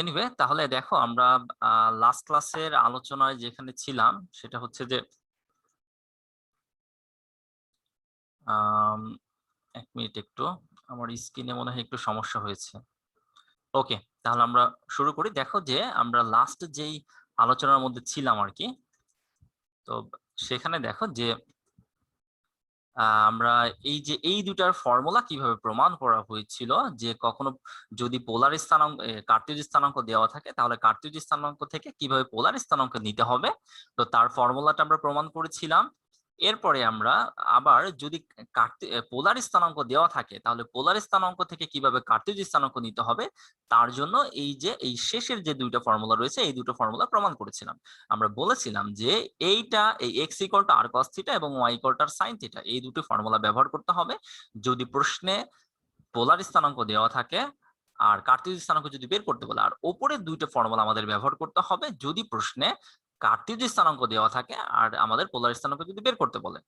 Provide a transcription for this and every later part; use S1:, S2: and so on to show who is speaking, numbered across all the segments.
S1: Anyway তাহলে দেখো আমরা লাস্ট ক্লাসের আলোচনায় যেখানে ছিলাম সেটা হচ্ছে যে এক মিনিট একটু আমার স্ক্রিনে মনে হয় একটু সমস্যা হয়েছে। ওকে, তাহলে আমরা শুরু করি। দেখো যে আমরা লাস্ট যেই আলোচনার মধ্যে ছিলাম আর কি, তো সেখানে দেখো যে আমরা এই যে এই দুটার ফর্মুলা কিভাবে প্রমাণ করা হয়েছিল যে কখনো যদি পোলার স্থানাঙ্ক কার্টেজ স্থানাঙ্ক দেওয়া থাকে তাহলে কার্টেজ স্থানাঙ্ক থেকে কিভাবে পোলার স্থানাঙ্ক নিতে হবে, তো তার ফর্মুলাটা আমরা প্রমাণ করেছিলাম। এরপরে আমরা আবার যদি পোলার স্থানাঙ্ক দেওয়া থাকে তাহলে পোলার স্থানাঙ্ক থেকে কিভাবে কার্টেজ স্থানাঙ্ক নিতে হবে তার জন্য এই যে এই শেষের যে দুইটা ফর্মুলা রয়েছে এই দুটো ফর্মুলা প্রমাণ করেছিলাম। আমরা বলেছিলাম যে এইটা এই x equal to R cos theta এবং y equal to r sine theta এই দুটো ফর্মুলা ব্যবহার করতে হবে যদি প্রশ্নে পোলার স্থানাঙ্ক দেওয়া থাকে আর কার্টেজ স্থানাঙ্ক যদি বের করতে বলে, আর ওপরের দুইটা ফর্মুলা আমাদের ব্যবহার করতে হবে যদি প্রশ্নে কার্টেজ স্থানাঙ্ক দেওয়া থাকে আর আমাদের পোলার স্থানাঙ্ক যদি বের করতে বলে।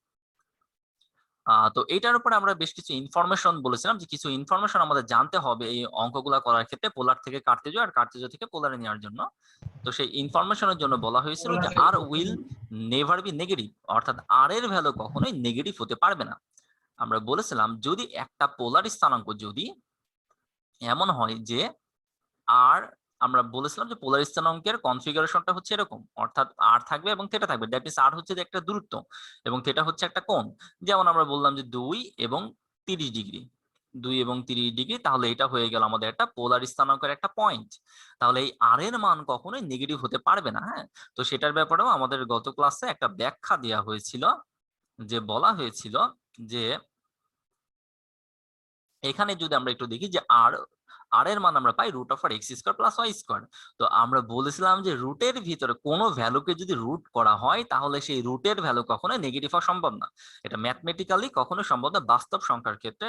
S1: তো এটার উপরে আমরা বেশ কিছু ইনফরমেশন বলেছিলাম যে কিছু ইনফরমেশন আমাদের জানতে হবে এই অঙ্কগুলা করার ক্ষেত্রে পোলার থেকে কার্টেজ আর কার্টেজ থেকে পোলারে নেওয়ার জন্য। তো সেই ইনফরমেশনের জন্য বলা হয়েছিল যে আর উইল নেভার বি নেগেটিভ, অর্থাৎ আর এর ভ্যালু কখনোই নেগেটিভ হতে পারবে না। আমরা বলেছিলাম যদি একটা পোলার স্থানাঙ্ক যদি এমন হয় যে আর আমরা বলেছিলাম যে পোলার স্থানাঙ্কের কনফিগারেশনটা হচ্ছে এরকম, অর্থাৎ আর থাকবে এবং থিটা থাকবে, দ্যাট মিন্স আর হচ্ছে যে একটা দূরত্ব এবং থিটা হচ্ছে একটা কোণ। যেমন আমরা বললাম যে 2 এবং 30 ডিগ্রি, 2 এবং 30 ডিগ্রি, তাহলে এটা হয়ে গেল আমাদের একটা পোলার স্থানাঙ্কের একটা পয়েন্ট। তাহলে এই আর এর মান কখনোই নেগেটিভ হতে পারবে না। হ্যাঁ, তো সেটার ব্যাপারেও আমাদের গত ক্লাসে একটা ব্যাখ্যা দেওয়া হয়েছিল, যে বলা হয়েছিল যে এখানে যদি আমরা একটু দেখি যে আর এর মান আমরা পাই রুট অফ আর x square plus y square. তো আমরা বলেছিলাম যে রুটের ভিতরে কোনো ভ্যালুকে যদি রুট করা হয় তাহলে সেই রুটের ভ্যালু কখনো নেগেটিভ হওয়া সম্ভব না। এটা ম্যাথমেটিক্যালি কখনো সম্ভব না। বাস্তব সংখ্যার ক্ষেত্রে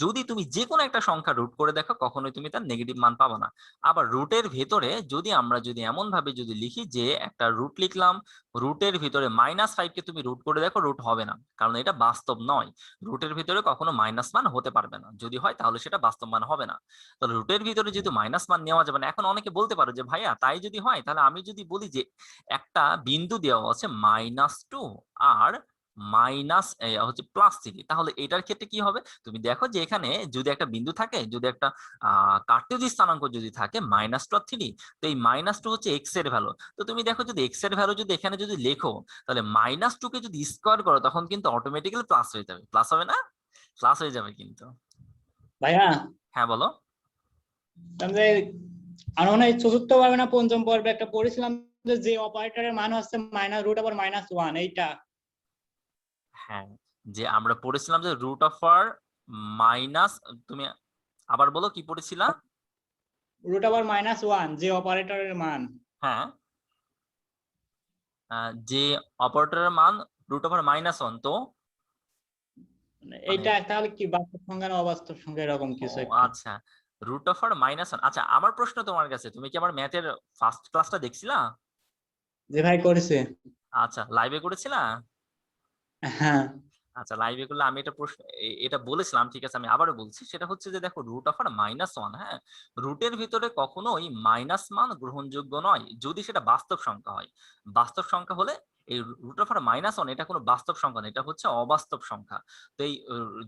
S1: যদি তুমি যে কোনো একটা সংখ্যা রুট করে দেখো কখনোই তুমি তার নেগেটিভ মান পাবা না। আবার রুটের ভেতরে যদি আমরা এমন ভাবে যদি লিখি যে একটা রুট লিখলাম, রুটের ভিতরে -5 কে তুমি রুট করে দেখো, রুট হবে না, কারণ এটা বাস্তব নয়। রুটের ভিতরে কখনো মাইনাস মান হতে পারবে না, যদি হয় তাহলে সেটা বাস্তব মান হবে না। তাহলে রুটের ভিতরে যেহেতু মাইনাস মান নেওয়া যাবে না, এখন অনেকে বলতে পারো যে ভাইয়া তাই যদি হয় তাহলে আমি যদি বলি যে একটা বিন্দু দেওয়া আছে -2 আর +3, তাহলে এটার ক্ষেত্রে কি হবে? তুমি দেখো যে এখানে যদি একটা বিন্দু থাকে, যদি একটা কার্টেজ স্থানাঙ্ক যদি থাকে -2 আর 3, তো এই -2 হচ্ছে এক্স এর ভ্যালু। তো তুমি দেখো যদি এক্স এর ভ্যালু যদি এখানে যদি লেখো তাহলে -2 কে যদি স্কোয়ার করো তখন কিন্তু অটোমেটিক্যালি প্লাস হয়ে যাবে। প্লাস হবে না? প্লাস হয়ে যাবে কিন্তু।
S2: ভাইয়া,
S1: হ্যাঁ বলো।
S2: তাহলে আর মনে হয় চতুর্থ পর্বে না পঞ্চম পর্বে একটা পড়েছিলাম যে অপারেটরের মান হচ্ছে √/-1 এইটা।
S1: হ্যাঁ, যে আমরা পড়েছিলাম যে রুট অফ আর মাইনাস, তুমি আবার বলো কি পড়েছিলা?
S2: √/-1 যে অপারেটরের মান।
S1: হ্যাঁ, যে অপারেটরের মান √/-1, তো মানে
S2: এইটা তাহলে কি বাস্তব সংখ্যা না অবাস্তব সংখ্যা এরকম
S1: ও
S2: কিছু একটা?
S1: আচ্ছা, √/-1। আচ্ছা, আমার প্রশ্ন তোমার কাছে, তুমি কি আমার ম্যাথের ফার্স্ট ক্লাসটা দেখছিলা?
S2: যে ভাই করেছে।
S1: আচ্ছা, লাইভে করেছিলা?
S2: হ্যাঁ,
S1: আচ্ছা, লাইভে করলে আমি এটা প্রশ্ন এটা বলেছিলাম, ঠিক আছে আমি আবারও বলছি, সেটা হচ্ছে যে দেখো √/-1, হ্যাঁ, রুটের ভিতরে কখনোই মাইনাস মান গ্রহণযোগ্য নয় যদি সেটা বাস্তব সংখ্যা হয়। বাস্তব সংখ্যা হলে এই √/-1 এটা কোনো বাস্তব সংখ্যা না, এটা হচ্ছে অবাস্তব সংখ্যা। তো এই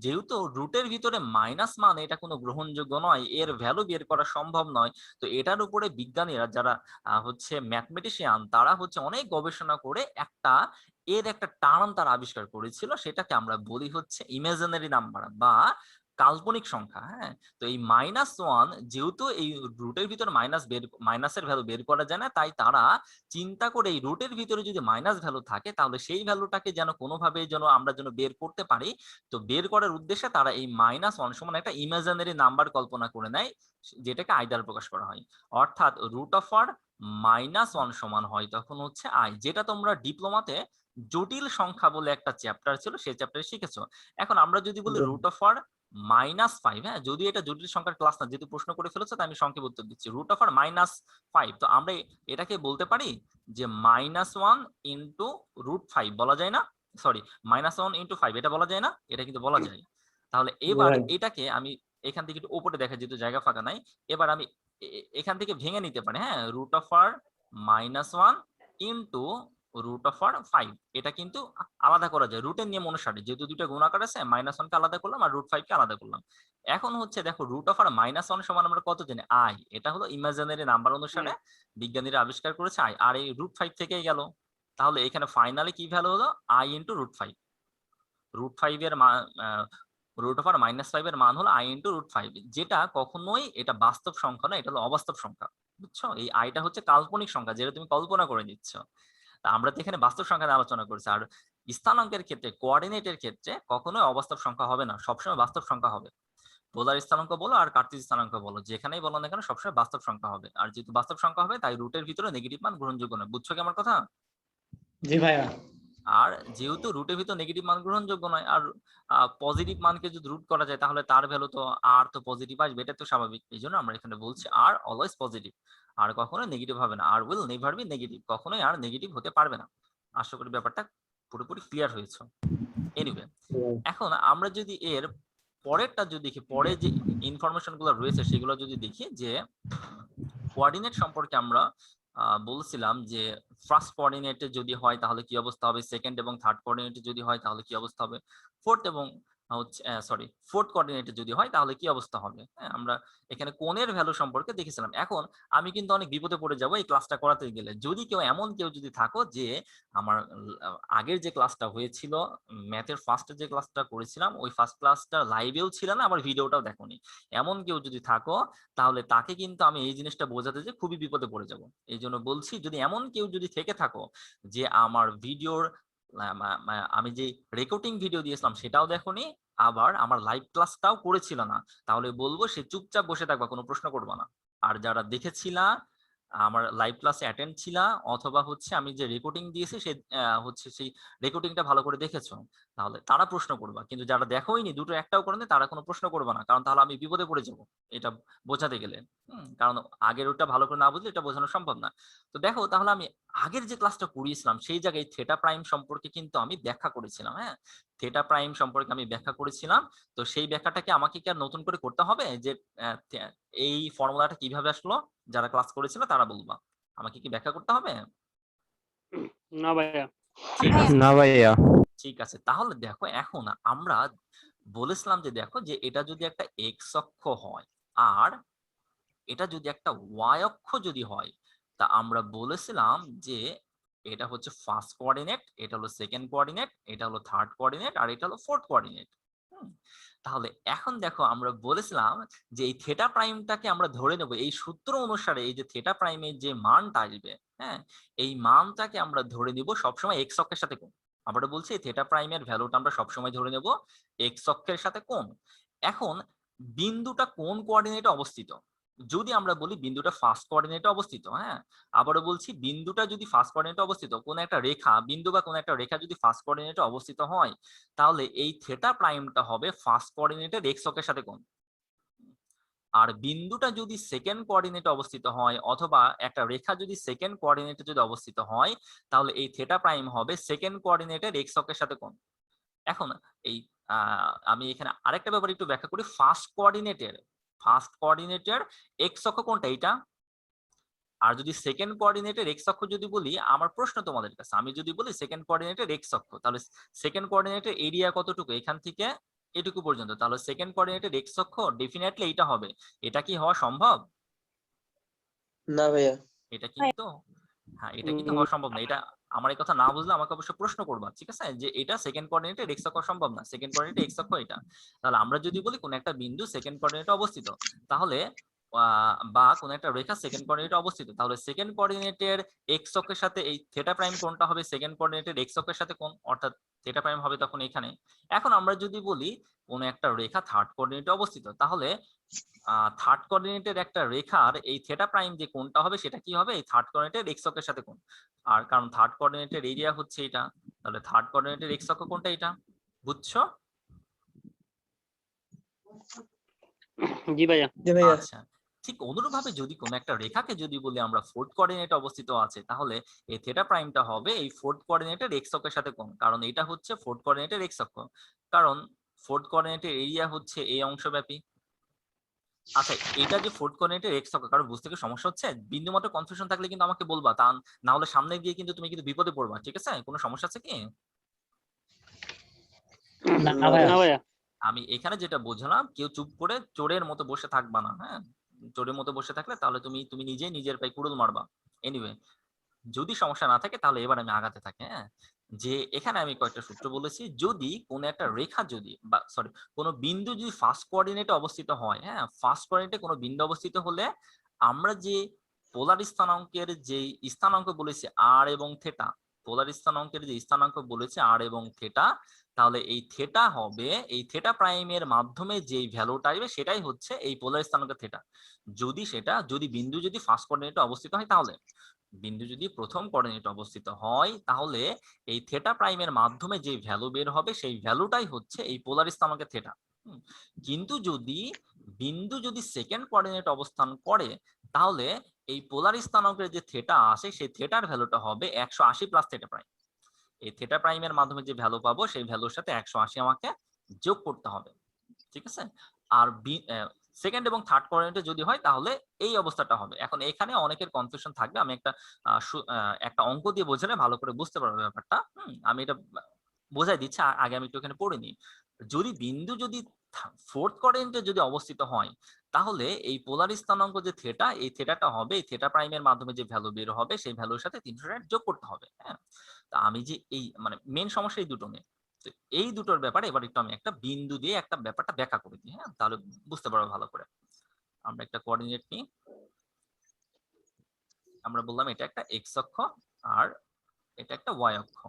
S1: যেহেতু রুটের ভিতরে মাইনাস মান এটা কোনো গ্রহণযোগ্য নয়, এর ভ্যালু বের করা সম্ভব নয়, তো এটার উপরে বিজ্ঞানীরা যারা হচ্ছে ম্যাথমেটিশিয়ান তারা হচ্ছে অনেক গবেষণা করে এর একটা টার্ম তারা আবিষ্কার করেছিল, সেটাকে আমরা বলি হচ্ছে ইমাজিনারি নাম্বার বা কাল্পনিক সংখ্যা। হ্যাঁ, তো এই -1 যেহেতু এই রুটের ভিতর মাইনাসের ভ্যালু বের করা যায় না, তাই তারা চিন্তা করে এই রুটের ভিতরে যদি মাইনাস ভ্যালু থাকে তাহলে সেই ভ্যালুটাকে যেন কোনোভাবে আমরা বের করতে পারি। তো বের করার উদ্দেশ্যে তারা এই -1 সমান একটা ইমাজিনারি নাম্বার কল্পনা করে নেয়, যেটাকে আই দ্বারা প্রকাশ করা হয়। অর্থাৎ √/-1 সমান হয় তখন হচ্ছে আই, যেটা তোমরা ডিপ্লোমাতে জটিল সংখ্যা বলে একটা চ্যাপ্টার ছিল সেই চ্যাপ্টারে শিখেছো। এখন আমরা যদি বলি √/-5, হ্যাঁ, যদি এটা জটিল সংখ্যার ক্লাস না, যেহেতু প্রশ্ন করে ফেলেছো তাই আমি সংক্ষেপে উত্তর দিচ্ছি। √/-5, তো আমরা এটাকে বলতে পারি যে -1 ইন্টু √5 বলা যায় না? সরি, -1 ইন্টু 5 এটা বলা যায় না? এটা কিন্তু বলা যায়। তাহলে এবার এটাকে আমি এখান থেকে একটু উপরে দেখা যেহেতু জায়গা ফাঁকা নাই, এবার আমি এখান থেকে ভেঙে নিতে পারে, হ্যাঁ, √r -1 ইনটু √r 5। এটা কিন্তু আলাদা করা যায় রুটের নিয়ম অনুসারে, যেহেতু দুটো গুণাকার আছে, -1 কে আলাদা করলাম আর √5 কে আলাদা করলাম। এখন হচ্ছে দেখো √r -1 সমান আমরা কত জানি, i। এটা হলো ইমাজিনারি নাম্বার অনুসারে বিজ্ঞানীরা আবিষ্কার করেছে i, আর এই √5 থেকেই গেল। তাহলে এখানে ফাইনালি কি ভ্যালু হলো, i ইনটু √5। √5 এর মান √r -5 এর মান হলো i ইনটু √5, যেটা কখনোই এটা বাস্তব সংখ্যা না, এটা হলো অবাস্তব সংখ্যা। বুঝছো, এই আইটা হচ্ছে কাল্পনিক সংখ্যা, যেটা তুমি কল্পনা করে নিচ্ছ। তা আমরা তো এখানে বাস্তব সংখ্যা নিয়ে আলোচনা করছি। আর স্থানাঙ্কের ক্ষেত্রে, কোঅর্ডিনেটের ক্ষেত্রে কখনোই অবাস্তব সংখ্যা হবে না, সবসময় বাস্তব সংখ্যা হবে। পোলার স্থানাঙ্ক বলো আর কার্টেজ স্থানাঙ্ক বলো, যেখানেই বলো না কেন সবসময় বাস্তব সংখ্যা হবে। আর যেহেতু বাস্তব সংখ্যা হবে, তাই রুটের ভিতরে নেগেটিভ মান গ্রহণযোগ্য নয়। বুঝছো কি আমার কথা?
S2: জি ভাইয়া।
S1: আর যেহেতু রুটের ভিতর নেগেটিভ মান গ্রহণযোগ্য নয়, আর পজিটিভ মানকে যদি রুট করা যায় তাহলে তার ভ্যালু তো আর তো পজিটিভ আসবে, এটা তো স্বাভাবিক। এই জন্য আমরা এখানে বলছি আর অলওয়েজ পজিটিভ, আর কখনো নেগেটিভ হবে না। আর উইল নেভার বি নেগেটিভ, কখনোই আর নেগেটিভ হতে পারবে না। আশা করি ব্যাপারটা পুরোপুরি ক্লিয়ার হয়েছে। এনিওয়ে, এখন আমরা যদি এর পরেরটা যদি দেখি, পরে যে ইনফরমেশন গুলো রয়েছে সেগুলো যদি দেখি, যে কোঅর্ডিনেট সম্পর্কে আমরা বলছিলাম যে ফার্স্ট কোঅর্ডিনেটে যদি হয় তাহলে কি অবস্থা হবে, সেকেন্ড এবং থার্ড কোঅর্ডিনেটে যদি হয় তাহলে কি অবস্থা হবে, ফোর্থ এবং ফোর্থ কোঅর্ডিনেটে যদি হয় তাহলে কি অবস্থা হবে। হ্যাঁ, আমরা এখানে কোণের ভ্যালু সম্পর্কে দেখেছিলাম। এখন আমি কিন্তু অনেক বিপদে পড়ে যাব এই ক্লাসটা করাতে গেলে, যদি কেউ যদি থাকো যে আমার আগের যে ক্লাসটা হয়েছিল, ম্যাথের ফার্স্টে যে ক্লাসটা করেছিলাম, ওই ফার্স্ট ক্লাসটা লাইভেও ছিল না, আবার ভিডিওটাও দেখোনি, এমন কেউ যদি থাকো তাহলে তাকে কিন্তু আমি এই জিনিসটা বোঝাতে যে খুবই বিপদে পড়ে যাব। এই জন্য বলছি, যদি এমন কেউ যদি থেকে থাকো যে আমার ভিডিওর আমি যে রেকর্ডিং ভিডিও দিয়েছিলাম সেটাও দেখোনি, আবার আমার লাইভ ক্লাসটাও করেছিল না, তাহলে বলবো সে চুপচাপ বসে থাকবা, কোনো প্রশ্ন করবা না। আর যারা দেখেছিলা, আমার লাইভ ক্লাসে অ্যাটেন্ড ছিলা, অথবা হচ্ছে আমি যে রেকর্ডিং দিয়েছি সে হচ্ছে সেই রেকর্ডিংটা ভালো করে দেখেছো, তাহলে তারা প্রশ্ন করবা। কিন্তু যারা দেখোইনি, দুটো একটাও করেনি, তারা কোনো প্রশ্ন করবা না, কারণ তাহলে আমি বিপদে পড়ে যাব এটা বোঝাতে গেলে। কারণ আগের ওটা ভালো করে না বুঝলে এটা বোঝানো সম্ভব না। তো দেখো, তাহলে আমি আগের যে ক্লাসটা করিয়েছিলাম সেই জায়গায় থিটা প্রাইম সম্পর্কে কিন্তু আমি ব্যাখ্যা করেছিলাম। হ্যাঁ, থিটা প্রাইম সম্পর্কে আমি ব্যাখ্যা করেছিলাম। তো সেই ব্যাখ্যাটাকে আমাকে কি আর নতুন করে করতে হবে, যে এই ফর্মুলাটা কিভাবে আসলো, যারা ক্লাস করেছিল তারা বলবা, আমাকে কি ব্যাখ্যা করতে হবে?
S3: না ভাইয়া।
S1: ঠিক আছে,
S4: না ভাইয়া।
S1: ঠিক আছে। তাহলে দেখো, এখন আমরা বলেছিলাম যে দেখো, যে এটা যদি একটা এক্স অক্ষ হয় আর এটা যদি একটা ওয়াই অক্ষ যদি হয়, তা আমরা বলেছিলাম যে এটা হচ্ছে ফার্স্ট কোঅর্ডিনেট, এটা হলো সেকেন্ড কোঅর্ডিনেট, এটা হলো থার্ড কোঅর্ডিনেট, আর এটা হলো ফোর্থ কোঅর্ডিনেট। তাহলে এখন দেখো, আমরা বলেছিলাম যে এই থিটা প্রাইমটাকে আমরা ধরে নেব এই সূত্র অনুসারে, এই যে থিটা প্রাইমের যে মানটা আসবে, হ্যাঁ, এই মানটাকে আমরা ধরে নিব সবসময় এক্স অক্ষের সাথে কোণ। আমরা বলছি থিটা প্রাইমের ভ্যালুটা আমরা সবসময় ধরে নেব এক্স অক্ষের সাথে কোণ। এখন বিন্দুটা কোন কোঅর্ডিনেটে অবস্থিত, যদি আমরা বলি বিন্দুটা ফার্স্ট কোঅর্ডিনেটে অবস্থিত, হ্যাঁ, আবারও বলছি বিন্দুটা যদি ফার্স্ট কোঅর্ডিনেটে অবস্থিত, কোন একটা রেখা, বিন্দু বা কোন একটা রেখা যদি ফার্স্ট কোঅর্ডিনেটে অবস্থিত হয়, তাহলে এই থিটা প্রাইমটা হবে ফার্স্ট কোঅর্ডিনেটের এক্স অক্ষের সাথে কোণ। আর বিন্দুটা যদি সেকেন্ড কোঅর্ডিনেটে অবস্থিত হয়, অথবা একটা রেখা যদি সেকেন্ড কোঅর্ডিনেটে যদি অবস্থিত হয়, তাহলে এই থিটা প্রাইম হবে সেকেন্ড কোঅর্ডিনেটের এক্স অক্ষের সাথে কোণ। এখন এই আমি এখানে আরেকটা ব্যাপার একটু ব্যাখ্যা করি। ফার্স্ট কোঅর্ডিনেটের এক্স অক্ষ কোনটা, এইটা। আর যদি সেকেন্ড কোঅর্ডিনেটের এক্স অক্ষ যদি বলি, আমার প্রশ্ন তোমাদের কাছে, আমি যদি বলি সেকেন্ড কোঅর্ডিনেটের এক্স অক্ষ, তাহলে সেকেন্ড কোঅর্ডিনেটের এরিয়া কতটুকু, এখান থেকে এটুকু পর্যন্ত, তাহলে সেকেন্ড কোঅর্ডিনেটের এক্স অক্ষ ডেফিনেটলি এইটা হবে। এটা কি হওয়া সম্ভব?
S4: না ভাইয়া।
S1: এটা কিন্তু, হ্যাঁ, এটা কিন্তু হওয়া সম্ভব না। এটা আমার এই কথা না বুঝলে আমাকে অবশ্যই প্রশ্ন করবা, ঠিক আছে, যে এটা সেকেন্ড কোঅর্ডিনেটে এক্স অক্ষ সম্ভব না, সেকেন্ড কোঅর্ডিনেটে এক্স অক্ষ এটা। তাহলে আমরা যদি বলি কোন একটা বিন্দু সেকেন্ড কোঅর্ডিনেটে অবস্থিত, তাহলে বা কোন একটা রেখা সেকেন্ড কোঅর্ডিনেটে অবস্থিত, তাহলে সেকেন্ড কোঅর্ডিনেটের এক্স অক্ষের সাথে এই থিটা প্রাইম কোণটা হবে সেকেন্ড কোঅর্ডিনেটের এক্স অক্ষের সাথে কোণ, অর্থাৎ থিটা প্রাইম হবে তখন এখানে। এখন আমরা যদি বলি কোন একটা রেখা থার্ড কোঅর্ডিনেটে অবস্থিত, তাহলে থার্ড কোঅর্ডিনেটের একটা রেখার এই থিটা প্রাইম যে কোণটা হবে সেটা কি হবে, এই থার্ড কোঅর্ডিনেটের এক্স অক্ষের সাথে কোণ। আর কারণ থার্ড কোঅর্ডিনেটের এরিয়া হচ্ছে এটা, তাহলে থার্ড কোঅর্ডিনেটের এক্স অক্ষ কোনটা, এটা। বুঝছো?
S3: জি ভাইয়া।
S1: আচ্ছা, ঠিক অনুরূপভাবে যদি কোন একটা রেখাকে যদি বলি আমরা ফোর্থ কোঅর্ডিনেটে অবস্থিত আছে, তাহলে এই থিটা প্রাইমটা হবে এই ফোর্থ কোঅর্ডিনেটের এক্স অক্ষের সাথে কোণ, কারণ এটা হচ্ছে ফোর্থ কোঅর্ডিনেটের এক্স অক্ষ, কারণ ফোর্থ কোঅর্ডিনেটের এরিয়া হচ্ছে এই অংশব্যাপী। আচ্ছা, এটা যে ফোর্থ কোঅর্ডিনেটের এক্স অক্ষ, কারণ বুঝতে কি সমস্যা হচ্ছে? বিন্দু মাত্র কনফিউশন থাকলে কিন্তু আমাকে বলবা, তা না হলে সামনে গিয়ে কিন্তু তুমি কিন্তু বিপদে পড়বা, ঠিক আছে? কোনো সমস্যা আছে কি?
S2: না
S4: না
S2: ভাইয়া।
S3: না ভাইয়া।
S1: আমি এখানে যেটা বোঝালাম, কেউ চুপ করে চোরের মতো বসে থাকবা না, হ্যাঁ? চোরের মতো বসে থাকলে তাহলে তুমি নিজেই নিজের পায়ে কুড়ুল মারবা। এনিওয়ে, যদি সমস্যা না থাকে তাহলে এবার আমি আগাতে থাকি, হ্যাঁ? যে এখানে আমি কয়েকটা সূত্র বলেছি, যদি কোনো একটা রেখা যদি বা সরি কোনো বিন্দু যদি ফার্স্ট কোঅর্ডিনেটে অবস্থিত হয়, হ্যাঁ, ফার্স্ট কোঅর্ডিনেটে কোনো বিন্দু অবস্থিত হলে আমরা যে পোলার স্থানাঙ্কের যে স্থানাঙ্ক বলেছি আর এবং থেটা, পোলার স্থানাঙ্কের যে স্থানাঙ্ক বলেছে আর এবং থেটা, তাহলে এই থেটা হবে এই থেটা প্রাইমের মাধ্যমে যেই ভ্যালুটা আসবে সেটাই হচ্ছে এই পোলার স্থানাঙ্ক থেটা। যদি বিন্দু যদি ফার্স্ট কোঅর্ডিনেটে অবস্থিত হয়, তাহলে বিন্দু যদি প্রথম কোঅর্ডিনেটে অবস্থিত হয় তাহলে এই থেটা প্রাইমের মাধ্যমে যে ভ্যালু বের হবে সেই ভ্যালুটাই হচ্ছে এই পোলার স্থানাঙ্কের থেটা। কিন্তু বিন্দু যদি সেকেন্ড কোঅর্ডিনেট অবস্থান করে তাহলে এই পোলার স্থানাঙ্কের যে থেটা আসে সেই থেটার ভ্যালুটা হবে 180 প্লাস থেটা প্রাইম। এই থেটা প্রাইমের মাধ্যমে যে ভ্যালু পাবো সেই ভ্যালুর সাথে 180 আমাকে যোগ করতে হবে, ঠিক আছে? আর সেকেন্ড এবং থার্ড কোঅর্ডিনেটে যদি হয় তাহলে এই অবস্থাটা হবে। এখন এখানে অনেকের কনফিউশন থাকবে, আমি একটা অঙ্ক দিয়ে বোঝালে ভালো করে বুঝতে পারবে ব্যাপারটা। আমি এটা বোঝাই দিচ্ছি, আগে আমি একটু এখানে পড়ে নিই। যদি বিন্দু যদি ফোর্থ কোঅর্ডিনেটে যদি অবস্থিত হয় তাহলে এই পোলার স্থানাঙ্ক যে থেটা, এই থেটাটা হবে এই থেটা প্রাইমের মাধ্যমে যে ভ্যালু বের হবে সেই ভ্যালুর সাথে 360 যোগ করতে হবে, হ্যাঁ? তা আমি যে এই মানে মেন সমস্যা এই দুটো নিয়ে, তো এই দুটোর ব্যাপারে এবার একটু আমি একটা বিন্দু দিয়ে একটা ব্যাপারটা ব্যাখ্যা করে দিই, হ্যাঁ, তাহলে বুঝতে পারবো ভালো করে। আমরা একটা কোঅর্ডিনেট নিই, আমরা বললাম এটা একটা এক্স অক্ষ আর এটা একটা ওয়াই অক্ষ।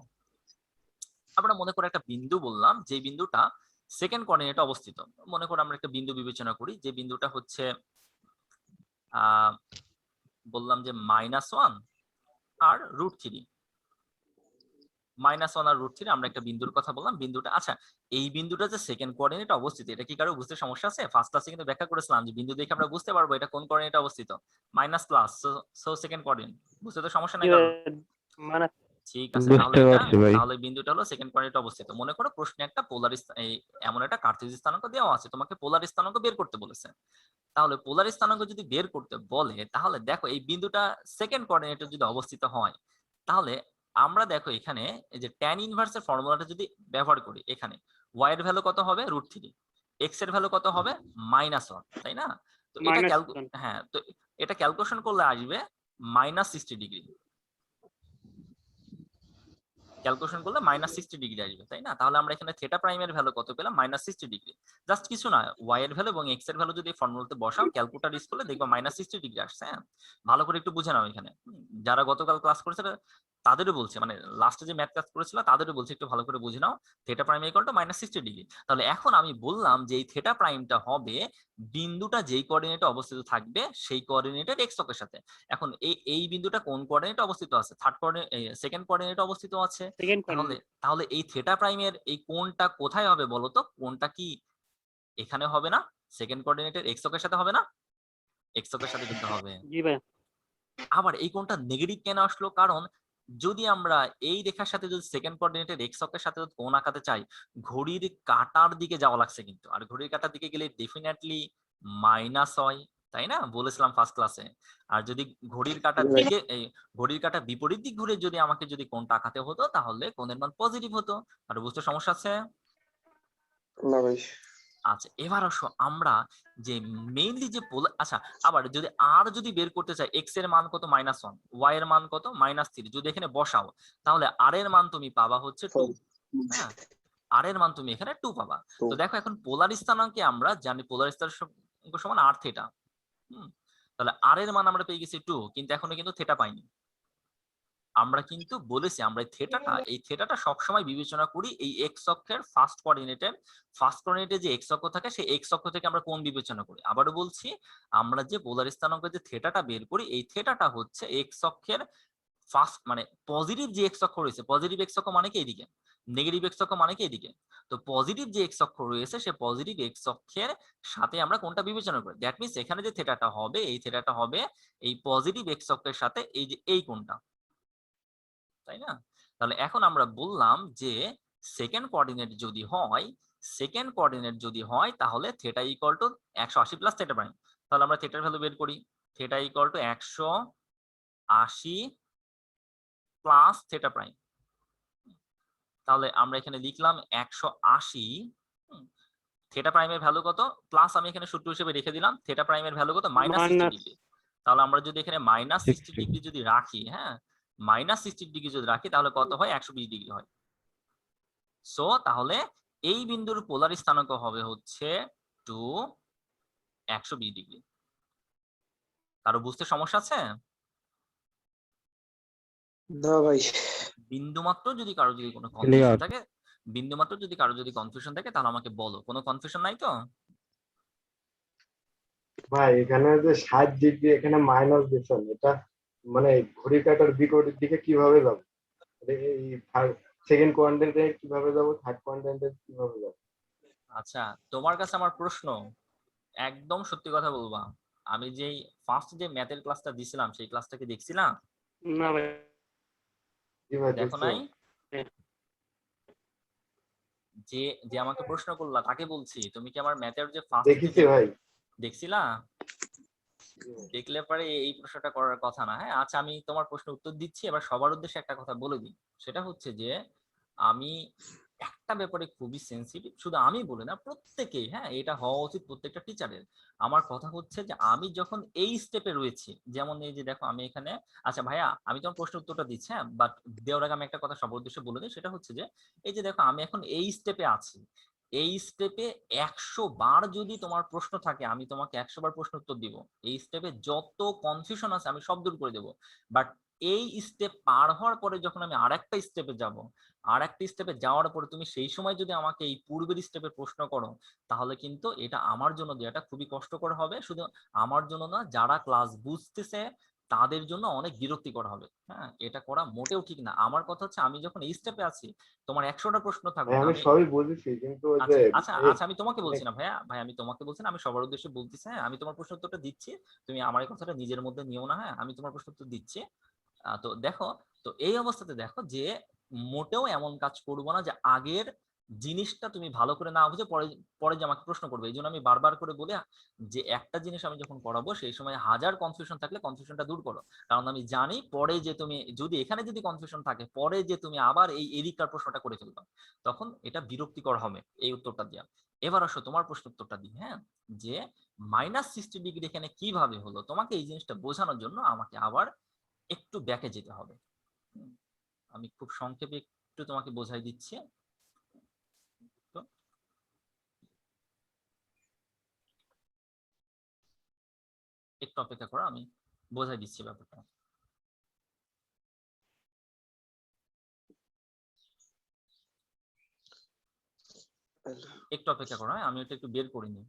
S1: আমরা মনে করে একটা বিন্দু বললাম যে বিন্দুটা সেকেন্ড কোঅর্ডিনেটে অবস্থিত। মনে করে আমরা একটা বিন্দু বিবেচনা করি যে বিন্দুটা হচ্ছে বললাম যে -1 আর √3, -1 আর √3 আমরা একটা বিন্দুর কথা বললাম। বিন্দুটা আচ্ছা, এই বিন্দুটা যে সেকেন্ড কোঅর্ডিনেটে অবস্থিত এটা কি কারো বুঝতে সমস্যা আছে? ফার্স্ট ক্লাসে কিন্তু ব্যাখ্যা করেছিলাম যে বিন্দু দেখে আমরা বুঝতে পারবো এটা কোন কোঅর্ডিনেটে অবস্থিত, minus plus, so second coordinate. বুঝতে তো সমস্যা
S3: জি
S1: নাই কারোর?
S3: ভাইয়া, মানে
S1: ঠিক আছে,
S5: বুঝতে পারছি ভাই।
S1: তাহলে বিন্দুটা হলো সেকেন্ড কোঅর্ডিনেটে অবস্থিত। মনে করো প্রশ্নে একটা এমন একটা কার্তেজীয় স্থানাঙ্ক দেওয়া আছে, তোমাকে পোলার স্থানাঙ্ক বের করতে বলেছে। তাহলে পোলার স্থানাঙ্ক যদি বের করতে বলে তাহলে দেখো এই বিন্দুটা সেকেন্ড কোঅর্ডিনেটে যদি অবস্থিত হয় তাহলে আমরা দেখো এখানে এই যে tan ইনভার্স এর ফর্মুলাটা যদি ব্যবহার করি, এখানে y এর ভ্যালু কত হবে √3, x এর ভ্যালু কত হবে -1, তাই না? তো এটা
S3: -1
S1: হ্যাঁ, তো এটা ক্যালকুলেশন করলে আসবে -60 ডিগ্রি। ক্যালকুলেশন করলে -60 ডিগ্রি আসবে, তাই না? তাহলে আমরা এখানে থেটা প্রাইমের ভ্যালু কত পেলাম? -60 ডিগ্রি। জাস্ট কিছু না, y এর ভ্যালু এবং x এর ভ্যালু যদি ফর্মুলাতে বসাও, ক্যালকুলেটর ইউজ করলে দেখবা -60 ডিগ্রি আসছে, হ্যাঁ? ভালো করে একটু বুঝে নাও এখানে। যারা গতকাল ক্লাস করেছে তাদেরও বলছে, মানে লাস্টে যে ম্যাথ ক্লাস করেছিল তাদেরও বলছে একটু ভালো করে বুঝে নাও। Theta prime equal to -60 degree. তাহলে এখন আমি বললাম যে এই থেটা প্রাইমটা হবে বিন্দুটা যেই কোঅর্ডিনেটে অবস্থিত থাকবে সেই কোঅর্ডিনেটের x অক্ষের সাথে। এখন এই বিন্দুটা কোন কোঅর্ডিনেটে অবস্থিত আছে? সেকেন্ড কোঅর্ডিনেটে অবস্থিত আছে।
S3: সেকেন্ড
S1: তাহলে
S3: কোঅর্ডিনেট।
S1: তাহলে এই থেটা প্রাইমের এই কোণটা কোথায় হবে বলতো? কোণটা কি এখানে হবে না? সেকেন্ড কোঅর্ডিনেটের এক্স অক্ষের সাথে হবে না? এক্স অক্ষের সাথে কিন্তু হবে।
S3: জি ভাইয়া।
S1: আবার এই কোণটা নেগেটিভ কেন আসলো? কারণ যদি আমরা এই রেখার সাথে যদি সেকেন্ড কোঅর্ডিনেটের এক্স অক্ষের সাথে কোণ আঁকাতে চাই, ঘড়ির কাঁটার দিকে যাওয়া লাগছে কিন্তু। আর ঘড়ির কাঁটার দিকে গেলে ডেফিনেটলি মাইনাস হয়, তাই না? বলেছিলাম ফার্স্ট ক্লাসে। আর যদি ঘড়ির কাঁটার দিকে ঘড়ির কাঁটা বিপরীত দিক ঘুরে যদি আমাকে যদি কোণটা আঁকাতে হতো তাহলে কোণের মান পজিটিভ হতো। আর বুঝতে সমস্যা আছে?
S4: না ভাই।
S1: আচ্ছা, এবার আসো আমরা যে মেইনলি যে আচ্ছা, আবার যদি আর যদি বের করতে চাই এক্স এর মান কত? -1, ওয়াই এর মান কত? -3। যদি এখানে বসাও তাহলে আর এর মান তুমি পাবা হচ্ছে 2, হ্যাঁ? আর এর মান তুমি এখানে 2 পাবা। তো দেখো এখন পোলার স্থানাঙ্কে আমরা জানি পোলার স্থানাঙ্ক সমান r থিটা। তাহলে আর এর মান আমরা পেয়ে গেছি 2, কিন্তু এখনো কিন্তু থিটা পাইনি। আমরা কিন্তু বলেছি আমরা এই থেটাটা সবসময় বিবেচনা করি এই এক্স অক্ষের ফার্স্ট কোঅর্ডিনেটে যে এক্স অক্ষ থাকে সেই এক্স অক্ষ থেকে আমরা কোণ বিবেচনা করি। আবারও বলছি, আমরা যে পোলার স্থানাঙ্কের যে থেটাটা বের করি এই থেটাটা হচ্ছে এক্স অক্ষের ফার্স্ট মানে পজিটিভ যে এক্স অক্ষ রয়েছে, পজিটিভ এক্স অক্ষ মানে কি এইদিকে, নেগেটিভ এক্স অক্ষ মানে কি এইদিকে। তো পজিটিভ যে এক্স অক্ষ রয়েছে সেই পজিটিভ এক্স অক্ষের সাথে আমরা কোনটা বিবেচনা করি। দ্যাট মিন্স এখানে যে থেটাটা হবে এই থেটাটা হবে এই পজিটিভ এক্স অক্ষের সাথে এই যে এই কোণটা, তাই না? তাহলে এখন আমরা বললাম যে সেকেন্ড কোঅর্ডিনেট যদি হয়, সেকেন্ড কোঅর্ডিনেট যদি হয় তাহলে theta equal to 180 plus theta prime. তাহলে আমরা থিটার ভ্যালু বের করি। Theta equal to 180 plus theta prime. তাহলে আমরা এখানে লিখলাম 180। থিটা প্রাইমের ভ্যালু কত, প্লাস আমি এখানে সূত্র হিসেবে রেখে দিলাম, থিটা প্রাইমের ভ্যালু কত, -60 ডিগ্রি। তাহলে আমরা যদি এখানে -60 ডিগ্রি যদি রাখি, হ্যাঁ -60 ডিগ্রি যদি রাখি তাহলে কত হয়, 120 ডিগ্রি হয়। সো তাহলে এই বিন্দুর পোলার স্থানাঙ্ক হবে হচ্ছে 120 ডিগ্রি। কারো বুঝতে সমস্যা আছে?
S4: না ভাই।
S1: বিন্দুমাত্র যদি কারো যদি কোনো কনফিউশন থাকে, বিন্দুমাত্র যদি কারো যদি কনফিউশন থাকে তাহলে আমাকে বলো। কোনো কনফিউশন নাই তো?
S5: ভাই এখানে যে 60 ডিগ্রি এখানে মাইনাস দিচ্ছেন, এটা মানে ঘড়ি কাঁটার বিপরীত দিকে কিভাবে যাব? এই সেকেন্ড কোয়াড্রেন্টে কিভাবে যাব, থার্ড কোয়াড্রেন্টে কিভাবে যাব?
S1: আচ্ছা, তোমার কাছে আমার প্রশ্ন, একদম সত্যি কথা বলবা, আমি যেই ফার্স্ট যে ম্যাথের ক্লাসটা দিছিলাম সেই ক্লাসটা কি দেখছিলাম?
S3: না ভাই।
S5: কি ভাই
S1: দেখো নাই?
S3: হ্যাঁ।
S1: যে যে আমাকে প্রশ্ন করলা তাকে বলছি, তুমি কি আমার ম্যাথের যে ফার্স্ট
S5: দেখিছি ভাই।
S1: দেখছিলা? দেখলে পরে এই প্রশ্নটা করার কথা না। হ্যাঁ আচ্ছা, আমি তোমার প্রশ্ন উত্তর দিচ্ছি। এবার সবার উদ্দেশ্যে একটা কথা বলে দিই, সেটা হচ্ছে যে আমি একটা ব্যাপারে খুবই সেনসিটিভ, শুধু আমি বলি না, প্রত্যেকেই। হ্যাঁ, এটা হওয়া উচিত প্রত্যেকটা টিচারের। আমার কথা হচ্ছে যে আমি যখন এই স্টেপে রয়েছি, যেমন এই যে দেখো আমি এখানে, আচ্ছা ভাইয়া আমি তোমার প্রশ্নের উত্তরটা দিচ্ছি, হ্যাঁ বাট দেওয়ার আগে আমি একটা কথা সবার উদ্দেশ্যে বলে দিই, সেটা হচ্ছে যে এই যে দেখো আমি এখন এই স্টেপে আছি, এই স্টেপে 100 বার যদি তোমার প্রশ্ন থাকে আমি তোমাকে 100 বার প্রশ্ন উত্তর দিব। এই স্টেপে যত কনফিউশন আছে আমি সব দূর করে দেবো। বাট এই স্টেপ পার হওয়ার পরে যখন আমি আরেকটা স্টেপে যাব, আরেকটা স্টেপে যাওয়ার পরে তুমি সেই সময় যদি আমাকে এই পূর্বের স্টেপে প্রশ্ন করো, তাহলে কিন্তু এটা আমার জন্য দেওয়াটা খুবই কষ্টকর হবে। শুধু আমার জন্য না, যারা ক্লাস বুঝতেছে তাদের জন্য অনেক বিরক্তিকর হবে। হ্যাঁ, এটা করা মোটেও ঠিক না। আমার কথা হচ্ছে আমি যখন এই স্টেপে আছি, তোমার 100টা প্রশ্ন
S5: ভাই
S1: থাকুক,
S5: আমি
S1: আমি
S5: সবই বুঝেছি, কিন্তু ওই যে
S1: আচ্ছা আচ্ছা আচ্ছা, আমি তোমাকে বলছি না ভাইয়া, ভাই আমি তোমাকে বলছি না, আমি সবার উদ্দেশ্যে বলতেছি। হ্যাঁ, আমি তোমার প্রশ্ন উত্তরটা দিচ্ছি, তুমি আমার এই কথাটা নিজের মধ্যে নিও না। হ্যাঁ, আমি তোমার প্রশ্ন উত্তর দিচ্ছি। তো দেখো, তো এই অবস্থাতে দেখো যে মোটেও এমন কাজ করবো না যে আগের জিনিসটা তুমি ভালো করে না বুঝে পরে পরে যে আমাকে প্রশ্ন করবে। এই জন্য আমি বারবার করে বলি যে একটা জিনিস আমি যখন করাবো সেই সময় হাজার কনফিউশন থাকলে কনফিউশনটা দূর করো। কারণ আমি জানি পরে যে তুমি যদি এখানে যদি কনফিউশন থাকে, পরে যে তুমি আবার এই এদিককার প্রশ্নটা করে ফেলবা, তখন এটা বিরক্তিকর হবে এই উত্তরটা দেওয়া। এবার আসো তোমার প্রশ্ন উত্তরটা দিই। হ্যাঁ, যে -60 ডিগ্রি এখানে কিভাবে হলো, তোমাকে এই জিনিসটা বোঝানোর জন্য আমাকে আবার একটু ব্যাকে যেতে হবে। আমি খুব সংক্ষেপে একটু তোমাকে বোঝাই দিচ্ছি। তো একটু অপেক্ষা করো, আমি বোঝাই দিচ্ছি ব্যাপারটা। একটু অপেক্ষা করো, হ্যাঁ আমি এটা একটু বের করে নিই।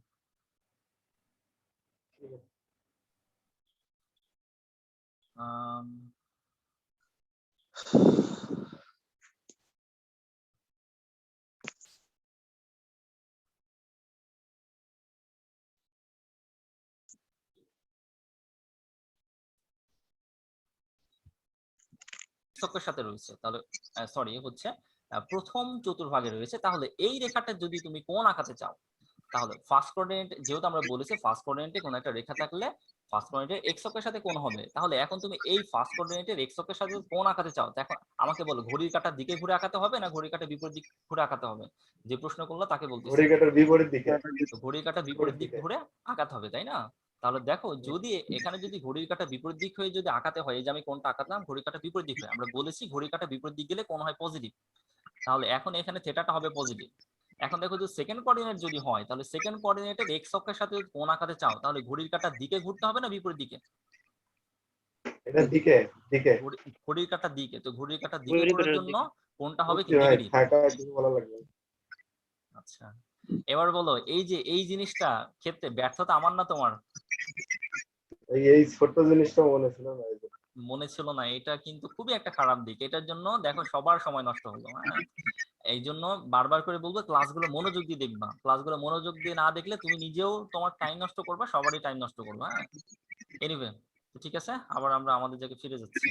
S1: আম, ছকের সাথে রয়েছে, তাহলে সরি হচ্ছে প্রথম চতুর্ভাগে রয়েছে। তাহলে এই রেখাটা যদি তুমি কোণ আঁকাতে চাও, তাহলে ফার্স্ট কোঅর্ডিনেট, যেহেতু আমরা বলেছি ফার্স্ট কোঅর্ডিনেটে কোন একটা রেখা থাকলে ফার্স্ট কোঅর্ডিনেটের এক্স অক্ষের সাথে কোণ হবে। তাহলে এখন তুমি এই ফার্স্ট কোঅর্ডিনেটের এক্স অক্ষের সাথে কোণ আঁকাতে চাও, এখন আমাকে বলো ঘড়ির কাঁটার দিকে ঘুরে আঁকাতে হবে না ঘড়ির কাঁটার বিপরীত দিক ঘুরে আঁকাতে হবে? যে প্রশ্ন করলো তাকে বলতেছি।
S5: ঘড়ি কাঁটার বিপরীত দিকে।
S1: তো ঘড়ির কাঁটা বিপরীত দিক ঘুরে আঁকাতে হবে, তাই না? তাহলে দেখো যদি এখানে যদি ঘড়ির কাঁটা বিপরীত দিক হয়ে যদি আঁকাতে হয়, এই যে আমি কোণটা আঁকাতাম ঘড়ির কাঁটা বিপরীত দিক হয়ে, আমরা বলেছি ঘড়ির কাঁটা বিপরীত দিক গেলে কোণ হয় পজিটিভ। তাহলে এখন এখানে থেটাটা হবে পজিটিভ। এখন দেখো যে সেকেন্ড কোঅর্ডিনেট যদি হয়, তাহলে সেকেন্ড কোঅর্ডিনেটের এক্স অক্ষের সাথে যদি কোণ আঁকাতে চাও, তাহলে ঘড়ির কাঁটার দিকে ঘুরতে হবে না বিপরীত দিকে?
S5: এটা দিকে দিকে।
S1: ঘড়ির কাঁটার দিকে। তো ঘড়ির কাঁটার দিকে ঘোরার জন্য কোণটা হবে কি,
S5: বুঝছি ভাই,
S1: নেগেটিভ।
S5: থাকা কিছু বলা লাগবে।
S1: আচ্ছা, এবার বলো এই যে এই জিনিসটা ক্ষেত্রে ব্যর্থতা আমার না তোমার?
S5: এই ছোট্ট জিনিসটা মনে ছিল না।
S1: মনে ছিল না, এটা কিন্তু খুবই একটা খারাপ দিক। এটার জন্য দেখো সবার সময় নষ্ট হলো। হ্যাঁ, এই জন্য বারবার করে বলবো ক্লাসগুলো মনোযোগ দিয়ে দেখবা। ক্লাসগুলো মনোযোগ দিয়ে না দেখলে তুমি নিজেও তোমার টাইম নষ্ট করবা, সবারই টাইম নষ্ট করবা। হ্যাঁ, এনিওয়ে, ঠিক আছে, আবার আমরা আমাদের জায়গায় ফিরে যাচ্ছি।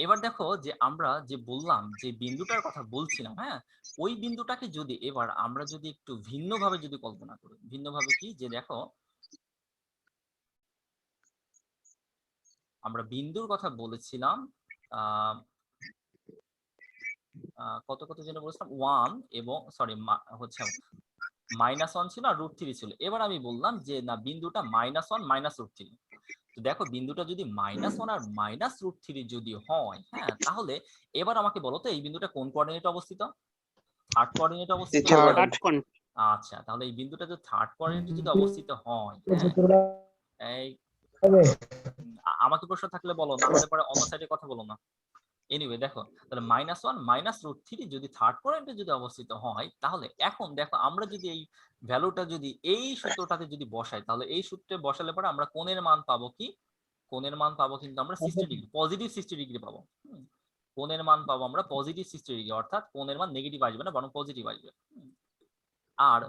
S1: এবার দেখো যে আমরা যে বললাম যে বিন্দুটার কথা বলছিলাম, হ্যাঁ, ওই বিন্দুটাকে যদি এবার আমরা যদি একটু ভিন্নভাবে যদি কল্পনা করি, ভিন্নভাবে কি, যে দেখো আমরা বিন্দুর কথা বলেছিলাম আহ কত কত যেন বলেছিলাম 1 এবং সরি হচ্ছে -1 ছিল আর √3 ছিল। এবার আমি বললাম যে না, বিন্দুটা -1 -√3। তো দেখো বিন্দুটা যদি -1 আর -√3 যদি হয়, হ্যাঁ, তাহলে এবার আমাকে বলো তো এই বিন্দুটা কোন কোঅর্ডিনেটে অবস্থিত? থার্ড কোঅর্ডিনেটে অবস্থিত
S4: দ্বিতীয়
S1: না?
S4: coordinate।
S3: থার্ড কোয়ান্ট
S1: আচ্ছা, তাহলে এই বিন্দুটা যদি থার্ড কোঅর্ডিনেটে যদি অবস্থিত হয়, হ্যাঁ, এই আমাকে প্রশ্ন থাকলে বলো, না হলে পরে অন্য সাইডে কথা বলো না। এনিওয়ে দেখো, তাহলে -1 -√3 যদি থার্ড কোঅর্ডিনেটে যদি অবস্থিত হয়, তাহলে এখন দেখো আমরা যদি এই ভ্যালুটা যদি এই সূত্রটাতে যদি বসাই, তাহলে এই সূত্রে বসালে পরে আমরা কোণের মান পাবো কি? কোণের মান পাবো কিন্তু আমরা 60 ডিগ্রি, পজিটিভ 60 ডিগ্রি পাবো। কোণের মান পাবো আমরা পজিটিভ 60 ডিগ্রি, অর্থাৎ কোণের মান নেগেটিভ আসবে না, বরং পজিটিভ আসবে। আর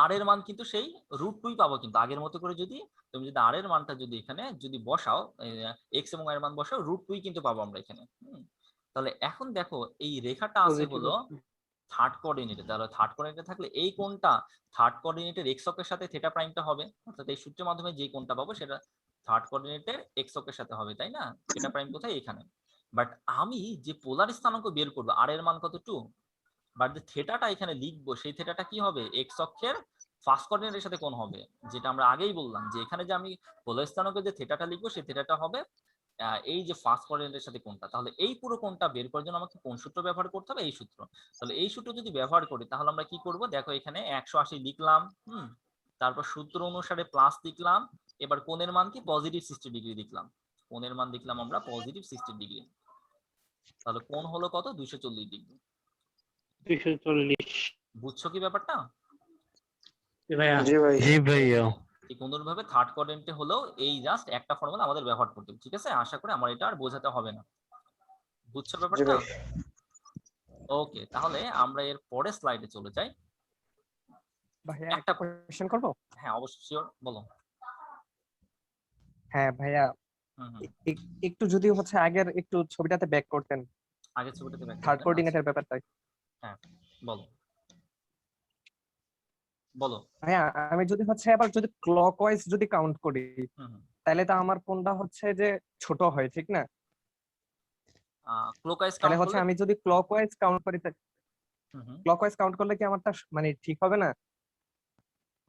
S1: আর এর মান কিন্তু সেই √2 পাবো, কিন্তু আগের মতো করে যদি তুমি যদি আর এর মানটা যদি এখানে যদি বসাও, এক্স এবং এর মান বসাও, √2 কিন্তু পাবো আমরা এখানে। তাহলে এখন দেখো এই রেখাটা আছে
S3: পজিটিভ
S1: হলো থার্ড কোঅর্ডিনেটে, তাহলে থার্ড কোঅর্ডিনেটে থাকলে এই কোণটা থার্ড কোঅর্ডিনেটের এক্স অক্ষের সাথে থিটা প্রাইমটা হবে, অর্থাৎ এই সূত্রের মাধ্যমে যে কোণটা পাবো সেটা থার্ড কোঅর্ডিনেটের এক্স অক্ষের সাথে হবে, তাই না? থিটা প্রাইম কোথায়? এখানে। বাট আমি যে পোলার স্থানাঙ্ক বের করবো আর এর মান কত 2, বাট যে থিটাটা এখানে লিখবো সেই থিটাটা কি হবে? এক্স অক্ষের ফার্স্ট কোঅর্ডিনেটের সাথে কোণ হবে, যেটা আমরা আগেই বললাম যে এখানে যে আমি পোলার স্থানাঙ্কে যে থিটাটা লিখবো সেই থিটাটা হবে এই যে ফার্স্ট কোঅর্ডিনেটের সাথে কোণটা। তাহলে এই পুরো কোণটা বের করার জন্য আমাকে কোন সূত্র ব্যবহার করতে হবে? এই সূত্র। তাহলে এই সূত্র যদি ব্যবহার করি তাহলে আমরা কি করব? দেখো এখানে 180 লিখলাম, তারপর সূত্র অনুসারে প্লাস লিখলাম, এবার কোণের মান কি? পজিটিভ 60 ডিগ্রি লিখলাম। কোণের মান লিখলাম আমরা পজিটিভ 60 ডিগ্রি। তাহলে কোণ হলো কত? 240 ডিগ্রি।
S3: 240।
S1: বুঝছো কি ব্যাপারটা?
S2: ভাইয়া
S4: জি ভাই।
S6: জি ভাইয়া।
S1: ঠিক অনুরূপভাবে থার্ড কোঅর্ডিনেটে হলেও এই জাস্ট একটা ফর্মুলা আমাদের ব্যবহার করতে হবে, ঠিক আছে? আশা করি আমার এটা আর বোঝাতে হবে না। বুঝছো
S4: জি
S1: ব্যাপারটা?
S4: ভাই।
S1: ওকে, তাহলে আমরা এর পরের স্লাইডে চলে যাই।
S7: ভাইয়া
S1: একটা
S7: একটা কোয়েশ্চেন করব?
S1: হ্যাঁ, অবশ্যই, শিওর, বলো।
S7: হ্যাঁ ভাইয়া,
S1: হুম হুম
S7: একটু যদি হচ্ছে আগের একটু ছবিটাতে ব্যাক করতেন,
S1: আগের ছবিটাতে ব্যাক
S7: থার্ড
S1: করতেন।
S7: কোঅর্ডিনেটের ব্যাপারটা।
S1: হ্যাঁ, বলো বলো।
S7: ভাইয়া আমি যদি হচ্ছে আবার যদি ক্লকওয়াইজ যদি কাউন্ট করি,
S1: হুম
S7: তাহলে তো আমার কোনটা হচ্ছে যে ছোট হয়, ঠিক না?
S1: ক্লকওয়াইজ
S7: তাহলে
S1: কাউন্ট
S7: হচ্ছে
S1: করলে
S7: আমি যদি ক্লকওয়াইজ কাউন্ট করি, ক্লকওয়াইজ কাউন্ট করলে কি আমারটা মানে ঠিক হবে না?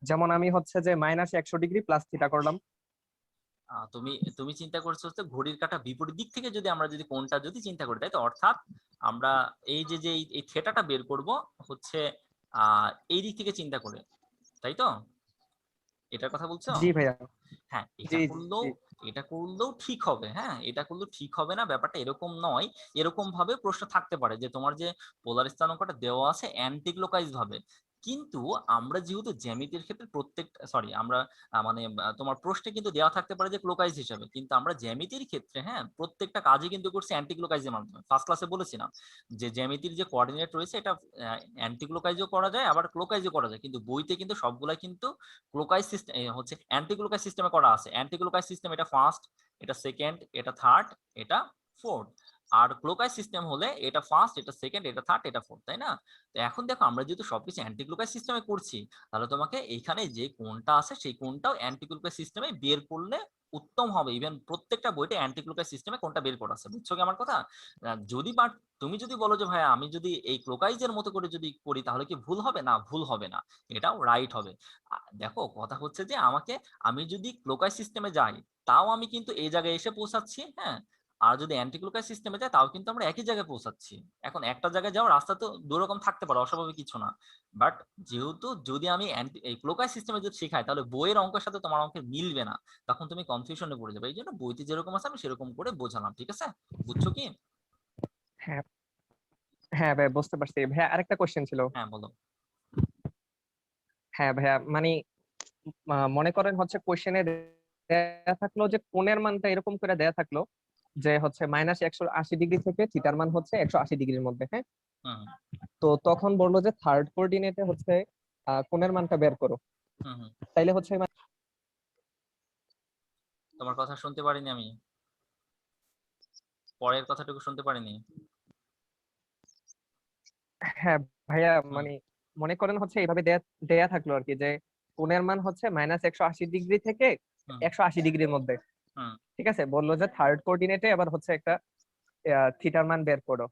S7: যেমন আমি হচ্ছে যে -100 ডিগ্রি প্লাস থিটা করলাম।
S1: তুমি তুমি চিন্তা করছো হচ্ছে ঘড়ির কাঁটা বিপরীত দিক থেকে যদি আমরা যদি কোণটা যদি চিন্তা করি, তাই তো? অর্থাৎ আমরা এই যে যে এই থিটাটা বের করব হচ্ছে এই দিক থেকে চিন্তা করে, তাই তো? এটার কথা বলছো?
S7: জি ভাইয়া।
S1: হ্যাঁ,
S7: জি
S1: এটা করলেও ঠিক হবে। হ্যাঁ, এটা করলেও ঠিক হবে না, ব্যাপারটা এরকম নয়। এরকম ভাবে প্রশ্ন থাকতে পারে যে তোমার যে পোলার স্থানাঙ্কটা দেওয়া আছে অ্যান্টি ক্লকওয়াইজ ভাবে, কিন্তু আমরা যেহেতু জ্যামিতির ক্ষেত্রে প্রত্যেকটা সরি আমরা মানে তোমার প্রশ্নে কিন্তু দেওয়া থাকতে পারে যে ক্লকওয়াইজ হিসাবে, কিন্তু আমরা জ্যামিতির ক্ষেত্রে হ্যাঁ প্রত্যেকটা কাজই কিন্তু করছি অ্যান্টি ক্লকওয়াইজের মাধ্যমে। ফার্স্ট ক্লাসে বলেছিলাম যে জ্যামিতির যে কোঅর্ডিনেট রয়েছে এটা অ্যান্টি ক্লকওয়াইজও করা যায় আবার ক্লকওয়াইজও করা যায়, কিন্তু বইতে কিন্তু সবগুলাই কিন্তু ক্লকওয়াইজ সিস্টেম হচ্ছে অ্যান্টি ক্লকওয়াইজ সিস্টেমে করা আছে। অ্যান্টি ক্লকওয়াইজ সিস্টেম এটা ফার্স্ট, এটা সেকেন্ড, এটা থার্ড, এটা ফোর্থ। আর ক্লকওয়াইজ সিস্টেম হলে এটা ফার্স্ট, এটা সেকেন্ড, এটা থার্ড, এটা ফোর্থ, তাই না? তো এখন দেখো আমরা যেহেতু সবকিছু অ্যান্টি ক্লকওয়াইজ সিস্টেমে করছি, তাহলে তোমাকে এখানে যে কোণটা আছে সেই কোণটাও অ্যান্টি ক্লকওয়াইজ সিস্টেমে বের করলে উত্তম হবে। ইভেন প্রত্যেকটা বইতে অ্যান্টি ক্লকওয়াইজ সিস্টেমে কোণটা বের করা আছে। বুঝছো কি আমার কথা? যদি তুমি যদি বলো যে ভাই আমি যদি এই ক্লকওয়াইজের মতো করে যদি করি তাহলে কি ভুল হবে? না, ভুল হবে না, এটাও রাইট হবে। দেখো কথা হচ্ছে যে আমি যদি ক্লকওয়াইজ সিস্টেমে যাই তাও আমি কিন্তু এই জায়গায় এসে পৌঁছাচ্ছি, হ্যাঁ। আর যদি অ্যান্টি ক্লকওয়াইজ সিস্টেমে যাই তাও কিন্তু আমরা একই জায়গায় পৌঁছাচ্ছি। এখন একটা জায়গায় যাওয়ার রাস্তা তো দুই রকম থাকতে পারে, অস্বাভাবিক কিছু না। বাট যেহেতু যদি আমি এই ক্লকওয়াইজ সিস্টেমে যদি শেখাই তাহলে বইয়ের অঙ্কের সাথে তোমার অঙ্কের মিলবে না, তখন তুমি কনফিউশনে পড়ে যাবে। এই জন্য বইতে যেরকম আছে আমি সেরকম করে বোঝালাম, ঠিক আছে? বুঝছো কি?
S7: হ্যাঁ হ্যাঁ ভাইয়া, বুঝতে পারছি। ভাইয়া আরেকটা কোয়েশ্চেন ছিল।
S1: হ্যাঁ, বলো।
S7: হ্যাঁ ভাইয়া, মানে মনে করেন হচ্ছে কোয়েশ্চেনে দেয়া থাকলো যে কোণের মানটা এরকম করে দেয়া থাকলো যে হচ্ছে -180 ডিগ্রি থেকে থিটার মান হচ্ছে 180 ডিগ্রির মধ্যে, হ্যাঁ।
S1: হুম
S7: তো তখন বললো যে থার্ড কোঅর্ডিনেটে হচ্ছে কোণের মানটা বের করো।
S1: হুম হুম
S7: তাইলে হচ্ছে
S1: তোমার কথা শুনতে পারিনি আমি। পরের কথাটুকু শুনতে পারিনি।
S7: হ্যাঁ ভাইয়া,
S1: হুম,
S7: মানে মনে করেন হচ্ছে এইভাবে দেয়া দেয়া থাকলো আর কি, যে কোণের মান হচ্ছে -180 ডিগ্রি থেকে
S1: হুম,
S7: 180 ডিগ্রির মধ্যে।
S1: হুম,
S7: ঠিক আছে, বললো যে থার্ড কোঅর্ডিনেটে এবার হচ্ছে একটা থিটার মান বের করো।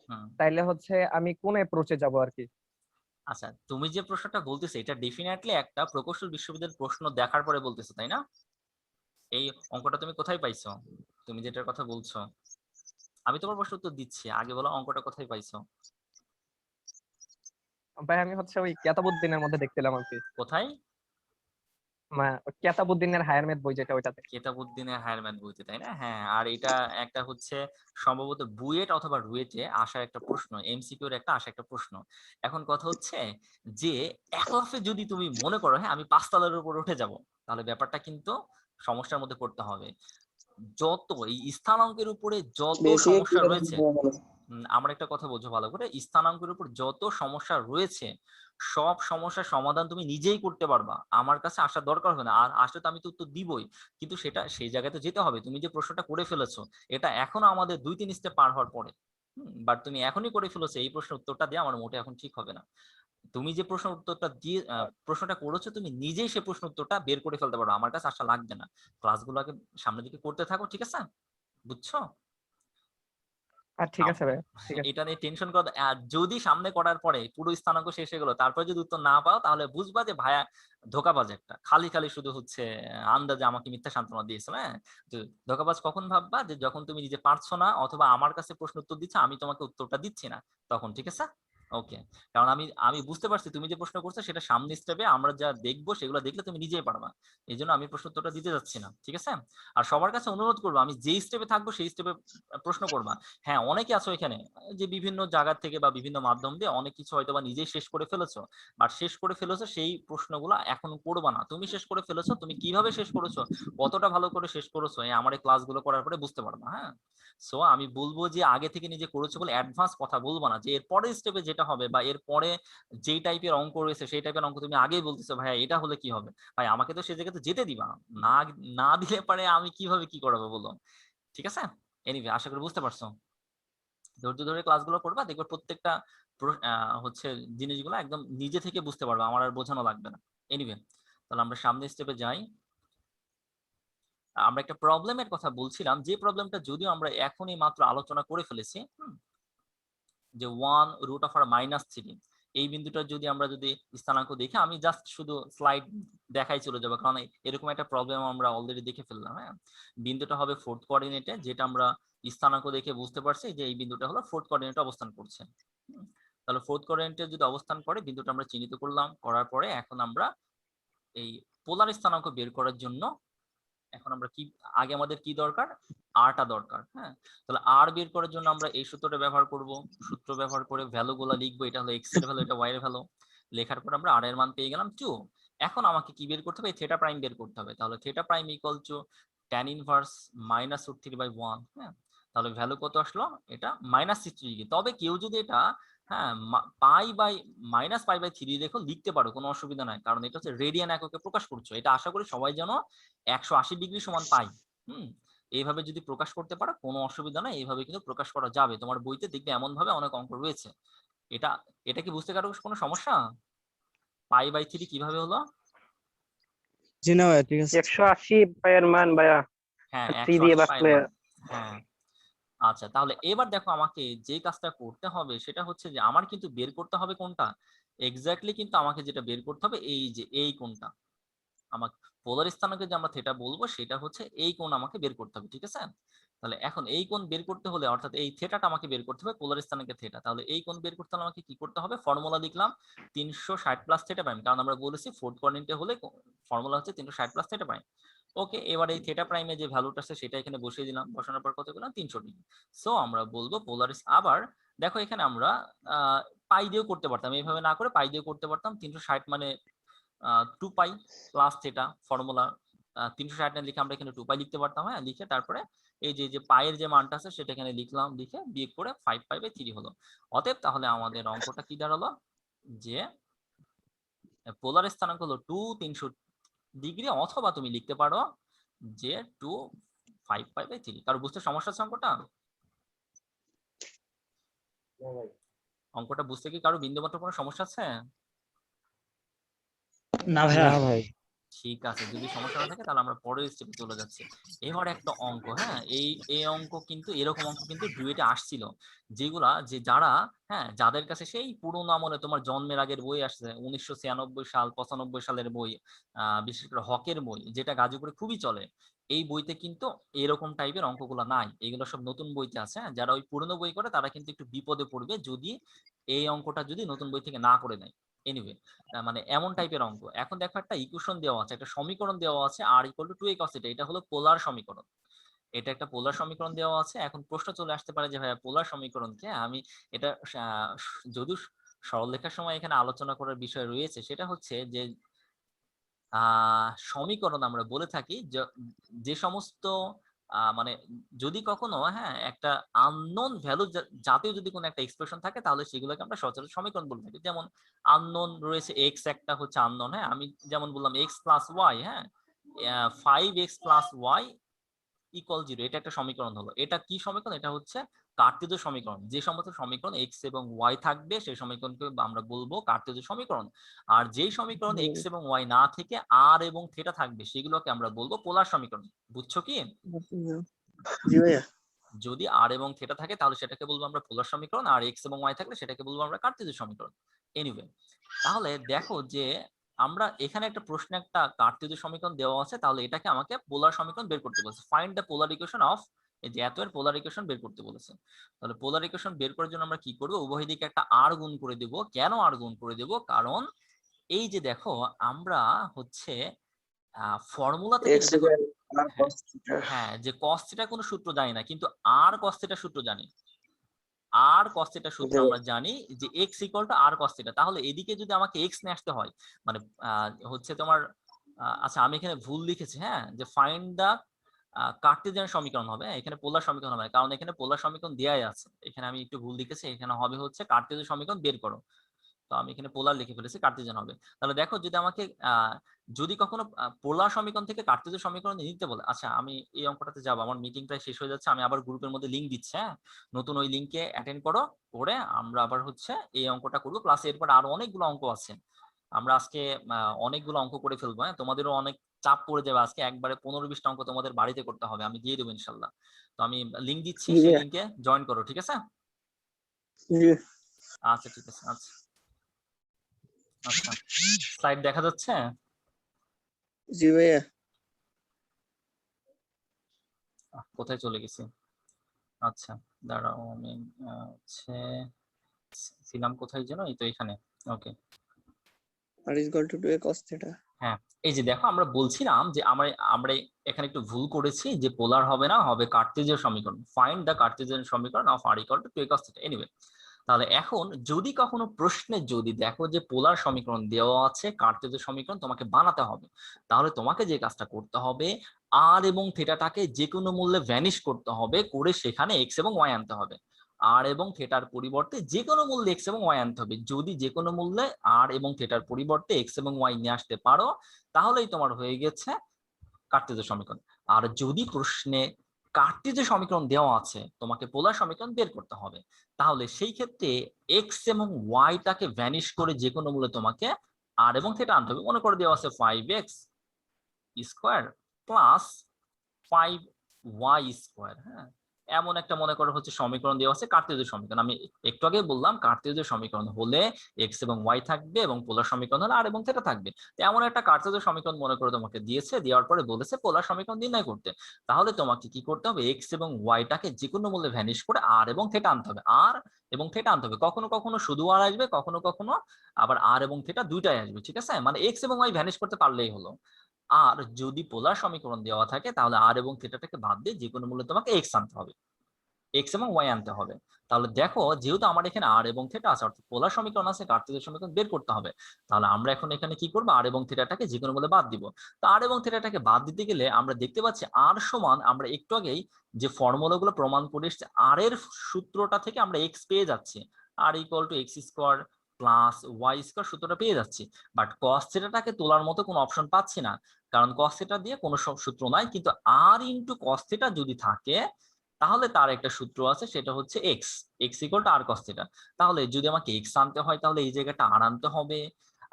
S1: হুম।
S7: তাইলে হচ্ছে আমি কোন অ্যাপ্রোচে যাব আর কি?
S1: আচ্ছা, তুমি যে প্রশ্নটা বলতেছো এটা ডেফিনেটলি একটা প্রকৌশল বিশ্ববিদ্যালয়ের প্রশ্ন দেখার পরে বলতেছো, তাই না? এই অঙ্কটা তুমি কোথায় পাইছো? তুমি যেটার কথা বলছো, আমি তোমার প্রশ্ন উত্তর দিচ্ছি, আগে বলো অঙ্কটা কোথায় পাইছো?
S7: ভাই আমি হচ্ছে ওই কেতাবুদ্দিনের মধ্যে দেখছিলাম আর কি,
S1: কোথায়?
S7: কেতাবুদ্দিনের হায়ার ম্যাথ বই যেটা, ওইটাতে।
S1: কেতাবউদ্দিনের হায়ার ম্যাথ বইতে, তাই না? হ্যাঁ, আর এটা একটা হচ্ছে সম্ভবত বুয়েট অথবা রুয়েটে আসা একটা প্রশ্ন, এমসিকিউ এর একটা আসা একটা প্রশ্ন। এখন কথা হচ্ছে যে এক লাফে যদি তুমি মনে করো হ্যাঁ আমি 5 তলার উপর উঠে যাব, তাহলে ব্যাপারটা কিন্তু সমস্যার মধ্যে পড়তে হবে। যত এই স্থানাঙ্কের উপরে যত
S4: বেসিকে
S1: সমস্যা
S4: ক্লিয়ার
S1: রয়েছে,
S4: হয়ে গেল।
S1: আমার একটা কথা বোঝো ভালো করে, স্থানাঙ্কের উপর যত সমস্যা রয়েছে সব সমস্যার সমাধান তুমি নিজেই করতে পারবা, আমার কাছে আসার দরকার হবে না। আর আসলে তো আমি তো উত্তর দিবই, কিন্তু সেটা সেই জায়গাতে যেতে হবে। তুমি যে প্রশ্নটা করে ফেলেছো এটা এখনো আমাদের 2-3 স্টেপ পার হওয়ার পরে, বাট তুমি এখনই করে ফেলেছো, এই প্রশ্নের উত্তরটা দিয়ে আমার মোটে এখন ঠিক হবে না। তুমি যে প্রশ্ন উত্তরটা দিয়ে প্রশ্নটা করেছো তুমি নিজেই সে প্রশ্ন উত্তরটা বের করে ফেলতে পারো, আমার কাছে আসা লাগবে না। ক্লাসগুলো আগে সামনের দিকে করতে থাকো, ঠিক আছে? বুঝছো?
S7: আর ঠিক আছে ভাই, ঠিক আছে।
S1: এটা নিয়ে টেনশন করা আর যদি সামনে করার পরে পুরো স্থানাঙ্ক শেষ হয়ে গেল তারপরে যদি উত্তর না পাও তাহলে বুঝবা যে ভাইয়া ধোঁকাবাজ একটা, খালি খালি শুধু হচ্ছে আন্দাজে আমাকে মিথ্যা সান্ত্বনা দিয়েছে। হ্যাঁ, তো ধোঁকাবাজ কখন ভাববা? যে যখন তুমি নিজে পারছো না অথবা আমার কাছে প্রশ্ন উত্তর দিচ্ছ আমি তোমাকে উত্তরটা দিচ্ছি না, তখন। ঠিক আছে? ওকে, কারণ আমি আমি বুঝতে পারছি তুমি যে প্রশ্ন করছো সেটা সামনে স্টেপে আমরা যা দেখবো সেগুলো দেখলে তুমি নিজেই পারবা, এই জন্য আমি প্রশ্ন উত্তরটা দিতে যাচ্ছি না। ঠিক আছে? আর সবার কাছে অনুরোধ করবো আমি যেই স্টেপে থাকবো সেই স্টেপে প্রশ্ন করবা। হ্যাঁ, অনেকে আছো এখানে যে বিভিন্ন জায়গা থেকে বা বিভিন্ন মাধ্যম দিয়ে অনেক কিছু হয়তো বা নিজেই শেষ করে ফেলেছো, বাট শেষ করে ফেলেছো সেই প্রশ্নগুলো এখন করবা না। তুমি শেষ করে ফেলেছো, তুমি কিভাবে শেষ করেছো, কতটা ভালো করে শেষ করেছো এই আমার এই ক্লাসগুলো করার পরে বুঝতে পারবা। হ্যাঁ, সো আমি বলবো যে আগে থেকে নিজে করেছো বলে অ্যাডভান্স কথা বলবো না, যে এর পরের স্টেপে যেটা হবে বা এর পরে যেই টাইপের অঙ্ক রয়েছে সেই টাইপের অঙ্ক তুমি আগেই বলতেছো ভাইয়া এটা হলে কি হবে। ভাই আমাকে তো সেই জায়গাতে যেতে দিবা না, না দিলে পারে আমি কিভাবে কি করাবো বলো? ঠিক আছে? এনিওয়ে, আশা করি বুঝতে পারছো। ধৈর্য ধরে ক্লাসগুলো করবা, দেখবে প্রত্যেকটা হচ্ছে জিনিসগুলো একদম নিজে থেকে বুঝতে পারবে, আমার আর বোঝানো লাগবে না। এনিওয়ে, তাহলে আমরা সামনের স্টেপে যাই। আমরা একটা প্রবলেমের কথা বলছিলাম, যে প্রবলেমটা যদিও আমরা এখনই মাত্র আলোচনা করে ফেলেছি, যে 1√3 এই বিন্দুটা যদি আমরা যদি স্থানাঙ্ক দেখি, আমি জাস্ট শুধু স্লাইড দেখাই চলে যাবো, কারণ এরকম একটা প্রবলেম আমরা অলরেডি দেখে ফেললাম। হ্যাঁ, বিন্দুটা হবে 4th কোঅর্ডিনেটে, যেটা আমরা স্থানাঙ্ক দেখে বুঝতে পারছি যে এই বিন্দুটা হলো 4th কোঅর্ডিনেটে অবস্থান করছে। তাহলে 4th কোঅর্ডিনেটে যদি অবস্থান করে বিন্দুটা আমরা চিহ্নিত করলাম, করার পরে এখন আমরা এই পোলার স্থানাঙ্ক বের করার জন্য এখন আমরা কি আগে আমাদের কি দরকার, আরটা দরকার। হ্যাঁ, তাহলে আর বের করার জন্য আমরা এই সূত্রটা ব্যবহার করব, সূত্র ব্যবহার করে ভ্যালু গুলা লিখবো, এটা হলো এক্স এর ভ্যালু, এটা ওয়াই এর ভ্যালু। লেখার পর আমরা আর এর মান পেয়ে গেলাম 2। এখন আমাকে কি বের করতে হবে, থিটা প্রাইম বের করতে হবে। তাহলে theta prime equal two tan inverse -√3/1। হ্যাঁ, তাহলে ভ্যালু কত আসলো, এটা -60 ডিগ্রি। তবে কেউ যদি এটা হ্যাঁ -π/3 দেখো লিখতে পারো, কোনো অসুবিধা নাই, কারণ এটা হচ্ছে রেডিয়ান এককে প্রকাশ করছো। এটা আশা করি সবাই যেন 180 ডিগ্রি সমান পাই। এইভাবে যদি প্রকাশ করতে পারো কোনো অসুবিধা নাই, এইভাবে কিন্তু প্রকাশ করা যাবে। তোমার বইতে দেখবে এমন ভাবে অনেক অঙ্ক রয়েছে। এটা এটা কি বুঝতে কারো কোনো সমস্যা? π/3 কিভাবে হলো?
S6: জি না ভাইয়া, ঠিক আছে।
S3: 180 পায়ের মান ভাইয়া
S1: হ্যাঁ,
S3: 3 দিয়ে
S1: 180
S3: বাঁচলে।
S1: হ্যাঁ, আচ্ছা, তাহলে এবার দেখো আমাকে যে কাজটা করতে হবে সেটা হচ্ছে যে আমার কিন্তু বের করতে হবে কোনটা, এক্স্যাক্টলি কিন্তু আমাকে যেটা বের করতে হবে এই যে এই কোণটা, আমাকে পোলার স্থানাঙ্কে যে আমরা থিটা বলবো সেটা হচ্ছে এই কোণ আমাকে বের করতে হবে। ঠিক আছে? তাহলে এখন এই কোণ বের করতে হলে অর্থাৎ এই থিটাটা আমাকে বের করতে হবে, পোলার স্থানাঙ্কে থিটা। তাহলে এই কোণ বের করতে হলে আমাকে কি করতে হবে, ফর্মুলা লিখলাম 360 প্লাস থিটা প্রাইম, কারণ আমরা বলেছি 4th কোঅর্ডিনেটে হলে ফর্মুলা হচ্ছে 360 প্লাস থিটা প্রাইম। ওকে, এবার এই থিটা প্রাইমে যে ভ্যালুটা আছে সেটা এখানে বসিয়ে দিলাম, বসানোর পর কত পেলাম 300 ডিগ্রি। সো আমরা বলবো পোলার। আবার দেখো এখানে আমরা পাই দিয়েও করতে পারতাম, এইভাবে না করে পাই দিয়ে করতে পারতাম। 360 মানে 2π প্লাস থিটা ফর্মুলা, 360 না লিখে আমরা এখানে 2π লিখতে পারতাম। হ্যাঁ, লিখে তারপরে এই যে পায়ের যে মানটা আছে সেটা এখানে লিখলাম, লিখে বিয়োগ করে 5π/3 হলো। অতএব তাহলে আমাদের অঙ্কটা কি দাঁড়ালো, যে পোলার স্থানাঙ্ক হলো 300 ডিগ্রি, অথবা তুমি লিখতে পারো যে 5π/3। কারো বুঝতে সমস্যা আছে অঙ্কটা?
S5: না ভাই।
S1: অঙ্কটা বুঝতে কি কারো বিন্দুমাত্র কোনো সমস্যা আছে?
S2: না ভাইয়া।
S6: না ভাই।
S1: ঠিক আছে, যদি সমস্যা না থাকে তাহলে আমরা পরের স্টেপে চলে যাচ্ছি। এবার একটা অঙ্ক, হ্যাঁ, এই অঙ্ক কিন্তু এরকম অঙ্ক কিন্তু ডুয়েটে আসছিল, যেগুলা যে যারা, হ্যাঁ, যাদের কাছে সেই পুরোনো আমলে তোমার জন্মের আগের বই আসছে 1996 সাল 95 সালের বই, বিশেষ করে হকের বই যেটা গাজীপুরে খুবই চলে, এই বইতে কিন্তু এরকম টাইপের অঙ্কগুলো নাই, এগুলো সব নতুন বইতে আছে। হ্যাঁ, যারা ওই পুরোনো বই করে তারা কিন্তু একটু বিপদে পড়বে যদি এই অঙ্কটা যদি নতুন বই থেকে না করে নেয়। এনিওয়ে, মানে এমন টাইপের অঙ্ক। এখন দেখো একটা ইকুয়েশন দেওয়া আছে, একটা সমীকরণ দেওয়া আছে r = 2a cos θ, এটা হলো পোলার সমীকরণ। এটা একটা পোলার সমীকরণ দেওয়া আছে। এখন প্রশ্ন চলে আসতে পারে যে ভাইয়া পোলার সমীকরণকে আমি এটা যদিও সরলরেখার সময় এখানে আলোচনা করার বিষয় রয়েছে, সেটা হচ্ছে যে সমীকরণ আমরা বলে থাকি যে সমস্ত মানে যদি কখনো, হ্যাঁ, একটা আননোন ভ্যালু জাতীয় যদি কোনো একটা এক্সপ্রেশন থাকে তাহলে সেগুলোকে আমরা সচরাচর সমীকরণ বলে থাকি। যেমন আননোন রয়েছে এক্স, একটা হচ্ছে আননোন, হ্যাঁ, আমি যেমন বললাম এক্স প্লাস ওয়াই, হ্যাঁ, 5x + y = 0, এটা একটা সমীকরণ হলো। এটা কি সমীকরণ? এটা হচ্ছে কার্তেজীয় সমীকরণ। যে সমস্ত সমীকরণ x এবং y থাকবে সেই সমীকরণকে আমরা বলবো কার্তেজীয় সমীকরণ। আর যেই সমীকরণ x এবং y না থেকে r এবং θ থাকবে সেগুলোকে আমরা বলবো পোলার সমীকরণ। বুঝছো কি?
S6: জি ভাইয়া।
S1: যদি r এবং θ থাকে তাহলে সেটাকে বলবো আমরা পোলার সমীকরণ, আর x এবং y থাকলে সেটাকে বলবো আমরা কার্তেজীয় সমীকরণ। এনিওয়ে, তাহলে দেখো যে আমরা এখানে একটা প্রশ্নে একটা কার্তেজীয় সমীকরণ দেওয়া আছে, তাহলে এটাকে আমাকে পোলার সমীকরণ বের করতে বলেছে। Find the polar equation of, এই যে এত এর পোলার ইকুয়েশন বের করতে বলেছে। তাহলে পোলার ইকুয়েশন বের করার জন্য আমরা কি করব? উভয় দিকে একটা r গুণ করে দেব। কেন r গুণ করে দেব? কারণ এই যে দেখো আমরা হচ্ছে ফর্মুলা থেকে
S4: x
S1: দেখো,
S4: আর cos θ।
S1: হ্যাঁ, যে cos θ কোনো সূত্র জানি না, কিন্তু r cos θ সূত্র জানি। r cos θ সূত্র আমরা জানি যে x = r cos θ। তাহলে এদিকে যদি আমাকে x নিয়ে আসতে হয়, মানে হচ্ছে তোমার আচ্ছা আমি এখানে ভুল লিখেছি, হ্যাঁ, যে ফাইন্ড দা কার্টেসিয়ান সমীকরণ হবে, এখানে পোলার সমীকরণ হবে, কারণ এখানে পোলার সমীকরণ দেয়াই আছে। এখানে আমি একটু ভুল লিখেছি, এখানে হবে হচ্ছে কার্টেসিয়ান সমীকরণ বের করো। তো আমি এখানে পোলার লিখে ফেলেছি, কার্টেসিয়ান হবে। তাহলে দেখো যদি আমাকে যদি কখনো পোলার সমীকরণ থেকে কার্টেসিয়ান সমীকরণ নিতে বলে, আচ্ছা আমি এই অঙ্কটাতে যাব, আমার মিটিং প্রায় শেষ হয়ে যাচ্ছে, আমি আবার গ্রুপের মধ্যে লিংক দিচ্ছি, হ্যাঁ, নতুন ওই লিংকে অ্যাটেন্ড করো, করে আমরা আবার হচ্ছে এই অঙ্কটা করবো, প্লাস এরপর আরো অনেকগুলো অঙ্ক আছে। আমরা আজকে অনেকগুলো অঙ্ক করে ফেলবো, হ্যাঁ, তোমাদেরও অনেক চাপ পড়ে যাবে আজকে, একবারে 15-20টা অঙ্ক তোমাদের বাড়িতে করতে হবে, আমি দিয়ে দেবো ইনশাল্লাহ। তো আমি লিংক দিচ্ছি, সেই লিংকে জয়েন করো, ঠিক আছে? আচ্ছা ঠিক আছে, আচ্ছা আচ্ছা, স্লাইড দেখা যাচ্ছে?
S6: জি ভাইয়া।
S1: কোথায় চলে গেছি? আচ্ছা দাঁড়াও, আমি হচ্ছে ছিলাম কোথায় যেন, এই তো এখানে। ওকে,
S6: r = 2a cos θ।
S1: হ্যাঁ, এই যে দেখো আমরা বলছিলাম যে আমরা আমরা এখানে একটু ভুল করেছি, যে পোলার হবে না, হবে কার্টেসীয় সমীকরণ। ফাইন্ড দ্য কার্টেসিয়ান সমীকরণ of r = 2a cos θ। Anyway, তাহলে এখন যদি কখনো প্রশ্নে যদি দেখো যে পোলার সমীকরণ দেওয়া আছে, কার্টেসীয় সমীকরণ তোমাকে বানাতে হবে, তাহলে তোমাকে যে কাজটা করতে হবে, r এবং থিটাটাকে যে কোনো মূল্যে ভ্যানিশ করতে হবে, করে সেখানে x এবং y আনতে হবে। r এবং থিটার পরিবর্তে যে কোনো মূল্যে x এবং y আনতে হবে। যদি যে কোনো মূল্যে r এবং থিটার পরিবর্তে x এবং y নিয়ে আসতে পারো, তাহলেই তোমার হয়ে গেছে কার্টেসীয় সমীকরণ। আর যদি প্রশ্নে কার্টেসীয় সমীকরণ দেওয়া আছে, তোমাকে পোলার সমীকরণ বের করতে হবে, তাহলে সেই ক্ষেত্রে x এবং y টাকে ভ্যানিশ করে যে কোনো মূল্যে তোমাকে r এবং থিটা আনতে হবে। মনে করে দেওয়া আছে 5x² + 5y², হ্যাঁ, এমন একটা মনে করো হচ্ছে সমীকরণ দেওয়া আছে, কার্টেসীয় সমীকরণ। আমি একটু আগে বললাম কার্টেসীয় সমীকরণ হলে x এবং y থাকবে, এবং পোলার সমীকরণ হলে r এবং থিটা থাকবে। তো এমন একটা কার্টেসীয় সমীকরণ মনে করে তোমাকে দিয়েছে, দেওয়ার পরে বলেছে পোলার সমীকরণ নির্ণয় করতে। তাহলে তোমাকে কি করতে হবে? x এবং y টাকে যে কোনো মূল্যে ভ্যানিশ করে r এবং থিটা আনতে হবে, r এবং থিটা আনতে হবে। কখনো কখনো শুধু r আসবে, কখনো কখনো আবার r এবং থিটা দুইটাই আসবে, ঠিক আছে? মানে x এবং y ভ্যানিশ করতে পারলেই হলো। আর যদি পোলার সমীকরণ দেওয়া থাকে তাহলে r এবং থিটাটাকে বাদ দিয়ে যে কোনো মূল্যে তোমাকে x আনতে হবে, x এবং y আনতে হবে। তাহলে দেখো যেহেতু আমার এখানে r এবং থিটা আছে, অর্থাৎ পোলার সমীকরণ আছে, কার্টেসীয় সমীকরণ বের করতে হবে। তাহলে আমরা এখন এখানে কি করব? r এবং থিটাটাকে যে কোনো মূল্যে বাদ দিব। তো r এবং থিটাটাকে বাদ দিতে গেলে আমরা দেখতে পাচ্ছি r সমান, আমরা একটু আগেই যে ফর্মুলাগুলো প্রমাণ করে এসেছি, r এর সূত্রটা থেকে আমরা x পেয়ে যাচ্ছি, r = x² + y² সূত্রটা পেয়ে যাচ্ছি। বাট cos থিটাটাকে তোলার মতো কোনো অপশন পাচ্ছি না, কারণ cos থিটা দিয়ে কোনো সূত্র নাই। কিন্তু r × cos থিটা যদি থাকে, তাহলে তার একটা সূত্র আছে, সেটা হচ্ছে X equal to R cos theta. তাহলে যদি আমাকে এক্স আনতে হয় তাহলে এই জায়গাটা আর আনতে হবে,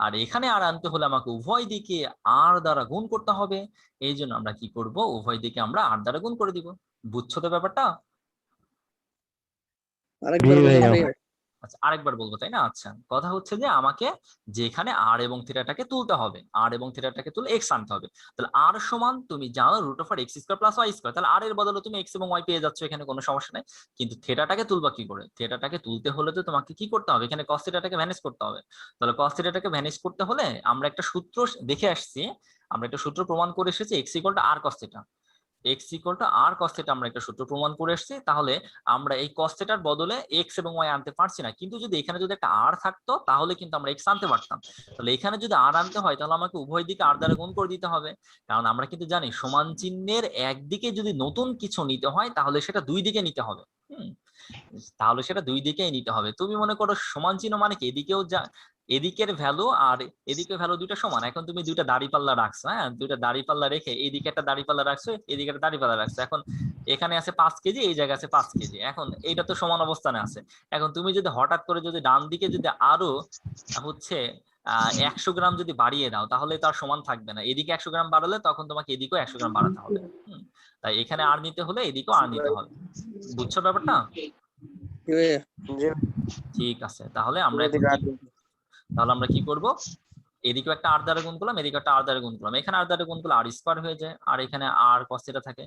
S1: আর এখানে আর আনতে হলে আমাকে উভয় দিকে আর দ্বারা গুণ করতে হবে। এই জন্য আমরা কি করব, উভয় দিকে আমরা আর দ্বারা গুণ করে দিব। বুঝছো তো ব্যাপারটা?
S6: আরেকবার বলুন ভাইয়া।
S1: আচ্ছা আরেকবার বলবো, তাই না? আচ্ছা, কথা হচ্ছে যে আমাকে যেখানে আর এবং থিটাটাকে তুলতে হবে, আর এবং থিটাটাকে তুলে এক্স আনতে হবে। তাহলে আর সমান তুমি জানো root over x square plus Y square. তাহলে আর এর বদলে তুমি এক্স এবং ওয়াই পেয়ে যাচ্ছ, এখানে কোনো সমস্যা নাই। কিন্তু থিটাটাকে তুলবা কি করে? থিটাটাকে তুলতে হলে তো তোমাকে কি করতে হবে, এখানে কস থিটাটাকে ভ্যানিশ করতে হবে। তাহলে কস থিটাটাকে ভ্যানিশ করতে হলে আমরা একটা সূত্র দেখে আসছি, আমরা একটা সূত্র প্রমাণ করে এসেছি, X equal to R cos theta. X equal to R cos theta আমরা একটা সূত্র প্রমাণ করে এসেছি। তাহলে আমরা এই কস থিটার বদলে এক্স এবং ওয়াই আনতে পারছি না, কিন্তু যদি এখানে যদি একটা আর থাকতো তাহলে কিন্তু আমরা এক্স আনতে পারতাম। তাহলে এখানে যদি আর আনতে হয় তাহলে আমাকে উভয় দিকে আর দ্বারা গুণ করে দিতে হবে, কারণ আমরা কিন্তু জানি সমান চিহ্নের একদিকে যদি নতুন কিছু নিতে হয় তাহলে সেটা দুই দিকে নিতে হবে। তাহলে সেটা দুই দিকেই নিতে হবে। তুমি মনে করো সমান চিহ্ন মানে কি, এদিকেও যা এদিকের ভ্যালু আর এদিকের ভ্যালু দুইটা সমান। এখন তুমি দুইটা দাড়িপাল্লা রাখছো, হ্যাঁ, দুইটা দাড়িপাল্লা রেখে এইদিকে একটা দাড়িপাল্লা রাখছো, এদিকে একটা দাড়িপাল্লা রাখছো। এখন এখানে আছে 5 কেজি, এই জায়গায় আছে 5 কেজি। এখন এইটা তো সমান অবস্থানে আছে। এখন তুমি যদি হঠাৎ করে যদি ডান দিকে যদি আরো হচ্ছে 100 গ্রাম যদি বাড়িয়ে দাও তাহলে তার সমান থাকবে না। এদিকে 100 গ্রাম বাড়ালে তখন তোমাকে এদিকেও 100 গ্রাম বাড়াতে হবে। তাই এখানে আর নিতে হলে এদিকেও আর নিতে হবে। বুঝছো ব্যাপারটা?
S6: জি ভাইয়া।
S1: ঠিক আছে, তাহলে আমরা কি করব, এদিকেও একটা আর দ্বারা গুণ করলাম, এদিকে একটা আর দ্বারা গুণ করলাম। এখানে আর দ্বারা গুণ করলে আর স্কয়ার হয়ে যায়, আর এখানে আর কস থিটা থাকে।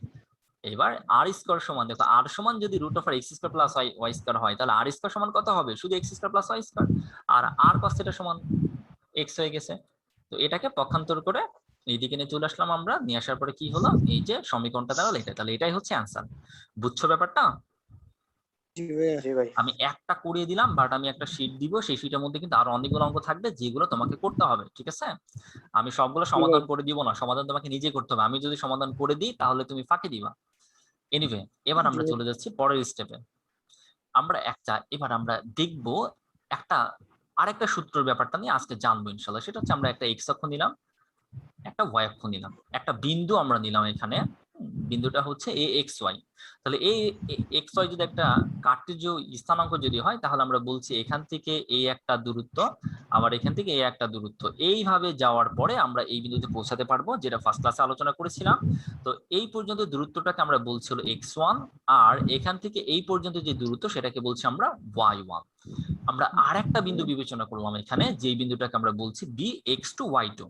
S1: এবার আর স্কয়ার সমান, দেখো আর সমান যদি root over x square plus Y square হয় তাহলে আর স্কয়ার সমান কত হবে, শুধু x square plus Y square. আর আর কস থিটা সমান এক্স হয়ে গেছে। তো এটাকে পক্ষান্তর করে এইদিকে নিয়ে চলে আসলাম আমরা, নিয়ে আসার পরে কি হলো, এই যে সমীকরণটা দাঁড়ালো এটা। তাহলে এটাই হচ্ছে অ্যান্সার। বুঝছো ব্যাপারটা?
S6: জি ভাইয়া।
S4: জি ভাই।
S1: আমি একটা করিয়ে দিলাম, বাট আমি একটা শীট দিব, সেই শীটের মধ্যে কিন্তু আরো অনেকগুলো অঙ্ক থাকবে যেগুলো তোমাকে করতে হবে, ঠিক আছে? আমি সবগুলো সমাধান করে দিব না, সমাধান তোমাকে নিজে করতে হবে। আমি যদি সমাধান করে দিই তাহলে তুমি ফাঁকি দিবা। এনিওয়ে, এবার আমরা চলে যাচ্ছি পরের স্টেপে। এবার আমরা দেখব একটা আরেকটা সূত্রের ব্যাপারটা নিয়ে আজকে জানবো ইনশাল্লাহ। সেটা হচ্ছে আমরা একটা এক্স অক্ষ নিলাম, একটা ওয়াই অক্ষ নিলাম, একটা বিন্দু আমরা নিলাম এখানে। বিন্দুটা হচ্ছে এ এক্স ওয়াই। তাহলে এই এক্স ওয়াই যদি একটা কার্টেজীয় স্থানাঙ্ক যদি হয় তাহলে আমরা বলছি এখান থেকে এই একটা দূরত্ব, আবার এখান থেকে এই একটা দূরত্ব, এইভাবে যাওয়ার পরে আমরা এই বিন্দুতে পৌঁছাতে পারবো, যেটা ফার্স্ট ক্লাসে আলোচনা করেছিলাম। তো এই পর্যন্ত দূরত্বটাকে আমরা বলছি হলো এক্স ওয়ান, আর এখান থেকে এই পর্যন্ত যে দূরত্ব সেটাকে বলছি আমরা ওয়াই ওয়ান। আমরা আর একটা বিন্দু বিবেচনা করলাম এখানে, যে বিন্দুটাকে আমরা বলছি B x two y two.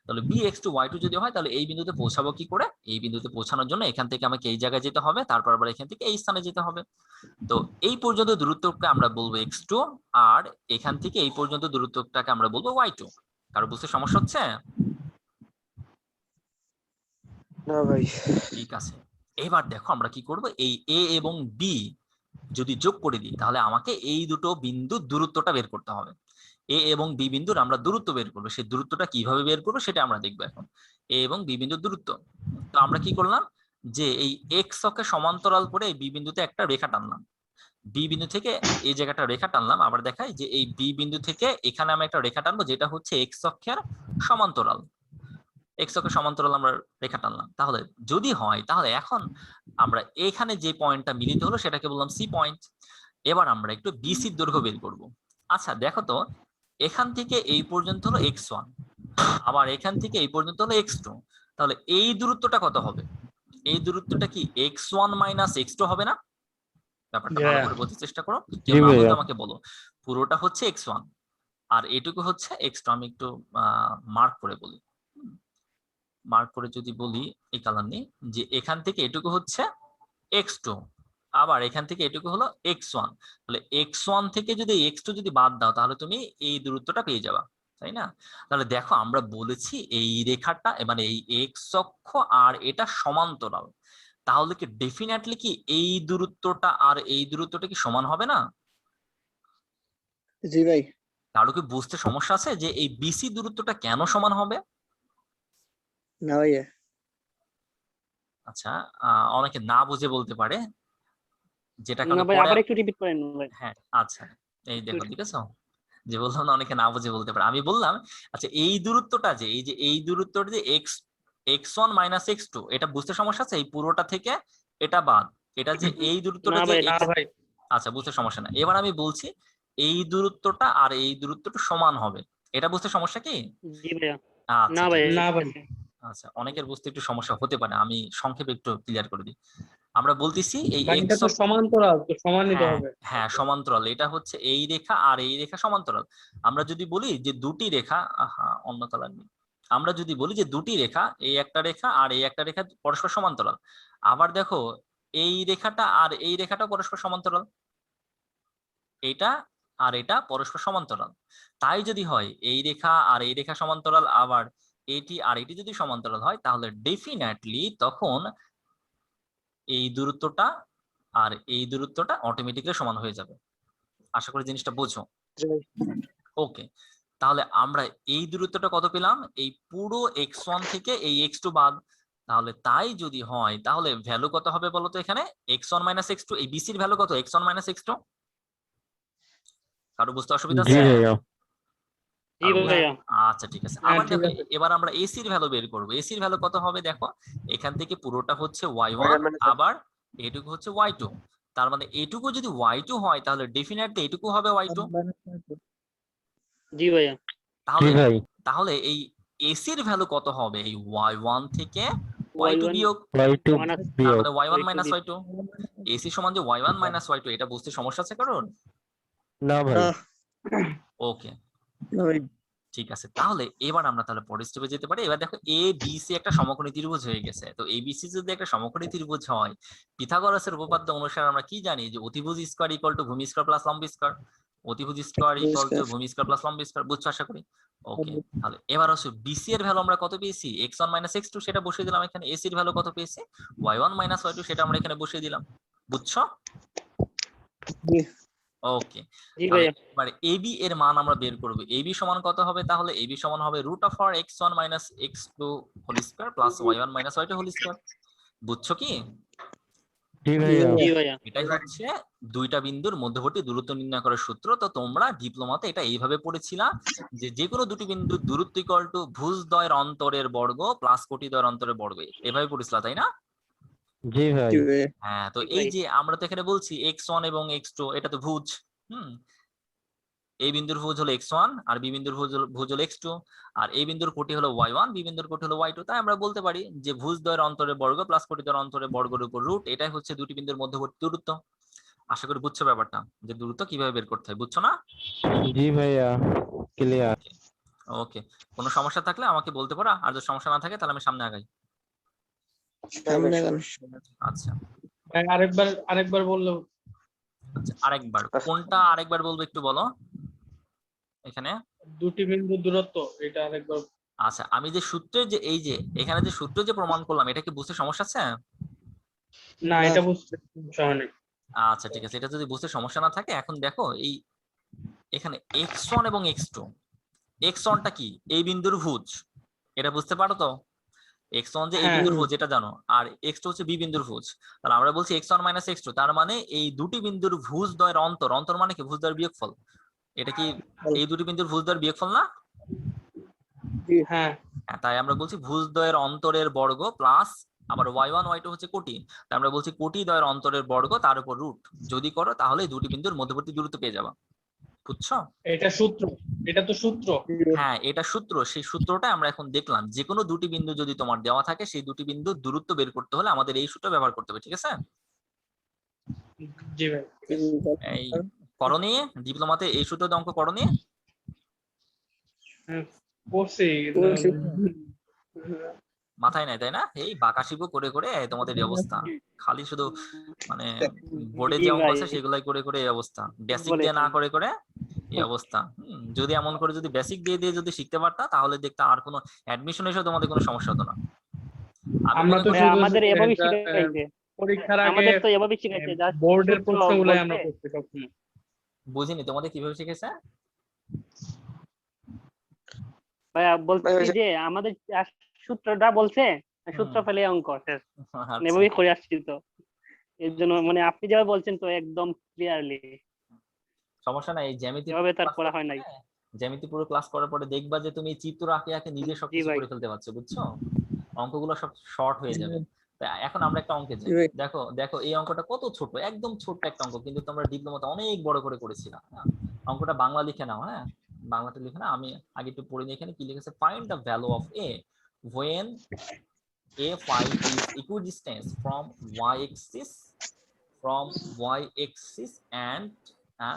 S1: তাহলে B x two y two যদি হয় তাহলে এই বিন্দুতে পৌঁছাবো কি করে, এই বিন্দুতে পৌঁছানোর জন্য এখান থেকে আমাকে এই জায়গায় যেতে হবে, তারপর আবার এখান থেকে এই স্থানে যেতে হবে। তো এই পর্যন্ত দূরত্বকে আমরা বলবো এক্স টু, আর এখান থেকে এই পর্যন্ত দূরত্বটাকে আমরা বলবো ওয়াই টু। কারো বুঝতে সমস্যা হচ্ছে?
S4: না ভাই।
S1: ঠিক আছে, এবার দেখো আমরা কি করব, এই এ এবং বি যদি যোগ করে দিই তাহলে আমাকে এই দুটো বিন্দুর দূরত্বটা বের করতে হবে। এ এবং বি বিন্দুর আমরা দূরত্ব বের করবো, সেই দূরত্বটা কিভাবে বের করবো সেটা আমরা দেখবো এখন। এ এবং বি বিন্দুর দূরত্ব। তো আমরা কি করলাম, যে এই এক্স অক্ষে সমান্তরাল করে এই বি বিন্দুতে একটা রেখা টানলাম। বি বিন্দু থেকে এই জায়গাটা রেখা টানলাম, আবার দেখাই যে এই বি বিন্দু থেকে এখানে আমি একটা রেখা টানবো যেটা হচ্ছে এক্স অক্ষের সমান্তরাল। এক্স অক্ষের সমান্তরাল আমরা রেখা টানলাম। তাহলে যদি হয় তাহলে এখন আমরা এখানে যে পয়েন্টটা মিলিত হলো সেটাকে বললাম সি পয়েন্ট। এবার আমরা একটু বিসি দৈর্ঘ্য বের করব। আচ্ছা দেখো তো, এখান থেকে এই পর্যন্ত হলো এক্স ওয়ান, আবার এখান থেকে এই পর্যন্ত হলো এক্স টু। তাহলে এই দূরত্বটা কত হবে? এই দূরত্বটা কি X one minus X two হবে না? ব্যাপারটা ভালো করে বোঝার চেষ্টা করো, কেউ না বুঝলে আমাকে বলো। পুরোটা হচ্ছে এক্স ওয়ান আর এটুকু হচ্ছে এক্স টু। আমি একটু মার্ক করে বলি, মার্ক করে যদি বলি এই কালার নিয়ে, যে এখান থেকে এটুকু হচ্ছে এক্স টু, আবার এখান থেকে এটুকু হলো এক্স ওয়ান। তাহলে এক্স ওয়ান থেকে যদি এক্স টু যদি বাদ দাও তাহলে তুমি এই দূরত্বটা পেয়ে যাবা, তাই না? তাহলে দেখো আমরা বলেছি এই রেখাটা মানে এই এক্স অক্ষ আর এটা সমান্তরাল, তাহলে কি ডেফিনেটলি কি এই দূরত্বটা আর এই দূরত্বটা কি সমান হবে না?
S6: জি ভাই।
S1: কারো কি বুঝতে সমস্যা আছে যে এই বিসি দূরত্বটা কেন সমান হবে?
S6: না ভাইয়া।
S1: আচ্ছা, অনেকে না বুঝে বলতে পারে, যেটা
S3: না
S1: কারণে
S3: ভাই
S1: পরে
S3: আবার একটু রিপিট করেন ভাই।
S1: হ্যাঁ আচ্ছা, এই দেখো ঠিক আছে, যে বললাম না অনেকে না বুঝে বলতে পারে, আমি বললাম আচ্ছা এই দূরত্বটা যে এই দূরত্বটা যে X one minus X two, এটা বুঝতে সমস্যা আছে? এই পুরোটা থেকে এটা বাদ, এটা যে এই দূরত্বটা
S3: না
S1: যে
S3: ভাই না
S1: x,
S3: ভাই
S1: আচ্ছা বুঝতে সমস্যা না। এবার আমি বলছি এই দূরত্বটা আর এই দূরত্বটা সমান হবে, এটা বুঝতে সমস্যা কি?
S3: জি ভাইয়া
S1: আচ্ছা
S3: না ভাই
S1: ঠিক আছে।
S3: না ভাই
S1: আচ্ছা অনেকের বুঝতে একটু সমস্যা হতে পারে, আমি সংক্ষেপে একটু ক্লিয়ার করে দিই। আমরা বলতেছি এই
S3: ভাই
S1: x,
S3: এটা তো সমান্তরাল তো সমান নিতে
S1: হ্যাঁ
S3: হবে
S1: হ্যাঁ সমান্তরাল, এটা হচ্ছে এই রেখা আর এই রেখা সমান্তরাল। আমরা যদি বলি যে দুটি রেখা, অন্য কালার নেই, আমরা যদি বলি যে দুটি রেখা, এই একটা রেখা আর এই একটা রেখা পরস্পর সমান্তরাল, আবার দেখো এই রেখাটা আর এই রেখাটা পরস্পর সমান্তরাল, এটা আর এটা পরস্পর সমান্তরাল। তাই যদি হয় এই রেখা আর এই রেখা সমান্তরাল, আবার এটি আর এটি যদি সমান্তরাল হয়, তাহলে ডেফিনেটলি তখন এই দূরত্বটা আর এই দূরত্বটা অটোমেটিক্যালি সমান হয়ে যাবে। আশা করি জিনিসটা বোঝো। ওকে, তাহলে আমরা এই দূরত্বটা কত পেলাম? এই পুরো x1 থেকে এই x2 বাদ। তাহলে তাই যদি হয় তাহলে ভ্যালু কত হবে বলো তো এখানে? x1 মাইনাস x2, এই BC এর ভ্যালু কত? x1 minus x2। কারো বুঝতে অসুবিধা
S3: জি
S1: আছে?
S3: ভাইয়া জি
S1: কারো
S3: ভাইয়া
S1: আচ্ছা ঠিক আছে।
S3: হ্যাঁ,
S1: আবার
S3: ঠিক
S1: দেখো
S3: আছে।
S1: এবার আমরা AC এর ভ্যালু বের করব। AC এর ভ্যালু কত হবে দেখো, এখান থেকে পুরোটা হচ্ছে y1, আবার এটুকু হচ্ছে y2। তার মানে এটুকু যদি y2 হয় তাহলে ডেফিনেটলি এটুকু হবে y2।
S3: জি ভাইয়া
S1: তাহলে তাহলে এই AC এর ভ্যালু কত হবে? এই y1 থেকে y2
S3: y1
S1: বিয়োগ,
S3: মাইনাস
S1: তার মানে y1
S3: y2
S1: minus y2। AC সমান যে y1 মাইনাস y2, এটা বুঝতে সমস্যা আছে কারণ?
S6: না
S1: ওকে
S6: না ভাই
S1: ঠিক আছে, তাহলে এবার আমরা তাহলে পরের স্টেপে যেতে পারি। এবার দেখো এ বি সি একটা সমকোণী ত্রিভুজ হয়ে গেছে। তো এ বি সি যদি একটা সমকোণী ত্রিভুজ হয়, পিথাগোরাসের উপপাদ্য অনুসারে আমরা কি জানি যে অতিভুজ স্কয়ার ইকুয়াল টু ভূমি স্কয়ার প্লাস লম্ব স্কয়ার, অতিভুজ স্কয়ার ইকুয়াল টু ভূমি স্কয়ার প্লাস লম্ব স্কয়ার, বুঝছো আশা করি। ওকে, তাহলে এবার হচ্ছে বিসি এর ভ্যালু আমরা কত পেয়েছি? x1 মাইনাস x2, সেটা বসিয়ে দিলাম এখানে। এসি এর ভ্যালু কত পেয়েছি? y1 মাইনাস y2, সেটা আমরা এখানে বসিয়ে দিলাম, বুঝছো?
S6: জি।
S1: ওকে,
S3: জি
S1: তাহলে
S3: ভাইয়া
S1: এবার এবি এর মান আমরা বের করব। এবি সমান কত হবে? তাহলে এবি সমান হবে x1 minus x2 whole square plus y1 minus y2 whole square, বুঝছো কি?
S3: জি ভাইয়া
S1: এটাই হচ্ছে দুইটা বিন্দুর মধ্যবর্তী দূরত্ব নির্ণয় করার সূত্র। তো তোমরা ডিপ্লোমাতে এটা এইভাবে পড়েছিলা যে যে কোনো দুটি বিন্দুর দূরত্ব ইকুয়াল টু ভুজদ্বয়ের অন্তরের বর্গ প্লাস কোটিদ্বয়ের অন্তরের বর্গ, এভাবে পড়েছিলা তাই না?
S3: জি ভাই
S6: জি ভাই
S1: হ্যাঁ, তো
S3: ঠিক
S1: এই
S3: ভাই।
S1: যে আমরা তো এখানে বলছি x1 এবং x2 এটা তো ভুজ। এই বিন্দুর ভুজ হলো x1 আর বি বিন্দুর ভুজ হলো x2, আর এই বিন্দুর কোটি হলো y1, বি বিন্দুর কোটি হলো y2। তাই আমরা বলতে পারি যে ভুজদ্বয়ের অন্তরের বর্গ প্লাস কোটিদ্বয়ের অন্তরের বর্গের উপর রুট, এটাই হচ্ছে দুটি বিন্দুর মধ্যবর্তী দূরত্ব। আশা করি বুঝছো ব্যাপারটা, যে দূরত্ব কিভাবে বের করতে হয়, বুঝছো না?
S3: জি ভাইয়া ক্লিয়ার
S1: ওকে, কোনো সমস্যা থাকলে আমাকে বলতে পারো, আর যদি সমস্যা না থাকে তাহলে আমি সামনে আগাই।
S6: সামনে গান
S1: আচ্ছা
S2: আরেকবার বললো
S1: আচ্ছা, আরেকবার কোনটা আরেকবার বলবো একটু বলো এখানে।
S2: দুটি বিন্দুর দূরত্ব, এটা আরেকবার।
S1: আচ্ছা, আমি যে সূত্রে যে এই যে এখানে যে সূত্র যে প্রমাণ করলাম, এটা কি বুঝতে সমস্যা আছে?
S2: না, এটা বুঝতে সমস্যা হয় না।
S1: আচ্ছা ঠিক আছে, এটা যদি বুঝতে সমস্যা না থাকে, এখন দেখো এই এখানে x1 এবং x2, x1টা কি? এই বিন্দুর ভুজ, এটা বুঝতে পারো তো? x1 যে এই
S2: হ্যাঁ।
S1: বিন্দুর ভুজ এটা জানো, আর x2 হচ্ছে বি বিন্দুর ভুজ। তাহলে আমরা বলছি x1 মাইনাস x2, তার মানে এই দুটি বিন্দুর ভুজ দ্বয়ের অন্তর, অন্তর মানে কি? ভুজ দ্বয়ের বিয়োগফল। এটা কি এই দুটি বিন্দুর ভুজ দ্বয়ের বিয়োগফল না?
S2: হ্যাঁ,
S1: হ্যাঁ, তাই আমরা বলছি ভুজদ্বয়ের অন্তরের বর্গ প্লাস আবার y1 y2 হচ্ছে কোটি, তাই আমরা বলছি কোটি দ্বয়ের অন্তরের বর্গ তার উপর রুট। যদি করো তাহলে এই দুটি বিন্দুর মধ্যবর্তী দূরত্ব পেয়ে যাবা, বুঝছো?
S2: এটা সূত্র, এটা তো সূত্র।
S1: হ্যাঁ, এটা সূত্র। সেই সূত্রটা আমরা এখন দেখলাম, যে কোনো দুটি বিন্দু যদি তোমার দেওয়া থাকে, সেই দুটি বিন্দুর দূরত্ব বের করতে হলে আমাদের এই সূত্র ব্যবহার করতে হবে, ঠিক আছে?
S2: জি ভাই।
S1: এই করণীয় ডিপ্লোমাতে এই সূত্র দিয়ে অঙ্ক করণীয়
S2: করছি।
S1: মাথায় নাই তাই না? এই বাঁকাশিবু করে করে তোমাদের এই অবস্থা, খালি শুধু মানে বোর্ডে যে অঙ্ক আছে সেগুলাই করে করে এই অবস্থা, বেসিক দিয়ে না করে করে এই অবস্থা। যদি এমন করে যদি বেসিক দিয়ে দিয়ে যদি শিখতে পারতা তাহলে দেখতে আর কোনো অ্যাডমিশন এসে তোমাদের কোনো সমস্যা হতো না।
S2: আমরা তো শুধু
S3: আমাদের এভাবেই শিখাইছে
S2: পরীক্ষার আগে
S3: আমাদের তো এভাবেই শিখাইছে জাস্ট
S2: বোর্ডের প্রশ্নগুলাই আমরা করছি সবসময়।
S1: বুঝিনি তোমাদের কিভাবে শিখেছে?
S3: ভাইয়া বলছি যে আমাদের সূত্রটা বলছে, সূত্র ফেলে অঙ্ক শেষ,
S1: আচ্ছা,
S3: এভাবেই করে আসছি। তো এর জন্য মানে আপনি যেভাবে বলছেন তো একদম ক্লিয়ারলি
S1: সমস্যা নাই। এই জ্যামিতি
S3: এভাবে তার করা হয় নাই।
S1: জ্যামিতি পুরো ক্লাস করার পরে দেখবা যে তুমি চিত্র আঁকে আঁকে নিজে
S3: জি
S1: সবকিছু
S3: ভাই।
S1: করে ফেলতে পারছো, বুঝছো? অঙ্কগুলো সব শর্ট হয়ে যাবে। তা এখন আমরা একটা অঙ্কে যাই।
S6: জি ভাই।
S1: দেখো দেখো এই অঙ্কটা কত ছোট, একদম ছোট্ট একটা অঙ্ক, কিন্তু তোমরা ডিপ্লোমাতে অনেক বড় করে করেছিলাম। হ্যাঁ, অঙ্কটা বাংলা লিখে নাও। হ্যাঁ, বাংলাতে লিখে নাও। আমি আগে একটু পড়ে নিই। এখানে কি লিখেছে, find the value of a when a5 is equidistant from y-axis and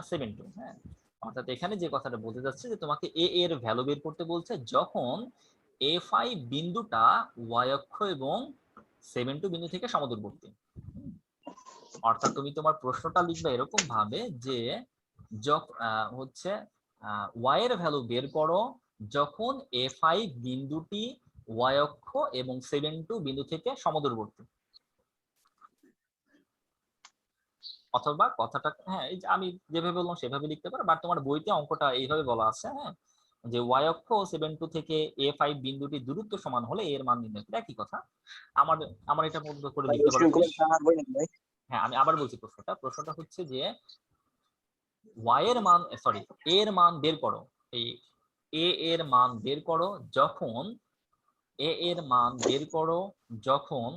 S1: 7 2। হ্যাঁ, অর্থাৎ এখানে যে কথাটা বলতে যাচ্ছে যে তোমাকে a এর ভ্যালু বের করতে বলছে যখন a5 বিন্দুটা y অক্ষ এবং 7 2 বিন্দু থেকে সমদূরবর্তী। অর্থাৎ তুমি তোমার প্রশ্নটা লিখবে এরকম ভাবে যে হচ্ছে y এর ভ্যালু বের করো যখন a5 বিন্দুটি y অক্ষ এবং 7 2 বিন্দু থেকে সমদূরবর্তী। অথবা কথাটা, হ্যাঁ, এই যে আমি যেভাবে বললাম সেভাবে লিখতে পারো, বাট তোমার বইতে অঙ্কটা এইভাবে বলা আছে। হ্যাঁ, যে y অক্ষ ও 7 2 থেকে a5 বিন্দুটি দূরত্ব সমান হলে এর মান নির্ণয় করো। একই কথা। আমার এটা বন্ধ করে লিখতে পারো। হ্যাঁ, আমি আবার বলছি প্রশ্নটা হচ্ছে যে y এর মান, সরি, এর মান বের করো। এই a এর মান বের করো যখন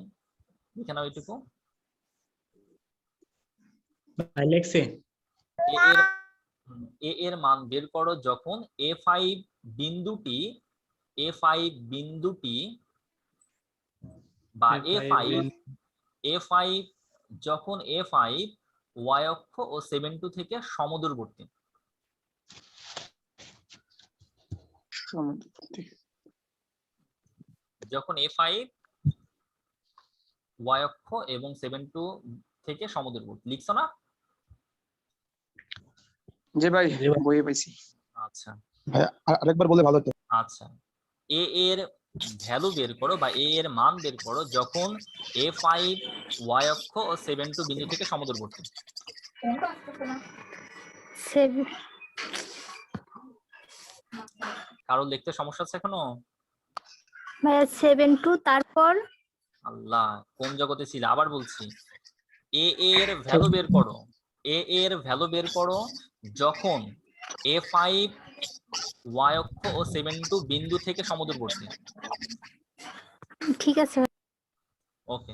S1: লিখে নাও এইটুকু।
S2: লেখছে
S1: a এর মান বের করো যখন a5 বিন্দুটি বা a5 যখন a5 y অক্ষ ও 7 2 থেকে সমদূরবর্তী। যখন a5 y অক্ষ এবং 7 2 থেকে সমদূরবর্তী। লিখছো না?
S4: জি ভাই, বইয়ে পাইছি।
S1: আচ্ছা
S8: ভাই আরেকবার বলে ভালো হতো।
S1: আচ্ছা, a এর ভ্যালু বের করো বা a এর মান বের করো যখন a5 y অক্ষ ও 7 2 বিন্দু থেকে সমদূরবর্তী। কারো লিখতে সমস্যা আছে এখনো?
S9: 7 2 তারপর
S1: আল্লাহ, কোন জগতে ছিল? আবার বলছি, a এর ভ্যালু বের করো, যখন a5 y অক্ষ ও 7 2 বিন্দু থেকে সমদূরবর্তী।
S9: ঠিক আছে।
S1: ওকে,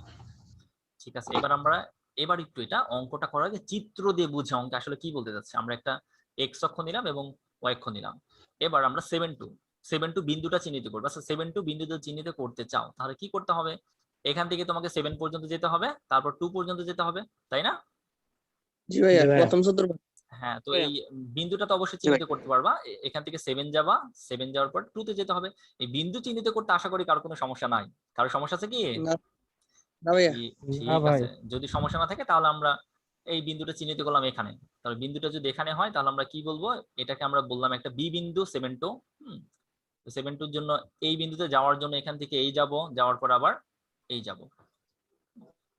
S1: ঠিক আছে। এবার একটু এটা অঙ্কটা করার আগে চিত্র দিয়ে বুঝে অঙ্ক আসলে কি বলতে যাচ্ছে। আমরা একটা x অক্ষ নিলাম এবং y অক্ষ নিলাম। এবার আমরা 7 2 বিন্দুটা চিহ্নিত করব। আচ্ছা, 7 2 বিন্দু যদি চিহ্নিত করতে চাও তাহলে কি করতে হবে? এখান থেকে তোমাকে 7 পর্যন্ত যেতে হবে, তারপর 2 পর্যন্ত যেতে হবে, তাই না?
S6: জি ভাইয়া, প্রথম সূত্র।
S1: হ্যাঁ, তো এই বিন্দুটা তো অবশ্যই চিহ্নিত করতে পারবা। এখান থেকে 7 যাবা, 7 যাওয়ার পর 2 তে যেতে হবে। এই বিন্দু চিহ্নিত করতে আশা করি কারো কোনো সমস্যা নাই। কারো সমস্যা আছে কি?
S6: না ভাইয়া।
S1: ঠিক আছে, যদি সমস্যা না থাকে তাহলে আমরা এই বিন্দুটা চিহ্নিত করলাম এখানে। তাহলে বিন্দুটা যদি এখানে হয় তাহলে আমরা কি বলবো? এটাকে আমরা বললাম একটা বি বিন্দু 7 2। 7 2 জন্য এই বিন্দুতে যাওয়ার জন্য এখান থেকে এই যাব, যাওয়ার পর আবার এই যাব।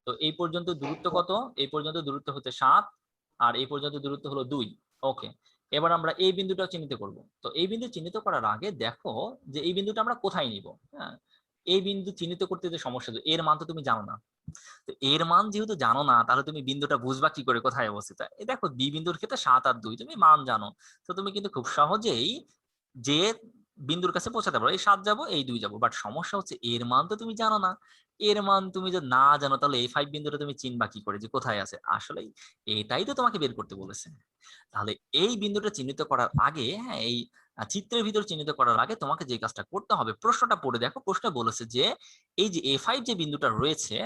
S1: তো এই পর্যন্ত দূরত্ব কত? এই পর্যন্ত দূরত্ব হচ্ছে 7, আর এই পর্যন্ত দূরত্ব হলো 2। ওকে, এবার আমরা এই বিন্দুটা চিহ্নিত করব। তো এই বিন্দু চিহ্নিত করার আগে দেখো যে এই বিন্দুটা আমরা কোথায় নিব। হ্যাঁ, এই বিন্দু চিহ্নিত করতে যে সমস্যা, এর মান তো তুমি জানো না। তো এর মান যেহেতু জানো না, তাহলে তুমি বিন্দুটা বুঝবা কি করে কোথায় অবস্থিত। এই দেখো বি বিন্দুর ক্ষেত্রে 7 আর 2 তুমি মান জানো, তো তুমি কিন্তু খুব সহজেই যে বিন্দুর কাছে পৌঁছাতে পারো। এই 7 যাবো, এই 2 যাবো। বাট সমস্যা হচ্ছে এর মান তো তুমি জানো না। এর মান তুমি যদি না জানো তাহলে এই 5 বিন্দুটা তুমি চিনবা কি করে যে কোথায় আছে? আসলে এটাই তো তোমাকে বের করতে বলেছে। তাহলে এই বিন্দুটা চিহ্নিত করার আগে, হ্যাঁ, এই চিত্রের ভিতর চিহ্নিত করার আগে তোমাকে যে কাজটা করতে হবে, প্রশ্নটা পড়ে দেখো। প্রশ্ন বলেছে যে এই যে a5 যে বিন্দুটা রয়েছে,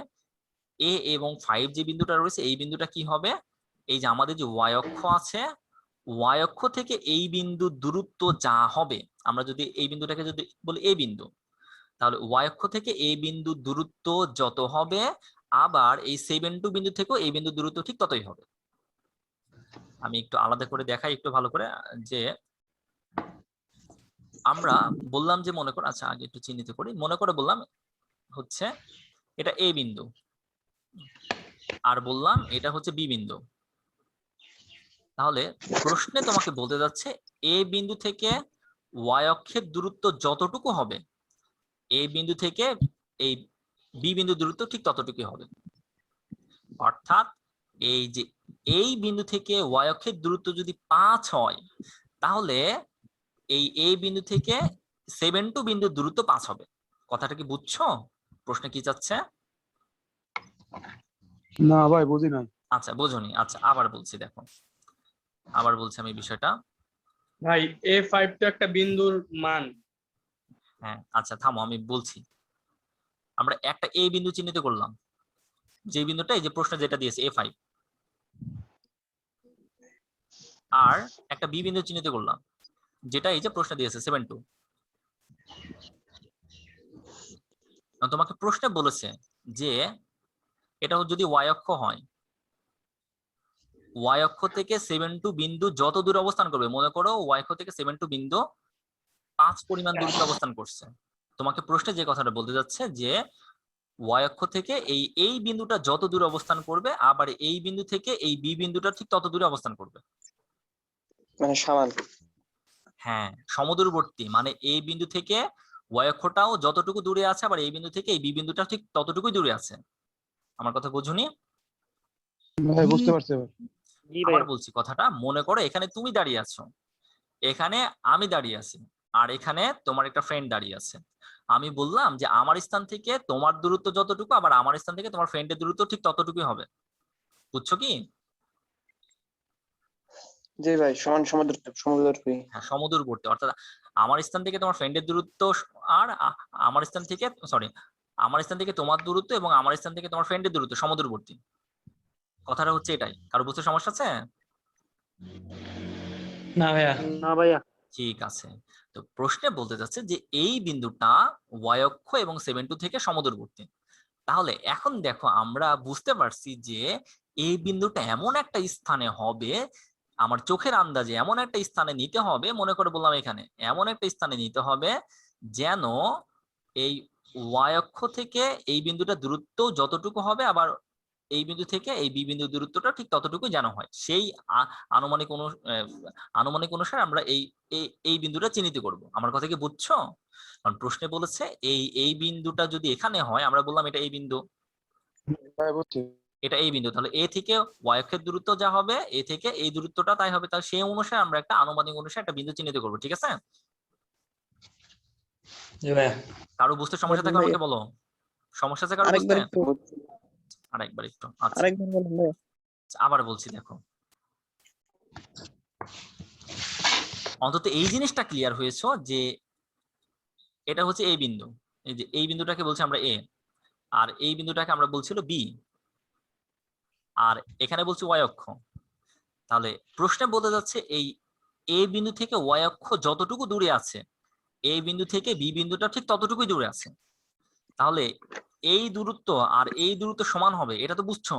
S1: a এবং 5 যে বিন্দুটা রয়েছে, এই বিন্দুটা কি হবে? এই যে আমাদের যে y অক্ষ আছে, y অক্ষ থেকে এই বিন্দুর দূরত্ব যা হবে, আমরা যদি এই বিন্দুটাকে যদি বলি a বিন্দু, তাহলে y অক্ষ থেকে এই বিন্দুর দূরত্ব যত হবে, আবার এই 7 2 বিন্দু থেকেও এই বিন্দুর দূরত্ব ঠিক ততই হবে। আমি একটু আলাদা করে দেখাই একটু ভালো করে। যে আমরা বললাম যে মনে করো, আচ্ছা আগে একটু চিহ্নিত করি। মনে করে বললাম হচ্ছে এটা a বিন্দু, আর বললাম এটা হচ্ছে বি বিন্দু। তাহলে প্রশ্নে তোমাকে বলতে যাচ্ছে এ বিন্দু থেকে y অক্ষের দূরত্ব যতটুকু হবে, এই বিন্দু থেকে এই বি বিন্দু দূরত্ব ঠিক ততটুকুই হবে। অর্থাৎ এই যে এই বিন্দু থেকে y অক্ষের দূরত্ব যদি 5 হয়, তাহলে এই এ বিন্দু থেকে 7 2 বিন্দুর দূরত্ব 5 হবে। কথাটা কি বুঝছো? প্রশ্নে কি চাচ্ছে?
S8: না ভাই বুঝি নাই।
S1: আচ্ছা বোঝনি, আচ্ছা আবার বলছি, দেখো আবার বলছি আমি বিষয়টা।
S9: ভাই A5 তো একটা বিন্দুর মান।
S1: হ্যাঁ আচ্ছা থামো, আমি বলছি। আমরা একটা এ বিন্দু চিহ্নিত করলাম, যে বিন্দুটা এই যে প্রশ্ন যেটা দিয়েছে A5, আর একটা বি বিন্দু চিহ্নিত করলাম যেটা এই যে প্রশ্ন দিয়েছে 7.2। তোমাকে প্রশ্নে বলেছে যে এটা যদি y অক্ষ হয়, y অক্ষ থেকে 7.2 বিন্দু যত দূরে অবস্থান করবে, মনে করো y অক্ষ থেকে 7.2 বিন্দু 5 পরিমাণ দূরত্বে অবস্থান করছে, তোমাকে প্রশ্নে যে কথাটা বলতে যাচ্ছে যে y অক্ষ থেকে এই বিন্দুটা যত দূরে অবস্থান করবে, আবার এই বিন্দু থেকে এই বি বিন্দুটা ঠিক তত দূরে অবস্থান করবে।
S4: মানে সমান।
S1: হ্যাঁ সমদূরবর্তী, মানে এই বিন্দু থেকে y অক্ষটাও যতটুকু দূরে আছে, আবার এই বিন্দু থেকে এই বি বিন্দুটা ঠিক ততটুকুই দূরে আছে। আমার কথা বুঝুনি?
S8: ভাই বুঝতে পারছি ভাই।
S3: জি
S1: আবার
S3: ভাইয়া।
S1: বলছি কথাটা, মনে করো এখানে তুমি দাঁড়িয়ে আছো, এখানে আমি দাঁড়িয়ে আছি, আর এখানে তোমার একটা ফ্রেন্ড দাঁড়িয়ে আছে। আমি বললাম যে আমার স্থান থেকে তোমার দূরত্ব যতটুকু, আবার আমার স্থান থেকে তোমার ফ্রেন্ডের দূরত্ব ঠিক ততটুকুই হবে। বুঝছো কি?
S4: জি ভাই, সমান সমুদ্রপি।
S1: হ্যাঁ সমদূরবর্তী, অর্থাৎ আমার স্থান থেকে তোমার ফ্রেন্ডের দূরত্ব, আর আমার স্থান থেকে আমার স্থান থেকে তোমার দূরত্ব এবং আমার স্থান থেকে তোমার ফ্রেন্ডের দূরত্ব সমদূরবর্তী। কথাটা হচ্ছে এটাই। কারো বুঝতে সমস্যা আছে?
S2: না ভাইয়া।
S3: না ভাইয়া।
S1: ঠিক আছে, তো প্রশ্নে বলতে যাচ্ছে যে এই বিন্দুটা y অক্ষ এবং 7.2 থেকে সমদূরবর্তী। তাহলে এখন দেখো আমরা বুঝতে পারছি যে এই বিন্দুটা এমন একটা স্থানে হবে, আমার চোখের আন্দাজে এমন একটা স্থানে নিতে হবে, মনে করে বললাম এখানে এমন একটা স্থানে নিতে হবে যেন এই y অক্ষ থেকে এই বিন্দুটা দূরত্ব যতটুকু হবে, আবার এই বিন্দু থেকে এই বি বিন্দু দূরত্বটা ঠিক ততটুকু যেন হয়। সেই আনুমানিক অনুসারে আমরা এই বিন্দুটা চিহ্নিত করব। আমার কথা কি বুঝছো? কারণ প্রশ্নে বলেছে এই বিন্দুটা যদি এখানে হয়, আমরা বললাম এটা এই বিন্দু,
S8: ভাই বুঝছি।
S1: এটা এই বিন্দু, তাহলে এ থেকে y অক্ষের দূরত্ব যা হবে এ থেকে এই দূরত্বটা তাই হবে। তাহলে সেই অনুসারে আমরা একটা আনুমানিক অনুসারে একটা বিন্দু চিহ্নিত করবো। ঠিক আছে?
S2: জি ভাইয়া।
S1: কারো বুঝতে সমস্যা থাকলে আমাকে বলো। সমস্যা আছে কারো বুঝতে?
S6: আরেকবার একটু
S1: আরেকবার একটু, আচ্ছা
S6: আরেকবার বলুন ভাইয়া।
S1: আবার বলছি, দেখো অন্তত এই জিনিসটা ক্লিয়ার হয়েছে যে এটা হচ্ছে এই বিন্দু, এই যে এই বিন্দুটাকে বলছি আমরা এ, আর এই বিন্দুটাকে আমরা বলছিল বি, আর এখানে বলছি y অক্ষ। তাহলে প্রশ্নে বলতে যাচ্ছে এই এ বিন্দু থেকে y অক্ষ যতটুকু দূরে আছে, এই বিন্দু থেকে বি বিন্দুটা ঠিক ততটুকুই দূরে আছে। তাহলে এই দূরত্ব আর এই দূরত্ব সমান হবে, এটা তো বুঝছো?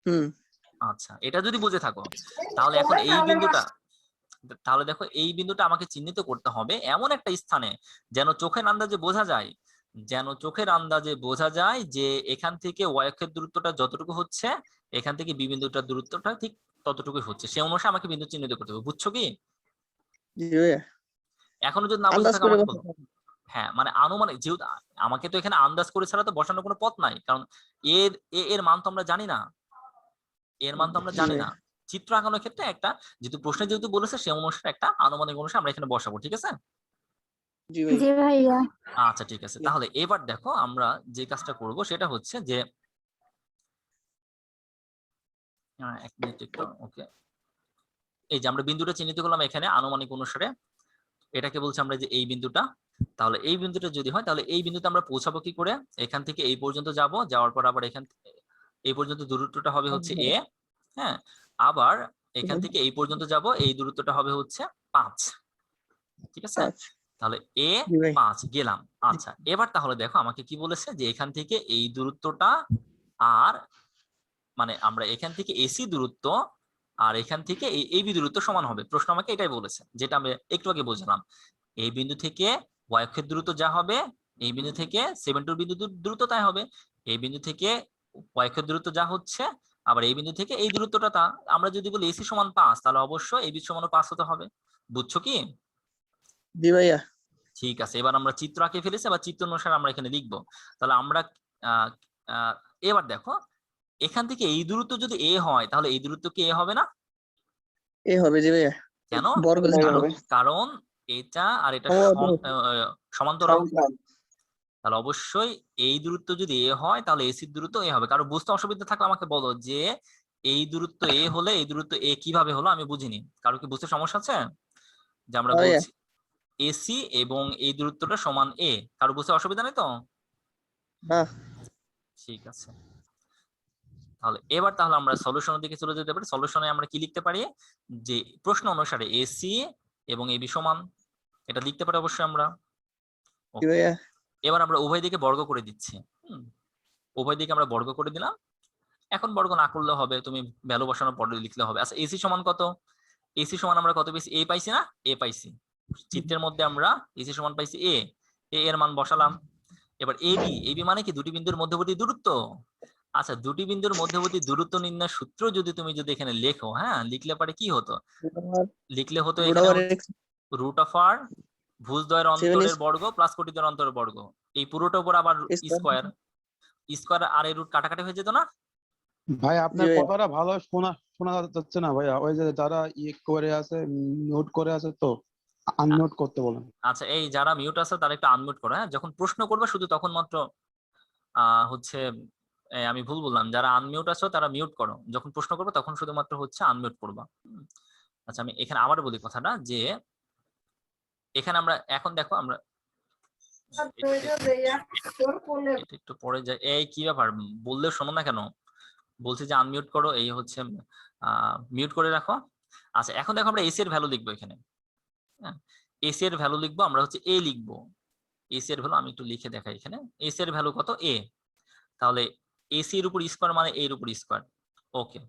S6: হুম।
S1: আচ্ছা এটা যদি বুঝে থাকো, তাহলে এখন এই বিন্দুটা, তাহলে দেখো এই বিন্দুটা আমাকে চিহ্নিত করতে হবে এমন একটা স্থানে যেন চোখের আন্দাজে বোঝা যায় যে এখান থেকে y অক্ষের দূরত্বটা যতটুকু হচ্ছে, এখান থেকে বি বিন্দুটার দূরত্বটা ঠিক ততটুকুই হচ্ছে। সেই অনুসারে আমাকে বিন্দু চিহ্নিত করতে হবে। বুঝছো কি?
S6: জি ভাইয়া।
S1: এখনো যদি না বুঝে
S6: আন্দাজ
S1: থাকো
S6: করে
S1: আমাকে
S6: বলতে
S1: বলো।
S6: হবে।
S1: হ্যাঁ মানে আনুমানিক, যেহেতু আমাকে তো এখানে আন্দাজ করে ছাড়া তো বসানোর কোনো পথ নাই, কারণ এর মান তো আমরা জানি না, এর মান তো আমরা
S6: জি
S1: জানি
S6: ভাইয়া।
S1: না। চিত্র আঁকানোর ক্ষেত্রে একটা, যেহেতু প্রশ্নে যেহেতু বলেছে সে অনুসারে একটা আনুমানিক অনুসারে আমরা এখানে বসাবো। ঠিক আছে?
S6: জি ভাইয়া।
S10: জি ভাইয়া।
S1: আচ্ছা ঠিক আছে, তাহলে এবার দেখো আমরা যে কাজটা করব সেটা হচ্ছে যে এক মিনিট একটু, ওকে, এই যে আমরা বিন্দুটা চিহ্নিত করলাম এখানে আনুমানিক অনুসারে, এটাকে বলছি আমরা যে এই বিন্দুটা। তাহলে এই বিন্দুটা যদি হয়, তাহলে এই বিন্দুতে আমরা পৌঁছাবো কি করে? এখান থেকে এই পর্যন্ত যাব, যাওয়ার পর আবার এই পর্যন্ত দূরত্বটা হবে হচ্ছে এ, হ্যাঁ, আবার এখান থেকে এই পর্যন্ত যাব, এই দূরত্বটা হবে হচ্ছে 5। ঠিক আছে?
S6: আচ্ছা।
S1: তাহলে এ
S6: জি ভাই।
S1: 5 গেলাম। আচ্ছা এবার তাহলে দেখো আমাকে কি বলেছে যে এখান থেকে এই দূরত্বটা, আর মানে আমরা এখান থেকে এসি দূরত্ব আর এখান থেকে এই এবি দূরত্ব সমান হবে। প্রশ্ন আমাকে এটাই বলেছে, যেটা আমি একটু আগে বুঝলাম। এই বিন্দু থেকে y অক্ষের দূরত্ব যা হবে, এই বিন্দু থেকে 7.2 বিন্দু দূরত্ব তাই হবে। এই বিন্দু থেকে y অক্ষের দূরত্ব যা হচ্ছে, আবার এই বিন্দু থেকে এই দূরত্বটা তা। আমরা যদি বলি এসি সমান 5, তাহলে অবশ্যই এবি সমান 5 হতে হবে। বুঝছো কি?
S6: জি ভাইয়া।
S1: ঠিক আছে, এবার আমরা চিত্র আঁকে ফেলেছি, আবার চিত্র অনুসারে আমরা এখানে লিখবো। তাহলে আমরা এবার দেখো এখান থেকে এই দূরত্ব যদি এ হয়, তাহলে এই দূরত্ব কি এ হবে না?
S6: এ হবে জি ভাইয়া।
S1: কেন?
S6: বর্গ
S4: হবে।
S1: কারণ এটা আর এটা
S6: সমান্তরাল।
S1: সমান্তরাল। তাহলে অবশ্যই এই দূরত্ব যদি এ হয় তাহলে এসির দূরত্ব এ হবে। কারো বুঝতে অসুবিধা থাকলে আমাকে বলো যে এই দূরত্ব এ হলে এই দূরত্ব এ কিভাবে হলো, আমি বুঝিনি। কারো কি বুঝতে সমস্যা আছে? যে আমরা
S6: হ্যাঁ ভাইয়া।
S1: বলছি এসি এবং এই দূরত্বটা সমান এ, কারো বুঝতে অসুবিধা নেই তো?
S6: না।
S1: ঠিক আছে, তাহলে আমরা সলিউশনের দিকে চলে যেতে পারি। সলিউশনে আমরা কি লিখতে পারি, যে প্রশ্ন অনুসারে এসি এবং এবি সমান, এটা লিখতে পারি অবশ্যই আমরা।
S6: জি ভাইয়া।
S1: এবার আমরা উভয় দিকে বর্গ করে দিচ্ছি। উভয় দিকে আমরা বর্গ করে দিলাম। এখন বর্গ না করলে হবে, তুমি ভ্যালু বসানোর পরে লিখলে হবে। আচ্ছা এসি সমান কত? এসি সমান আমরা কত পেয়েছি? এ পাইছি না? এ পাইছি। চিত্রের মধ্যে আমরা এসি সমান পাইছি এ, এর মান বসালাম। এবার এবি মানে কি? দুটি বিন্দুর মধ্যবর্তী দূরত্ব। আচ্ছা দুটি বিন্দুর মধ্যবর্তী দূরত্ব নির্ণয় সূত্র যদি তুমি এখানে লেখো, হ্যাঁ লিখলে পারে কি হতো? লিখলে হতো এখানে রুট অফ আর ভুজদ্বয়ের অন্তরের বর্গ প্লাস কোটিদ্বয়ের অন্তরের বর্গ, এই পুরোটার উপর আবার স্কয়ার। স্কয়ার আর এই রুট কাটাকাটি হয়ে যেত না?
S8: ভাই আপনার
S6: জি ভাইয়া।
S8: কথাটা ভালো শোনা যাচ্ছে না ভাইয়া, ওই যে যারা করে আছে নোট করে আছে তো আননোট করতে বলেন।
S1: আচ্ছা এই যারা মিউট আছে তারা একটু আনমিউট করো, হ্যাঁ যখন প্রশ্ন করবে শুধু তখন মাত্র হচ্ছে আমি ভুল বললাম, যারা আনমিউট আছো তারা মিউট করো, যখন প্রশ্ন করবে তখন শুধুমাত্র হচ্ছে আনমিউট করবা। আচ্ছা আমি এখানে আবার বলি কথাটা, যে এখানে আমরা এখন দেখো আমরা এটা একটু পরে যাই। এই কি ব্যাপার, বললে শোনো না কেন? বলছি যে আনমিউট করো, এই হচ্ছে মিউট করে রাখো। আচ্ছা এখন দেখো আমরা এসি এর ভ্যালু লিখবো এখানে। হ্যাঁ এসি এর ভ্যালু লিখবো, আমরা হচ্ছে এ লিখবো। এসি এর ভ্যালু আমি একটু লিখে দেখাই এখানে। এসি এর ভ্যালু কত? এ। তাহলে এসি এর উপর স্কয়ার মানে এর উপর স্কয়ার। ওকে,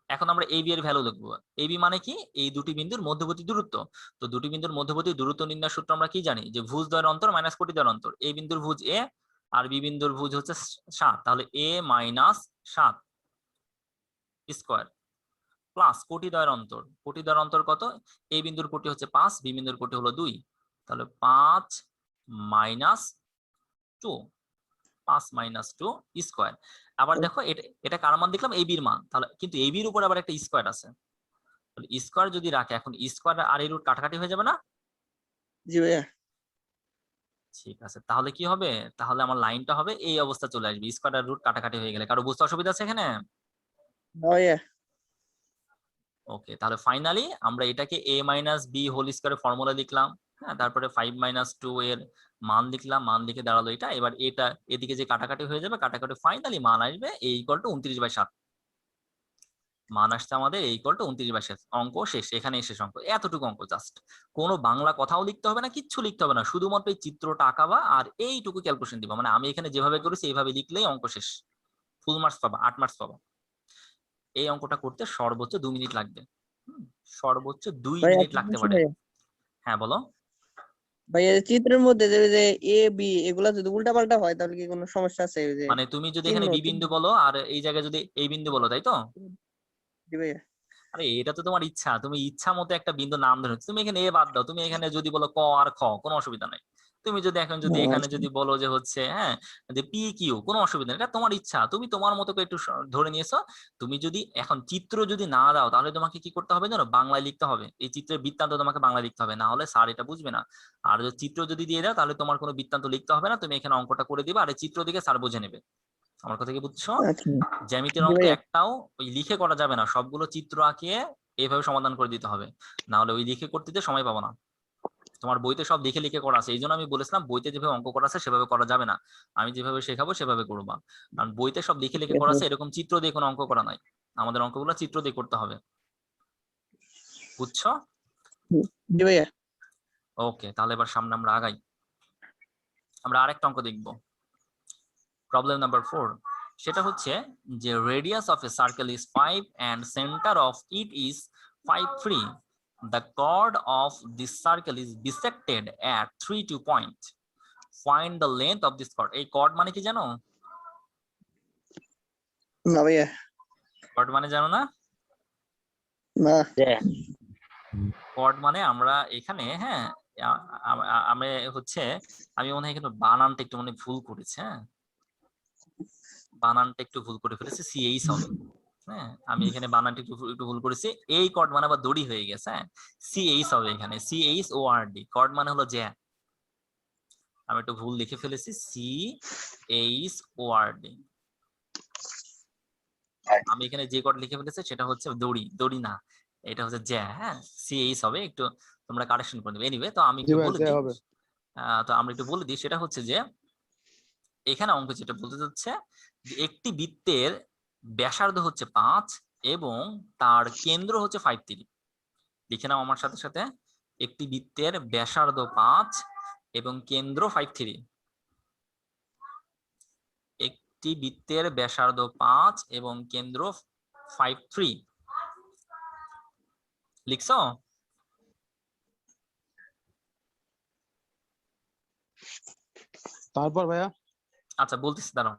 S1: এখন আমরা এবি এর ভ্যালু লিখবো। এবি মানে কি? এই দুটি বিন্দুর মধ্যবর্তী দূরত্ব। তো দুটি বিন্দুর মধ্যবর্তী দূরত্ব নির্ণয় সূত্র আমরা কি জানি, যে ভুজদ্বয়ের অন্তর মাইনাস কোটিদ্বয়ের অন্তর। এই বিন্দুর ভুজ এ আর বি বিন্দুর ভুজ হচ্ছে 7, তাহলে এ মাইনাস 7 স্কয়ার প্লাস কোটিদ্বয়ের অন্তর। কোটিদ্বয়ের অন্তর কত? এই বিন্দুর কোটি হচ্ছে 5, বি বিন্দুর কোটি হলো 2, তাহলে 5 মাইনাস 2, 5 মাইনাস 2 স্কয়ার। আবার দেখো এটা কার মান দেখলাম? এবির মান। তাহলে কিন্তু এবির উপর আবার একটা স্কয়ার আছে, তাহলে স্কয়ার যদি রাখে, এখন স্কয়ার আর এই রুট কাটাকাটি হয়ে যাবে না?
S6: জি ভাইয়া।
S1: ঠিক আছে, তাহলে কি হবে? তাহলে আমার লাইনটা হবে এই অবস্থা চলে আসবে, স্কয়ার আর রুট কাটাকাটি হয়ে গেলে। কারো বুঝতে অসুবিধা আছে এখানে?
S6: ভাইয়া।
S1: ওকে, তাহলে ফাইনালি আমরা এটাকে a মাইনাস বি হোল স্কয়ারের ফর্মুলা লিখলাম। হ্যাঁ তারপরে 5 মাইনাস 2 এর মান লিখলাম, মান লিখে দাঁড়ালো এটা। এবার এটা এদিকে যে কাটাকাটি হয়ে যাবে, কাটাকাটি ফাইনালি মান আসবে a ইকুয়াল টু 29/7। মান আসছে আমাদের a ইকুয়াল টু 29/7। অঙ্ক শেষ, এখানে শেষ অঙ্ক, এতটুকু অঙ্ক জাস্ট। কোনো বাংলা কথাও লিখতে হবে না, কিচ্ছু লিখতে হবে না, শুধুমাত্র এই চিত্রটা আঁকাবা আর এইটুকু ক্যালকুলেশন দিবা। মানে আমি এখানে যেভাবে করেছি এইভাবে লিখলেই অঙ্ক শেষ, ফুল মার্কস পাবা, 8 মার্কস পাবা। এই অঙ্কটা করতে সর্বোচ্চ 2 মিনিট লাগবে। সর্বোচ্চ 2
S6: ভাইয়া
S1: মিনিট লাগতে পারে। হ্যাঁ বলো।
S6: ভাইয়া চিত্রের মধ্যে যে এ বি এগুলা যদি উল্টাপাল্টা হয় তাহলে কি কোনো সমস্যা আছে? ওই যে
S1: মানে তুমি যদি এখানে বি বিন্দু বলো আর এই জায়গায় যদি এই বিন্দু বলো, তাই তো?
S6: জি ভাইয়া।
S1: আরে এটা তো তোমার ইচ্ছা, তুমি ইচ্ছা মতো একটা বিন্দু নাম ধরে, তুমি এখানে এ বাদ দাও, তুমি এখানে যদি বলো ক আর খ, কোনো অসুবিধা নাই। তুমি যদি এখন যদি এখানে যদি বলো যে হচ্ছে হ্যাঁ যে পি কিউ, কোনো অসুবিধা নেই, এটা তোমার ইচ্ছা, তুমি তোমার মতো করে একটু ধরে নিয়েছো। তুমি যদি এখন চিত্র যদি না দাও তাহলে তোমাকে কি করতে হবে জানো? বাংলায় লিখতে হবে, এই চিত্রের বৃত্তান্ত তোমাকে বাংলায় লিখতে হবে, না হলে স্যার এটা বুঝবে না। আর যদি চিত্র যদি দিয়ে দাও তাহলে তোমার কোনো বৃত্তান্ত লিখতে হবে না, তুমি এখানে অঙ্কটা করে দিবা আর এই চিত্র দিকে স্যার বুঝে নেবে। আমার কথা কি বুঝছো?
S6: আচ্ছা।
S1: জ্যামিতির অঙ্ক একটাও ওই লিখে করা যাবে না, সবগুলো চিত্র আঁকিয়ে এইভাবে সমাধান করে দিতে হবে, না হলে ওই লিখে করতে দিতে সময় পাবো না। তোমার বইতে সব লিখে লিখে করা আছে, এই জন্য আমি বলেছিলাম বইতে যেভাবে অঙ্ক করা আছে সেভাবে করা যাবে না, আমি যেভাবে শেখাবো সেভাবে করবা। কারণ বইতে সব লিখে লিখে করা আছে, এরকম চিত্র দিয়ে কোনো অঙ্ক করা নাই। আমাদের অঙ্কগুলো চিত্র দিয়ে করতে হবে, বুঝছো?
S6: জি ভাইয়া।
S1: ওকে, তাহলে এবার সামনে আমরা আগাই। আমরা আরেকটা অঙ্ক দেখবো, প্রবলেম নাম্বার 4। সেটা হচ্ছে যে radius of A circle is 5 and center of it is 5, 3. The chord of this circle is bisected at 3, 2 point. Find the length of this chord. এই chord মানে কি জানো?
S6: না ভাইয়া।
S1: chord মানে জানো না?
S6: না।
S1: chord মানে আমরা এখানে হ্যাঁ আমি হচ্ছে আমি মনে হয় এখানে বানানটা একটু মানে ভুল করেছি। হ্যাঁ বানানটা একটু ভুল করে ফেলেছি, সিএইচ হবে। হ্যাঁ আমি এখানে বানানটা একটু ভুল করেছি, এই কর্ড মানে আবার দড়ি হয়ে গেছে। হ্যাঁ সিএইচ হবে এখানে, সিএইচ ও আর ডি। কর্ড মানে হলো জ্যা, আমি একটু ভুল লিখে ফেলেছি, CHORD। আমি এখানে যে কোড লিখে ফেলেছি সেটা হচ্ছে দড়ি, দড়ি না, এটা হচ্ছে জ্যা। হ্যাঁ, CH হবে, একটু তোমরা কারেকশন করে নেবে। এনিওয়ে, তো আমি
S8: জি
S1: একটু
S8: ভাই
S1: বলে
S8: যা
S1: দিই।
S8: হবে।
S1: তো আমরা একটু বলে দিই, সেটা হচ্ছে যে এখানে অঙ্ক যেটা বলতে যাচ্ছে যে একটি বৃত্তের ব্যাসার্ধ হচ্ছে 5 এবং তার কেন্দ্র হচ্ছে 5 লিখে নাও আমার সাথে সাথে। একটি বৃত্তের ব্যাসার্ধ 5 এবং কেন্দ্র 5 একটি বৃত্তের ব্যাসার্ধ 5 এবং কেন্দ্র 5 লিখছো?
S8: তারপর ভাইয়া
S1: আচ্ছা, বলতেছি, দাঁড়াও।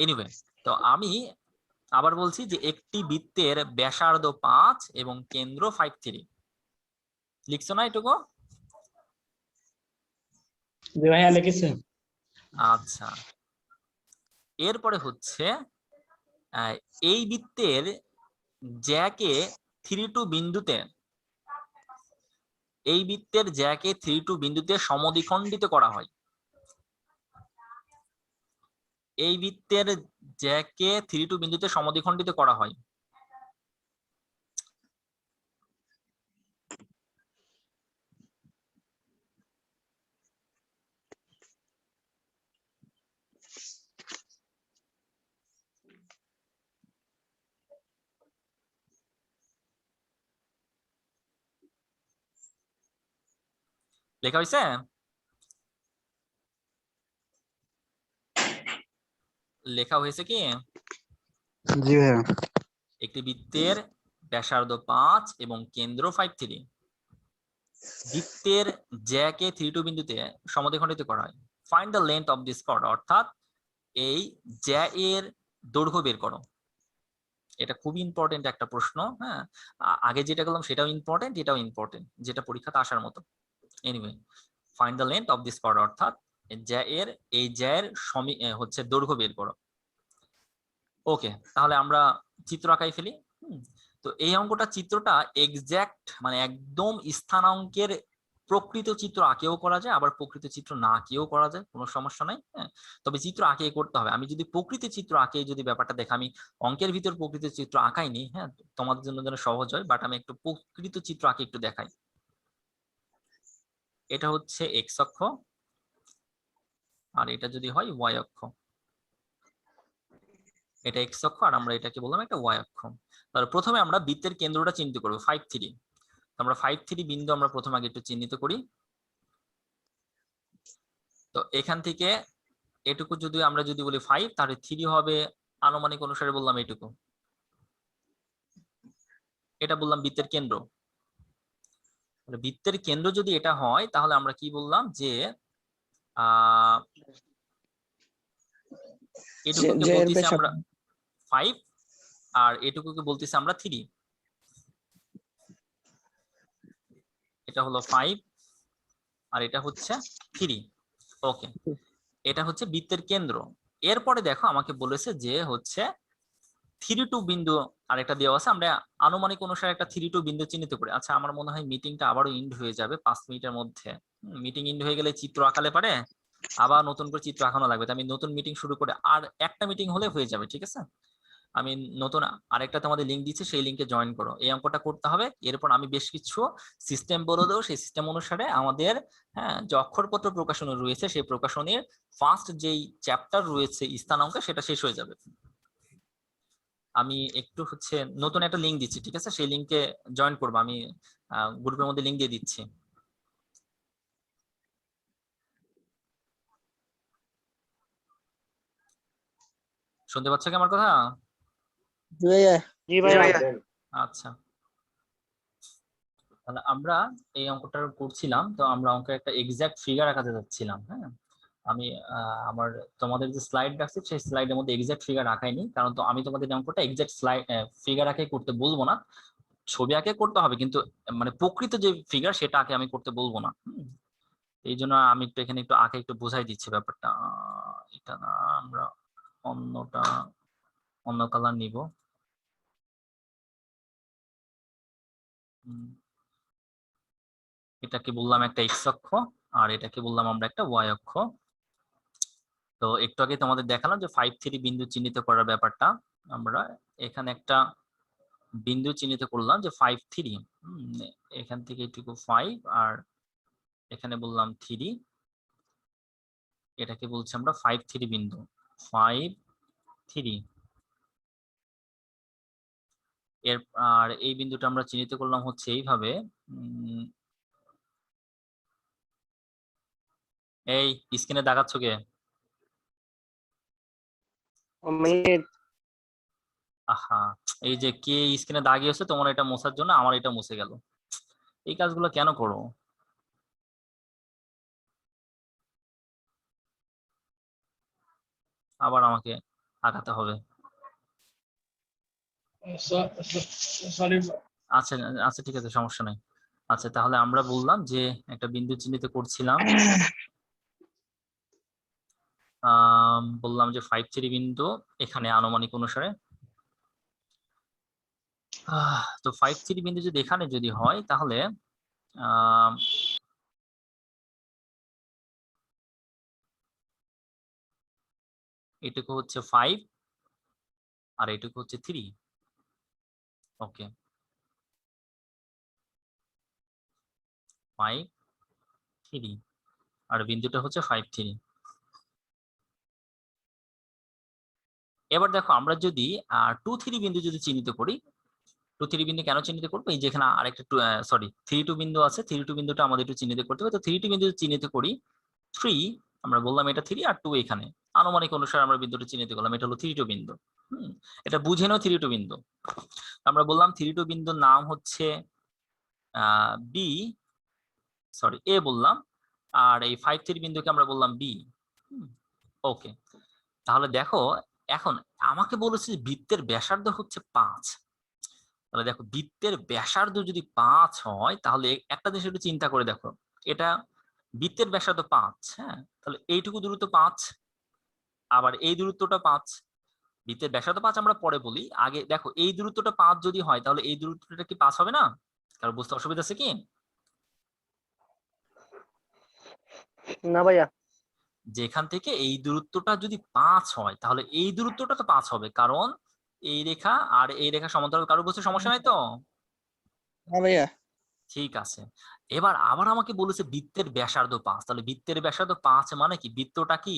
S1: এনিওয়ে, তো আমি আবার বলছি যে একটি বৃত্তের ব্যাসার্ধ 5 এবং কেন্দ্র 5 লিখছো না এটুকু?
S2: জি ভাইয়া লিখেছি।
S1: আচ্ছা, এরপরে হচ্ছে এই বৃত্তের জ্যাকে 3 বিন্দুতে, এই বৃত্তের জ্যাকে 3 বিন্দুতে সমদ্বিখণ্ডিত করা হয়। এই বৃত্তের জ্যাকে 3 বিন্দুতে সমদ্বিখণ্ডিত করা হয়। লেখা হয়েছে? লেখা হয়েছে কি?
S8: জি ভাইয়া।
S1: একটি বৃত্তের ব্যাসার্ধ 5 এবং কেন্দ্র 5 বৃত্তের জ্যাকে 3 বিন্দুতে সমদ্বিখণ্ডিত করা হয়। Find the length of this chord, অর্থাৎ এই জ্যা এর দৈর্ঘ্য বের করো। এটা খুবই ইম্পর্টেন্ট একটা প্রশ্ন। হ্যাঁ, আগে যেটা করলাম সেটাও ইম্পর্টেন্ট, এটাও ইম্পর্টেন্ট, যেটা পরীক্ষাতে আসার মতো। Anyway, find the length of this chord, অর্থাৎ জ্যা এর, এই জ্যা এর হচ্ছে দৈর্ঘ্য বের করো। ওকে, তাহলে আমরা চিত্র আঁকাই ফেলি। তো এই অঙ্কটা, চিত্রটা এক্সাক্ট মানে একদম স্থানাঙ্কের প্রকৃত চিত্র আঁকেও করা যায়, আবার প্রকৃত চিত্র না আঁকেও করা যায়, কোনো সমস্যা নাই। হ্যাঁ, তবে চিত্র আঁকে করতে হবে। আমি যদি প্রকৃত চিত্র আঁকে যদি ব্যাপারটা দেখা, আমি অঙ্কের ভিতর প্রকৃত চিত্র আঁকাইনি, হ্যাঁ, তোমাদের জন্য যেন সহজ হয়, বাট আমি একটু প্রকৃত চিত্র আঁকে একটু দেখাই। এটা হচ্ছে এক্স অক্ষ, আর এটা যদি হয় ওয়াই অক্ষ। এটা এক্স অক্ষ, আর আমরা এটাকে বললাম একটা ওয়াই অক্ষ। তাহলে প্রথমে আমরা বৃত্তের কেন্দ্রটা চিহ্নিত করবো, 5 আমরা 5 বিন্দু আমরা প্রথমে আগে একটু চিহ্নিত করি। তো এখান থেকে এটুকু যদি আমরা যদি বলি 5, তাহলে 3 হবে আনুমানিক অনুসারে বললাম এটুকু। এটা বললাম বৃত্তের কেন্দ্র। বৃত্তের কেন্দ্র যদি এটা হয়, তাহলে আমরা কি বললাম যে এটুকুকে বলতেছি আমরা 5, আর এটুকুকে বলতেছি আমরা 3। এটা হলো 5 আর এটা হচ্ছে 3। ওকে, এটা হচ্ছে বৃত্তের কেন্দ্র। এরপরে দেখো আমাকে বলেছে যে হচ্ছে 3 বিন্দু আরেকটা দেওয়া আছে, আমরা আনুমানিক অনুসারে একটা 3 বিন্দু চিহ্নিত করি। আচ্ছা, আমার মনে হয় মিটিংটা আবারও ইন্ড হয়ে যাবে 5 মিনিটের মধ্যে। মিটিং ইন্ড হয়ে গেলে চিত্র আঁকালে পারে আবার নতুন করে চিত্র আঁকানো লাগবে। আমি নতুন মিটিং শুরু করে আর একটা মিটিং হলে হয়ে যাবে, ঠিক আছে? আমি নতুন আরেকটা তোমাদের লিঙ্ক দিচ্ছি, সেই লিঙ্কে জয়েন করো। এই অঙ্কটা করতে হবে। এরপর আমি বেশ কিছু সিস্টেম বলে দেবো, সেই সিস্টেম অনুসারে আমাদের যে অক্ষরপত্র প্রকাশনী রয়েছে, সেই প্রকাশনীর ফার্স্ট যেই চ্যাপ্টার রয়েছে স্থানাঙ্ক, সেটা শেষ হয়ে যাবে। আমি একটু হচ্ছে নতুন একটা লিঙ্ক দিচ্ছি, ঠিক আছে? সেই লিঙ্কে জয়েন করবো। আমি গ্রুপের মধ্যে লিঙ্ক দিয়ে দিচ্ছি। শুনতে পাচ্ছ কি আমার কথা?
S3: জি ভাইয়া।
S1: আচ্ছা, তাহলে আমরা এই অঙ্কটা করছিলাম। তো আমরা অঙ্কের একটা এক্সাক্ট ফিগার আঁকাতে যাচ্ছিলাম। হ্যাঁ, আমি আমার তোমাদের যে স্লাইড রাখছি সেই স্লাইডের মধ্যে এক্সাক্ট ফিগার আঁকাইনি, কারণ তো আমি তোমাদের অঙ্কটা এক্সাক্ট ফিগার আঁকে করতে বলবো না। ছবি আঁকে করতে হবে, কিন্তু মানে প্রকৃত যে ফিগার সেটা আঁকে আমি করতে বলবো না। এই জন্য আমি একটু এখানে একটু আঁকে একটু বোঝাই দিচ্ছি ব্যাপারটা। এটা না, আমরা অন্য কালার নিব। এটাকে বললাম একটা এক্স অক্ষ, আর এটাকে বললাম আমরা একটা ওয়াই অক্ষ। তো একটু আগে তোমাদের দেখালাম যে 5, 3 বিন্দু চিহ্নিত করার ব্যাপারটা। আমরা এখানে একটা বিন্দু চিহ্নিত করলাম যে 5, 3। এখান থেকে এটুকু 5 আর এখানে বললাম 3। এটাকে বলছি আমরা 5, 3 বিন্দু, 5, 3। আর এই বিন্দুটা আমরা চিহ্নিত করলাম হচ্ছে এইভাবে। এই স্ক্রিনে দেখাচ্ছ কে? আহা, এই যে কে স্ক্রিনে দাগিয়েছে, তোমার এটা মোছার জন্য আমার এটা মুছে গেল। এই কাজগুলো কেন করো? আবার আমাকে আগাতে হবে।
S9: সরি।
S1: আচ্ছা আচ্ছা, ঠিক আছে, সমস্যা নাই। আচ্ছা, তাহলে আমরা বললাম যে একটা বিন্দু চিহ্নিত করছিলাম, বললাম যে 5, 3 বিন্দু এখানে আনুমানিক অনুসারে। তো 5, 3 বিন্দু যদি এখানে যদি হয় তাহলে এটুকু হচ্ছে 5 আর এটুকু হচ্ছে 3। ওকে, 5, 3 আর বিন্দুটা হচ্ছে 5, 3। এবার দেখো আমরা যদি 2, 3 বিন্দু যদি চিহ্নিত করি, 2, 3 বিন্দু কেন চিহ্নিত করবো? এই যে এখানে আরেকটা 3, 2 বিন্দু আছে, 3, 2 বিন্দুটা আমাদের একটু চিহ্নিত করতে হবে। তো 3, 2 বিন্দু চিহ্নিত করি, 3 আমরা বললাম এটা 3 আর 2 এখানে আনুমানিক অনুসারে আমরা বিন্দুটা চিহ্নিত করলাম, এটা হলো 3, 2 বিন্দু। এটা বুঝে নাও 3, 2 বিন্দু। আমরা বললাম 3, 2 বিন্দুর নাম হচ্ছে বি, সরি এ বললাম, আর এই 5, 3 বিন্দুকে আমরা বললাম বি। ওকে, তাহলে দেখো এখন আমাকে বলেছে যে বৃত্তের ব্যাসার্ধ হচ্ছে 5। তাহলে দেখো বৃত্তের ব্যাসার্ধ যদি 5 হয় তাহলে একটা জিনিস একটু চিন্তা করে দেখো, এটা বৃত্তের ব্যাসার্ধ 5, হ্যাঁ, তাহলে এইটুকু দূরত্ব 5, আবার এই দূরত্বটা 5। বৃত্তের ব্যাসার্ধ 5 আমরা পরে বলি, আগে দেখো এই দূরত্বটা 5 যদি হয় তাহলে এই দূরত্বটা কি 5 হবে না? কারণ বুঝতে অসুবিধা আছে কি?
S3: না ভাইয়া।
S1: যেখান থেকে এই দূরত্বটা যদি 5 হয় তাহলে এই দূরত্বটা তো 5 হবে, কারণ এই রেখা আর এই রেখা সমান্তরাল। কারো বুঝতে সমস্যা নাই তো?
S6: হ্যাঁ ভাইয়া।
S1: ঠিক আছে। এবার আবার আমাকে বলেছে বৃত্তের ব্যাসার্ধ 5, তাহলে বৃত্তের ব্যাসার্ধ 5 মানে কি বৃত্তটা কি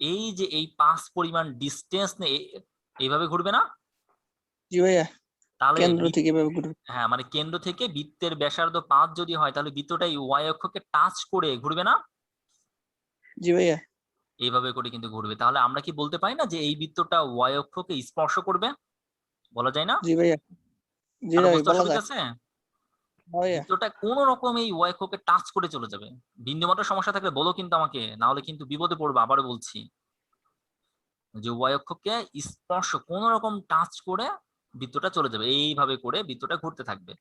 S1: এই যে এই 5 পরিমাণ ডিস্টেন্স নিয়ে এইভাবে ঘুরবে না?
S6: জি ভাইয়া,
S1: তাহলে
S6: কেন্দ্র থেকে এভাবে ঘুরবে।
S1: হ্যাঁ, মানে কেন্দ্র থেকে বৃত্তের ব্যাসার্ধ 5 যদি হয় তাহলে বৃত্তটা এই ওয়াই অক্ষকে টাচ করে ঘুরবে না?
S6: জি ভাইয়া।
S1: এইভাবে করে কিন্তু ঘুরবে। তাহলে আমরা কি বলতে পারি না যে এই বৃত্তটা ওয়াই অক্ষকে স্পর্শ করবে? বলা যায় না?
S6: জি ভাইয়া। জি
S1: কারো
S6: ভাই,
S1: বুঝতে
S6: বলা
S1: অসুবিধা
S6: যায়।
S1: আছে?
S6: ভাইয়া।
S1: বৃত্তটা কোন রকম এই ওয়াই অক্ষকে টাচ করে চলে যাবে। বিন্দুমাত্র সমস্যা থাকলে বলো কিন্তু আমাকে, না হলে কিন্তু বিপদে পড়বে। আবারও বলছি যে ওয়াই অক্ষকে স্পর্শ কোন রকম টাচ করে বৃত্তটা চলে যাবে, এইভাবে করে বৃত্তটা ঘুরতে থাকবে।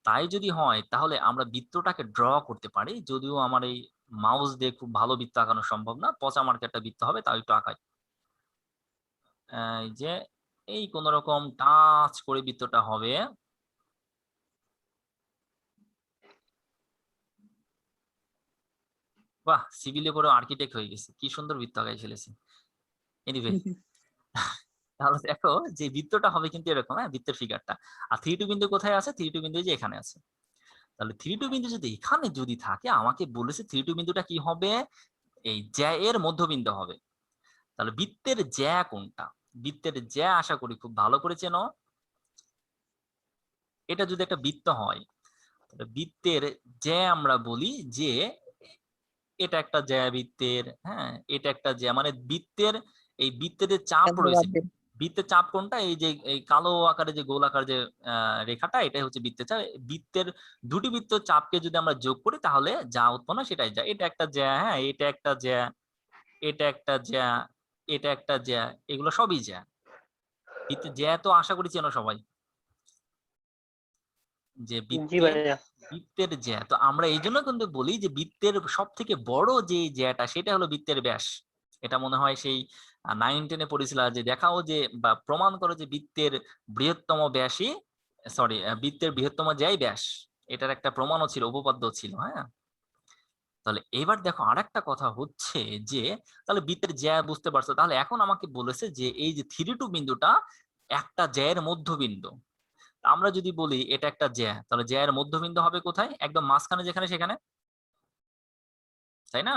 S1: তাই যদি হয় তাহলে আমরা বৃত্তটাকে ড্র করতে পারি, যদিও আমার এই মাউস দিয়ে খুব ভালো বৃত্ত আঁকানো সম্ভব না, পচা মার্কা একটা বৃত্ত হবে, তাও একটু আঁকাই। এই যে এই কোন রকম টাচ করে বৃত্তটা হবে। বাহ, সিভিলে পড়ে আর্কিটেক্ট হয়ে গেছে, কি সুন্দর বৃত্ত আঁকাই ফেলেছি। এনিওয়ে, তাহলে দেখো যে বৃত্তটা হবে কিন্তু এরকম, হ্যাঁ, বৃত্তের ফিগারটা। আর 3, 2 বিন্দু কোথায় আছে? 3, 2 বিন্দু যে এখানে আছে। তাহলে 3, 2 বিন্দু যদি এখানে যদি থাকে, আমাকে বলেছে 3, 2 বিন্দুটা কি হবে? এই জ্যা এর মধ্যবিন্দু হবে। তাহলে বৃত্তের জ্যা কোনটা? বৃত্তের জ্যা আশা করি খুব ভালো করে চেনো। এটা যদি একটা বৃত্ত হয় তাহলে বৃত্তের জ্যা আমরা বলি যে এটা একটা জ্যা বৃত্তের, হ্যাঁ, এটা একটা জ্যা, মানে বৃত্তের এই বৃত্তের যে চাপ রয়েছে, বৃত্তের চাপ কোনটা? এই যে এই কালো আকারে যে গোল আকার যে রেখাটা, এটাই হচ্ছে বৃত্তের চাপ। বৃত্তের দুটি বৃত্তের চাপকে যদি আমরা যোগ করি তাহলে যা উৎপন্ন সেটাই জ্যা। এটা একটা জ্যা, হ্যাঁ, এটা একটা জ্যা, এটা একটা জ্যা, এটা একটা জ্যা, এগুলো সবই জ্যা। বৃত্তের জ্যা তো আশা করি চেনো সবাই। যে
S3: জি
S1: বৃত্তের
S3: ভাইয়া।
S1: বৃত্তের জ্যা, তো আমরা এই জন্য কিন্তু বলি যে বৃত্তের সব থেকে বড় যে জ্যাটা সেটা হলো বৃত্তের ব্যাস। এটা মনে হয় সেই 9-10-এ পড়েছিল যে দেখাও যে বা প্রমাণ করো যে বৃত্তের বৃহত্তম ব্যাসই বৃত্তের বৃহত্তম জ্যাই ব্যাস। এটার একটা প্রমাণও ছিল, উপপাদ্য ছিল। হ্যাঁ, তাহলে এবার দেখো আরেকটা কথা হচ্ছে যে তাহলে বৃত্তের জ্যা বুঝতে পারছো, তাহলে এখন আমাকে বলেছে যে এই যে 3-2 বিন্দুটা একটা জ্যায়ের মধ্যবিন্দু। আমরা যদি বলি এটা একটা জ্যা, তাহলে জ্যায়ের মধ্যবিন্দু হবে কোথায়? একদম মাঝখানে, যেখানে সেখানে, তাই না?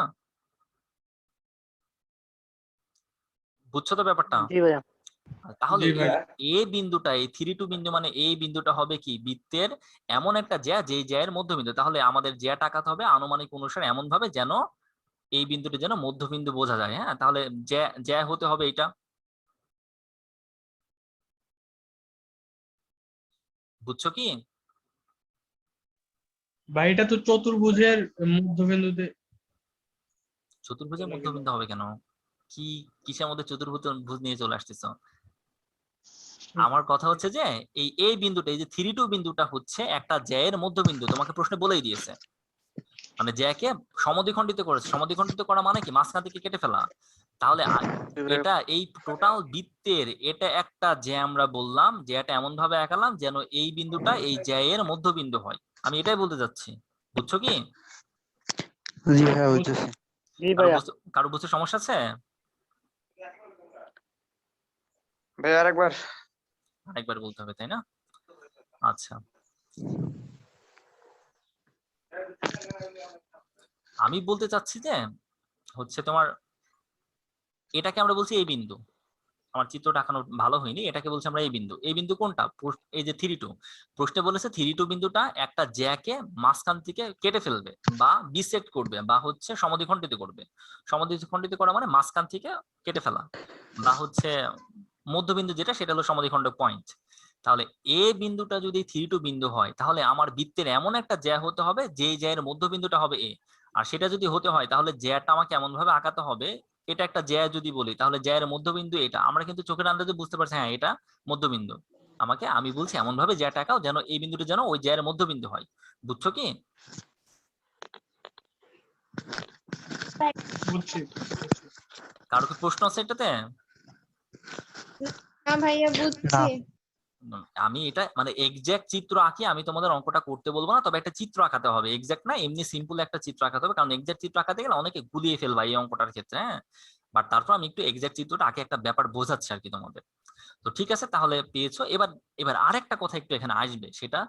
S1: বুঝছো তো ব্যাপারটা?
S3: জি ভাইয়া।
S1: তাহলে
S9: জি
S1: এই
S9: ভাই।
S1: এ বিন্দুটা, এই 3-2 বিন্দু মানে এই বিন্দুটা হবে কি বৃত্তের এমন একটা জ্যা যে জ্যায়ের মধ্যবিন্দু। তাহলে আমাদের জ্যাটা আঁকাতে হবে আনুমানিক অনুসারে এমন ভাবে যেন এই বিন্দুটি যেন মধ্যবিন্দু বোঝা যায়। হ্যাঁ, তাহলে জ্যা জ্যা হতে হবে এটা। বুঝছো কি?
S9: ভাই এটা তো চতুর্ভুজের মধ্যবিন্দুতে।
S1: চতুর্ভুজের মধ্যবিন্দু হবে কেন? কি কিসের মধ্যে চতুর্ভুজ নিয়ে চলে আসতেছো? আমার কথা হচ্ছে যে এই বিন্দুটা, এই যে 3-2 বিন্দুটা হচ্ছে একটা জ্যায়ের মধ্যবিন্দু, তোমাকে প্রশ্নে বলেই দিয়েছে। মানে জ্যাকে সমদ্বিখণ্ডিত করেছে। সমদ্বিখণ্ডিত করা মানে কি? মাঝখান থেকে কেটে ফেলা। তাহলে এটা এই টোটাল বৃত্তের এটা একটা জ্যা, আমরা বললাম জ্যাটা এমন ভাবে আঁকালাম যেন এই বিন্দুটা এই জ্যায়ের মধ্যবিন্দু হয়। আমি এটাই বলতে যাচ্ছি। বুঝছো কি?
S8: জি ভাইয়া বুঝতেছি।
S3: জি ভাইয়া।
S1: কারো বুঝতে সমস্যা আছে?
S4: ভাই আরেকবার।
S1: আরেকবার বলতে হবে, তাই না? আচ্ছা, আমি বলতে চাচ্ছি যে হচ্ছে তোমার এটাকে আমরা বলছি এই বিন্দু। আমার চিত্রটা এখনো ভালো হয়নি, এটাকে বলছি আমরা এই বিন্দু। এই বিন্দু কোনটা? এই যে 3-2। প্রশ্নে বলেছে 3-2 বিন্দুটা একটা জ্যাকে মাঝখান থেকে কেটে ফেলবে বা বিসেক্ট করবে বা হচ্ছে সমদ্বিখণ্ডিত করবে। সমদ্বিখণ্ডিত করা মানে মাঝখান থেকে কেটে ফেলা, বা হচ্ছে মধ্যবিন্দু যেটা সেটা হলো সমদ্বিখণ্ডক পয়েন্ট। তাহলে এ বিন্দুটা যদি 3-2 বিন্দু হয় তাহলে আমার বৃত্তের এমন একটা জ্যা হতে হবে যেই জ্যায়ের মধ্যবিন্দুটা হবে এ। আর সেটা যদি হতে হয় তাহলে জ্যাটা আমাকে এমন ভাবে আঁকাতে হবে, এটা একটা জ্যা যদি বলি তাহলে জ্যায়ের মধ্যবিন্দু এটা। আমরা কিন্তু চোখের আন্দাজে বুঝতে পারছি হ্যাঁ এটা মধ্যবিন্দু। আমি বলছি এমন ভাবে জ্যাটা আঁকাও যেন এই বিন্দুটা যেন ওই জ্যায়ের মধ্যবিন্দু হয়। বুঝছো কি?
S9: বুঝছি।
S1: কারো কি প্রশ্ন আছে এটাতে?
S10: না ভাইয়া বুঝছি।
S1: আমি এটা মানে এক্সাক্ট চিত্র আঁকি, আমি তোমাদের অঙ্কটা করতে বলবো না, তবে একটা চিত্র আঁকাতে হবে। এক্সাক্ট না, এমনি সিম্পল একটা চিত্র আঁকাতে হবে, কারণ এক্সাক্ট চিত্র আঁকাতে গেলে অনেকে গুলিয়ে ফেলবা এই অঙ্কটার ক্ষেত্রে। হ্যাঁ, বাট তারপর আমি একটু এক্সাক্ট চিত্রটা আঁকে একটা ব্যাপার বোঝাচ্ছি আর কি তোমাদের। তো ঠিক আছে, তাহলে পেয়েছো। এবার এবার আরেকটা কথা একটু এখানে আসবে, সেটা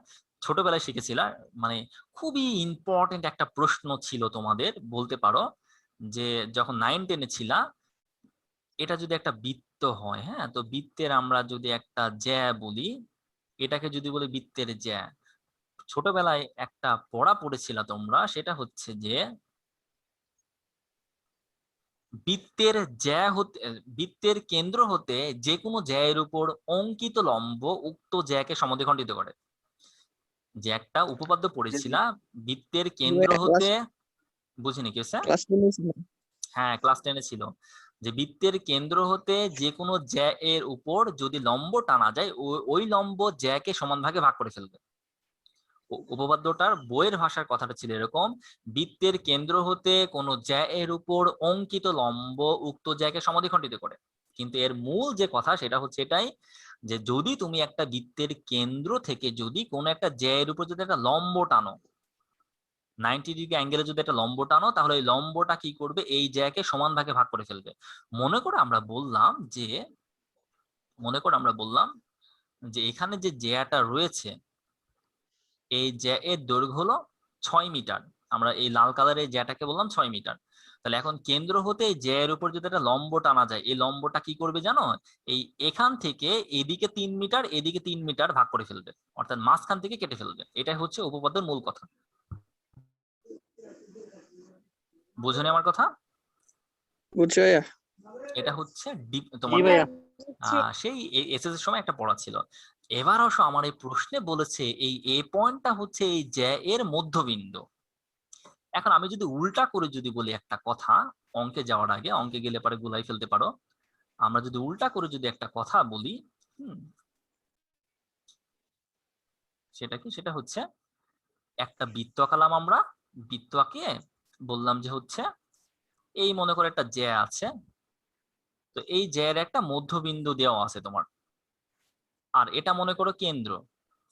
S1: ছোটবেলায় শিখেছিলা, মানে খুবই ইম্পর্টেন্ট একটা প্রশ্ন ছিল তোমাদের, বলতে পারো যে যখন 9-10-এ ছিলা, এটা যদি একটা বৃত্ত হয়, হ্যাঁ, তো বৃত্তের আমরা যদি একটা জ্যা বলি, এটাকে যদি বলি বৃত্তের জ্যা, ছোটবেলায় একটা পড়া পড়েছিল তোমরা, সেটা হচ্ছে যে বৃত্তের জ্যা হতে, বৃত্তের কেন্দ্র হতে যে কোনো জ্যায়ের উপর অঙ্কিত লম্ব উক্ত জ্যাকে সমদ্বিখণ্ডিত করে। যে একটা উপপাদ্য পড়েছিলা, বৃত্তের কেন্দ্র হতে, বুঝিনি কি হচ্ছে?
S6: ক্লাস 10 ছিল।
S1: হ্যাঁ, ক্লাস 10-এ ছিল যে বৃত্তের কেন্দ্র হতে যে কোনো জ্যা এর উপর যদি লম্ব টানা যায় ওই লম্ব জ্যাকে সমান ভাগে ভাগ করে ফেলবে। উপপাদ্যটার বইয়ের ভাষার কথাটা ছিল এরকম: বৃত্তের কেন্দ্র হতে কোনো জ্যা এর উপর অঙ্কিত লম্ব উক্ত জ্যাকে সমদ্বিখণ্ডিত করে। কিন্তু এর মূল যে কথা সেটা হচ্ছে এটাই যে যদি তুমি একটা বৃত্তের কেন্দ্র থেকে যদি কোনো একটা জ্যা এর উপর যদি একটা লম্ব টানো, 90 ডিগ্রি অ্যাঙ্গেলে যদি একটা লম্ব টানো, তাহলে এই লম্বটা কি করবে? এই জ্যাকে সমান ভাগে ভাগ করে ফেলবে। মনে করো আমরা বললাম যে এখানে যে জ্যাটা রয়েছে, এই জ্যা এর দৈর্ঘ্য হলো 6 মিটার। আমরা এই লাল কালারের জ্যাটাকে বললাম 6 মিটার। তাহলে এখন কেন্দ্র হতে এই জ্যা এর উপর যদি একটা লম্ব টানা যায়, এই লম্বটা কি করবে জানো? এই এখান থেকে এদিকে 3 মিটার এদিকে 3 মিটার ভাগ করে ফেলবে, অর্থাৎ মাঝখান থেকে কেটে ফেলবে। এটাই হচ্ছে উপপাদ্যের মূল কথা। বুঝুনি আমার কথা?
S6: বুঝছো ভাইয়া?
S1: এটা হচ্ছে
S3: জি
S1: তোমাদের
S3: ভাইয়া।
S1: সেই এসএস এর সময় একটা পড়া ছিল। এবার অবশ্য আমার এই প্রশ্নে বলেছে এই এ পয়েন্টটা হচ্ছে এই জ্যা এর মধ্যবিন্দু। এখন আমি যদি উল্টা করে যদি বলি একটা কথা, অঙ্কে যাওয়ার আগে, অঙ্কে গেলে পরে গুলাই ফেলতে পারো, আমরা যদি উল্টা করে যদি একটা কথা বলি, সেটা কি? সেটা হচ্ছে একটা বৃত্ত আঁকালাম আমরা, বৃত্ত আঁকিয়ে বললাম যে হচ্ছে এই মনে করে একটা জ্যা আছে, তো এই জ্যার একটা মধ্যবিন্দু দেওয়া আছে তোমার, আর এটা মনে করো কেন্দ্র।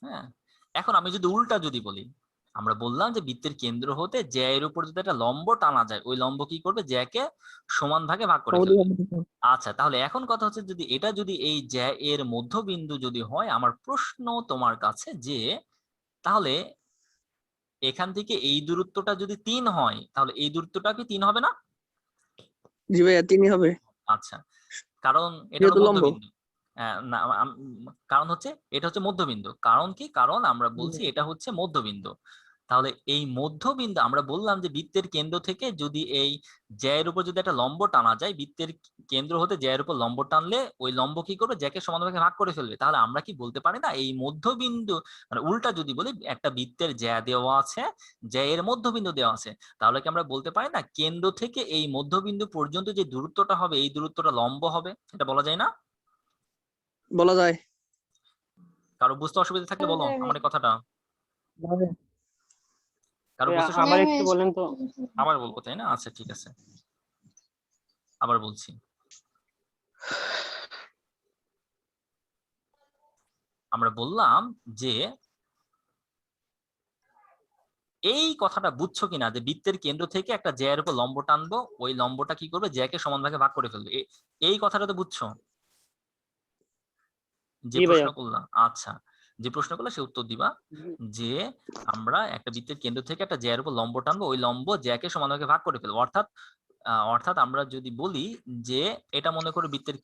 S1: হ্যাঁ, এখন আমি যদি উল্টা যদি বলি, আমরা বললাম যে বৃত্তের কেন্দ্র হতে জ্যা এর উপর যদি একটা লম্ব টানা যায়, ওই লম্ব কি করবে? জ্যাকে সমান ভাগে ভাগ করে ফেলবে। আচ্ছা, তাহলে এখন কথা হচ্ছে যদি এটা যদি এই জ্যা এর মধ্যবিন্দু যদি হয়, আমার প্রশ্ন তোমার কাছে যে তাহলে এখান থেকে এই দূরত্বটা যদি 3 হয়, তাহলে এই দূরত্বটা কি 3 হবে না?
S6: জি ভাইয়া 3 হবে,
S1: আচ্ছা, কারণ এটা হলো
S6: যেহেতু লম্ব।
S1: মধ্যবিন্দু। না, কারণ হচ্ছে এটা হচ্ছে মধ্যবিন্দু। কারণ কি? কারণ আমরা বলছি এটা হচ্ছে মধ্যবিন্দু। তাহলে এই মধ্যবিন্দু আমরা বললাম যে বৃত্তের কেন্দ্র থেকে যদি এই জ্যায়ের উপর যদি একটা লম্ব টানা যায়, বৃত্তের কেন্দ্র হতে জ্যায়ের উপর লম্ব টানলে ওই লম্ব কি করবে? জ্যাকে সমানভাগে ভাগ করে ফেলবে। তাহলে আমরা কি বলতে পারি না এই মধ্যবিন্দু, মানে উল্টা যদি বলি একটা বৃত্তের জ্যা দেওয়া আছে, জ্যায়ের মধ্যবিন্দু দেওয়া আছে, তাহলে কি আমরা বলতে পারি না কেন্দ্র থেকে এই মধ্যবিন্দু পর্যন্ত যে দূরত্বটা হবে এই দূরত্বটা লম্ব হবে? এটা বলা যায় না?
S6: বলা যায়।
S1: কারো বুঝতে অসুবিধা থাকলে বলো আমার এই কথাটা। কারো
S3: ভাইয়া,
S1: বুঝতে
S3: আবার
S1: সমস্যা?
S3: একটু বলেন তো।
S1: আবার বলবো তাই না? আচ্ছা ঠিক আছে, আবার বলছি। আমরা বললাম যে এই কথাটা বুঝছো কিনা যে বৃত্তের কেন্দ্র থেকে একটা জ্যায়ের উপর লম্ব টানবো, ওই লম্বটা কি করবে? জ্যাকে সমান ভাগে ভাগ করে ফেলবে। এই কথাটা তো বুঝছো? যে
S3: জি
S1: প্রশ্ন
S3: ভাইয়া।
S1: করলাম, আচ্ছা, যে প্রশ্ন করলে সে উত্তর দিবা যে আমরা একটা বৃত্তের কেন্দ্র থেকে একটা জ্যায়ের উপর লম্ব টানবো, ওই লম্ব জ্যাকে সমান ভাগে ভাগ করে ফেলবো। অর্থাৎ আমরা যদি বলি যে এটা মনে করে বৃত্তের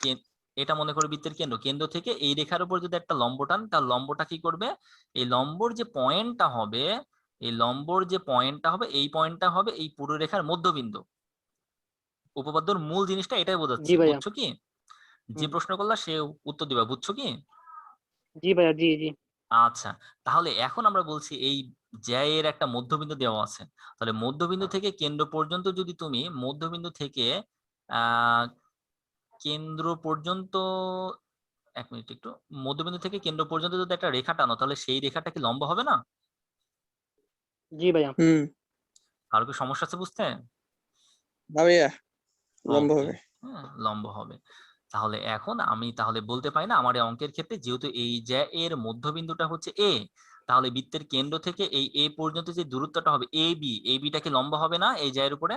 S1: এটা মনে করে বৃত্তের কেন্দ্র, কেন্দ্র থেকে এই রেখার উপর যদি একটা লম্ব টান, তার লম্বটা কি করবে? এই লম্বর যে পয়েন্টটা হবে, এই পয়েন্টটা হবে এই পুরো রেখার মধ্যবিন্দু। উপপাদ্যর মূল জিনিসটা এটাই বোঝাচ্ছে,
S3: জি ভাইয়া।
S1: বুঝছো কি? যে প্রশ্ন করলা সে উত্তর দিবা, বুঝছো কি?
S3: জি ভাইয়া, জি জি।
S1: আচ্ছা, তাহলে এখন আমরা বলছি এই জ্যায়ের একটা মধ্যবিন্দু দেওয়া আছে, তাহলে মধ্যবিন্দু থেকে কেন্দ্র পর্যন্ত যদি তুমি মধ্যবিন্দু থেকে আহ কেন্দ্র পর্যন্ত, এক মিনিট একটু, মধ্যবিন্দু থেকে কেন্দ্র পর্যন্ত যদি একটা রেখা টানো, তাহলে সেই রেখাটা কি লম্ব হবে না?
S3: জি ভাইয়া।
S1: কারো কি সমস্যা আছে বুঝতে?
S6: না ভাইয়া, লম্ব
S1: ওকে,
S6: হবে।
S1: হ্যাঁ লম্ব হবে। তাহলে এখন আমি তাহলে বলতে পারি না আমার এই অঙ্কের ক্ষেত্রে যেহেতু এই জ্যা এর মধ্যবিন্দুটা হচ্ছে এ, তাহলে বৃত্তের কেন্দ্র থেকে এই এ পর্যন্ত যে দূরত্বটা হবে এই বিটা কি লম্ব হবে না এই জ্যা এর উপরে?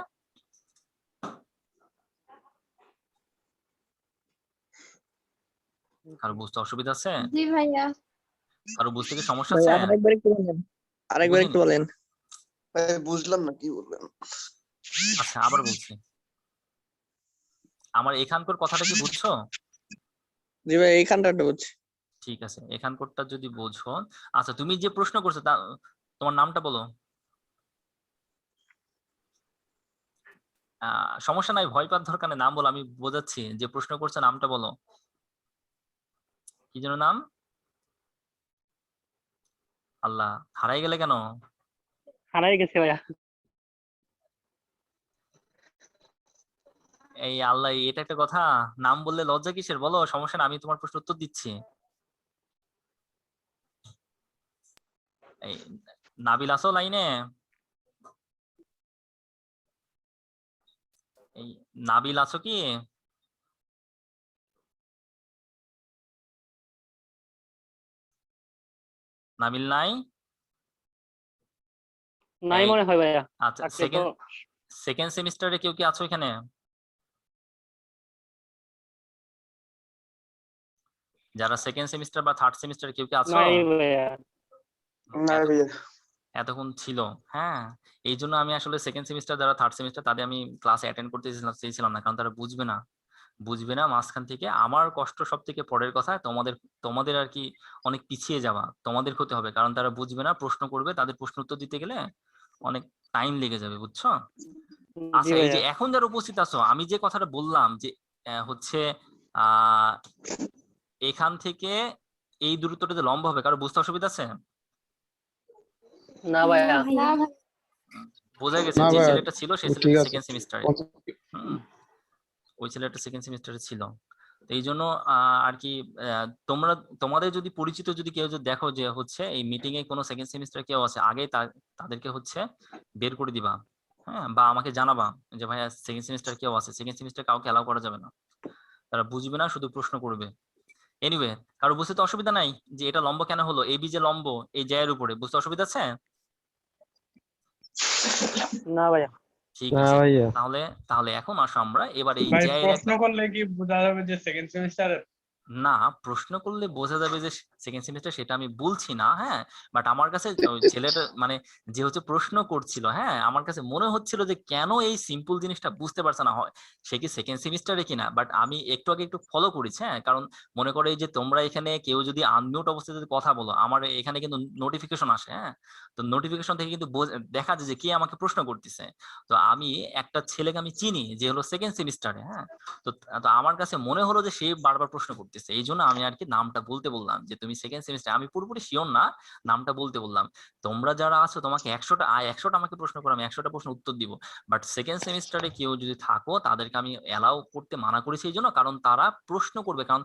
S1: কারো বুঝতে অসুবিধা আছে?
S10: জি ভাইয়া।
S1: কারো বুঝতে কি সমস্যা
S6: ভাই
S1: আছে?
S6: আরেকবার একটু বলেন, আরেকবার
S1: বুঝিনি।
S6: একটু বলেন।
S4: বুঝলাম না কি বললেন।
S1: আচ্ছা আবার বলছি, আমার এখানকার কথাটা কি বুঝছো?
S6: জি ভাই এইখানটা একটু বুঝছি।
S1: ঠিক আছে, এখানকারটা যদি বোঝো। আচ্ছা, তুমি যে প্রশ্ন করছো তোমার নামটা বলো। সমস্যা নাই, ভয় পাওয়ার দরকার নেই, নাম বলো, আমি বোঝাচ্ছি। যে প্রশ্ন করছে নামটা বলো, কি যেন নাম? আল্লাহ, হারাই গেলে কেন?
S3: হারাই গেছে ভাইয়া।
S1: এই আল্লাহ, এটা একটা কথা? নাম বললে লজ্জা কিসের? বলো, সমস্যা না, আমি তোমার প্রশ্ন উত্তর দিচ্ছি। এই নাবিল আছো লাইনে? এই নাবিল আছো কি? নাবিল নাই?
S3: নাই
S1: এই
S3: মনে হয় ভাইয়া।
S1: আচ্ছা,
S3: থাকলে তো
S1: সেকেন্ড সেমিস্টারে কেউ কি আছো এখানে? যারা সেকেন্ড সেমিস্টার বা থার্ড সেমিস্টারে কেউ কি আছো?
S3: নাই ভাইয়া।
S4: না ভাইয়া।
S1: এতক্ষণ ছিল। হ্যাঁ, এই জন্য আমি আসলে সেকেন্ড সেমিস্টার যারা থার্ড সেমিস্টার তাদের আমি ক্লাস অ্যাটেন্ড করতে চেয়েছিলাম না, কারণ তারা বুঝবে না মাঝখান থেকে। আমার কষ্ট সব থেকে পরের কথা, তোমাদের আর কি অনেক পিছিয়ে যাওয়া, তোমাদের ক্ষতি হবে, কারণ তারা বুঝবে না, প্রশ্ন করবে, তাদের প্রশ্ন উত্তর দিতে গেলে অনেক টাইম লেগে যাবে, বুঝছো?
S3: জি
S1: আচ্ছা, এই যে
S3: ভাইয়া।
S1: এখন যারা উপস্থিত আছো, আমি যে কথাটা বললাম যে হচ্ছে আহ এখান থেকে এই দূরত্বটা যে লম্ব হবে, কারো বুঝতে অসুবিধা আছে?
S3: না ভাইয়া।
S10: না ভাই।
S1: বোঝা গেছে,
S8: না
S1: যে
S8: ভাইয়া,
S1: ছেলেটা ছিল সেই
S8: ঠিক
S1: ছেলেটা
S8: আছে।
S1: সেকেন্ড সেমিস্টারে, ওই ছেলেটা সেকেন্ড সেমিস্টারে ছিল। তো এই জন্য আর কি তোমাদের যদি পরিচিত যদি কেউ যদি দেখো যে হচ্ছে এই মিটিং এ কোনো সেকেন্ড সেমিস্টার কেউ আছে, আগে তাদেরকে হচ্ছে বের করে দিবা, হ্যাঁ, বা আমাকে জানাবা যে ভাইয়া সেকেন্ড সেমিস্টার কেউ আছে, সেকেন্ড সেমিস্টার কাউকে অ্যালাউ করা যাবে না, তারা বুঝবে না, শুধু প্রশ্ন করবে। এনিওয়ে, কারো বুঝতে তো অসুবিধা নাই যে এটা লম্ব কেন হলো, এবি যে লম্ব এই জায়ের উপরে, বুঝতে অসুবিধা আছে?
S3: না ভাইয়া।
S1: ঠিক
S7: না
S1: আছে,
S7: ভাইয়া।
S1: তাহলে এখন আসো আমরা এবার এই
S9: ভাই
S1: জায়ের
S9: প্রশ্ন করলে কি বোঝা যাবে যে সেকেন্ড সেমিস্টারের?
S1: না, প্রশ্ন করলে বোঝা যাবে যে সেকেন্ড সেমিস্টার, সেটা আমি বলছি না, হ্যাঁ, বাট আমার কাছে ওই ছেলেটা মানে যে হচ্ছে প্রশ্ন করছিল, হ্যাঁ, আমার কাছে মনে হচ্ছিল যে কেন এই সিম্পল জিনিসটা বুঝতে পারছে না, হয় সে কি সেকেন্ড সেমিস্টারে কিনা, বাট আমি একটু আগে একটু ফলো করেছি, হ্যাঁ, কারণ মনে করে এই যে তোমরা এখানে কেউ যদি আনমিউট অবস্থায় যদি কথা বলো, আমার এখানে কিন্তু নোটিফিকেশন আসে, হ্যাঁ, তো নোটিফিকেশন থেকে কিন্তু দেখা যায় যে কে আমাকে প্রশ্ন করতেছে। তো আমি একটা ছেলেকে আমি চিনি যে হলো সেকেন্ড সেমিস্টারে, হ্যাঁ, তো তো আমার কাছে মনে হলো যে সে বারবার প্রশ্ন করতেছে, এই জন্য আমি আর কি নামটা বলতে বললাম যে তুমি সেকেন্ড সেমিস্টার, আমি পুরোপুরি শিওর না, নামটা বলতে বললাম। তোমরা যারা আছো তোমাকে 100টা আমাকে প্রশ্ন করো, আমি 100টা প্রশ্ন উত্তর দিব, বাট সেকেন্ড সেমিস্টারে কেউ যদি থাকো তাদেরকে আমি অ্যালাউ করতে মানা করেছি এই জন্য, কারণ তারা প্রশ্ন করবে, কারণ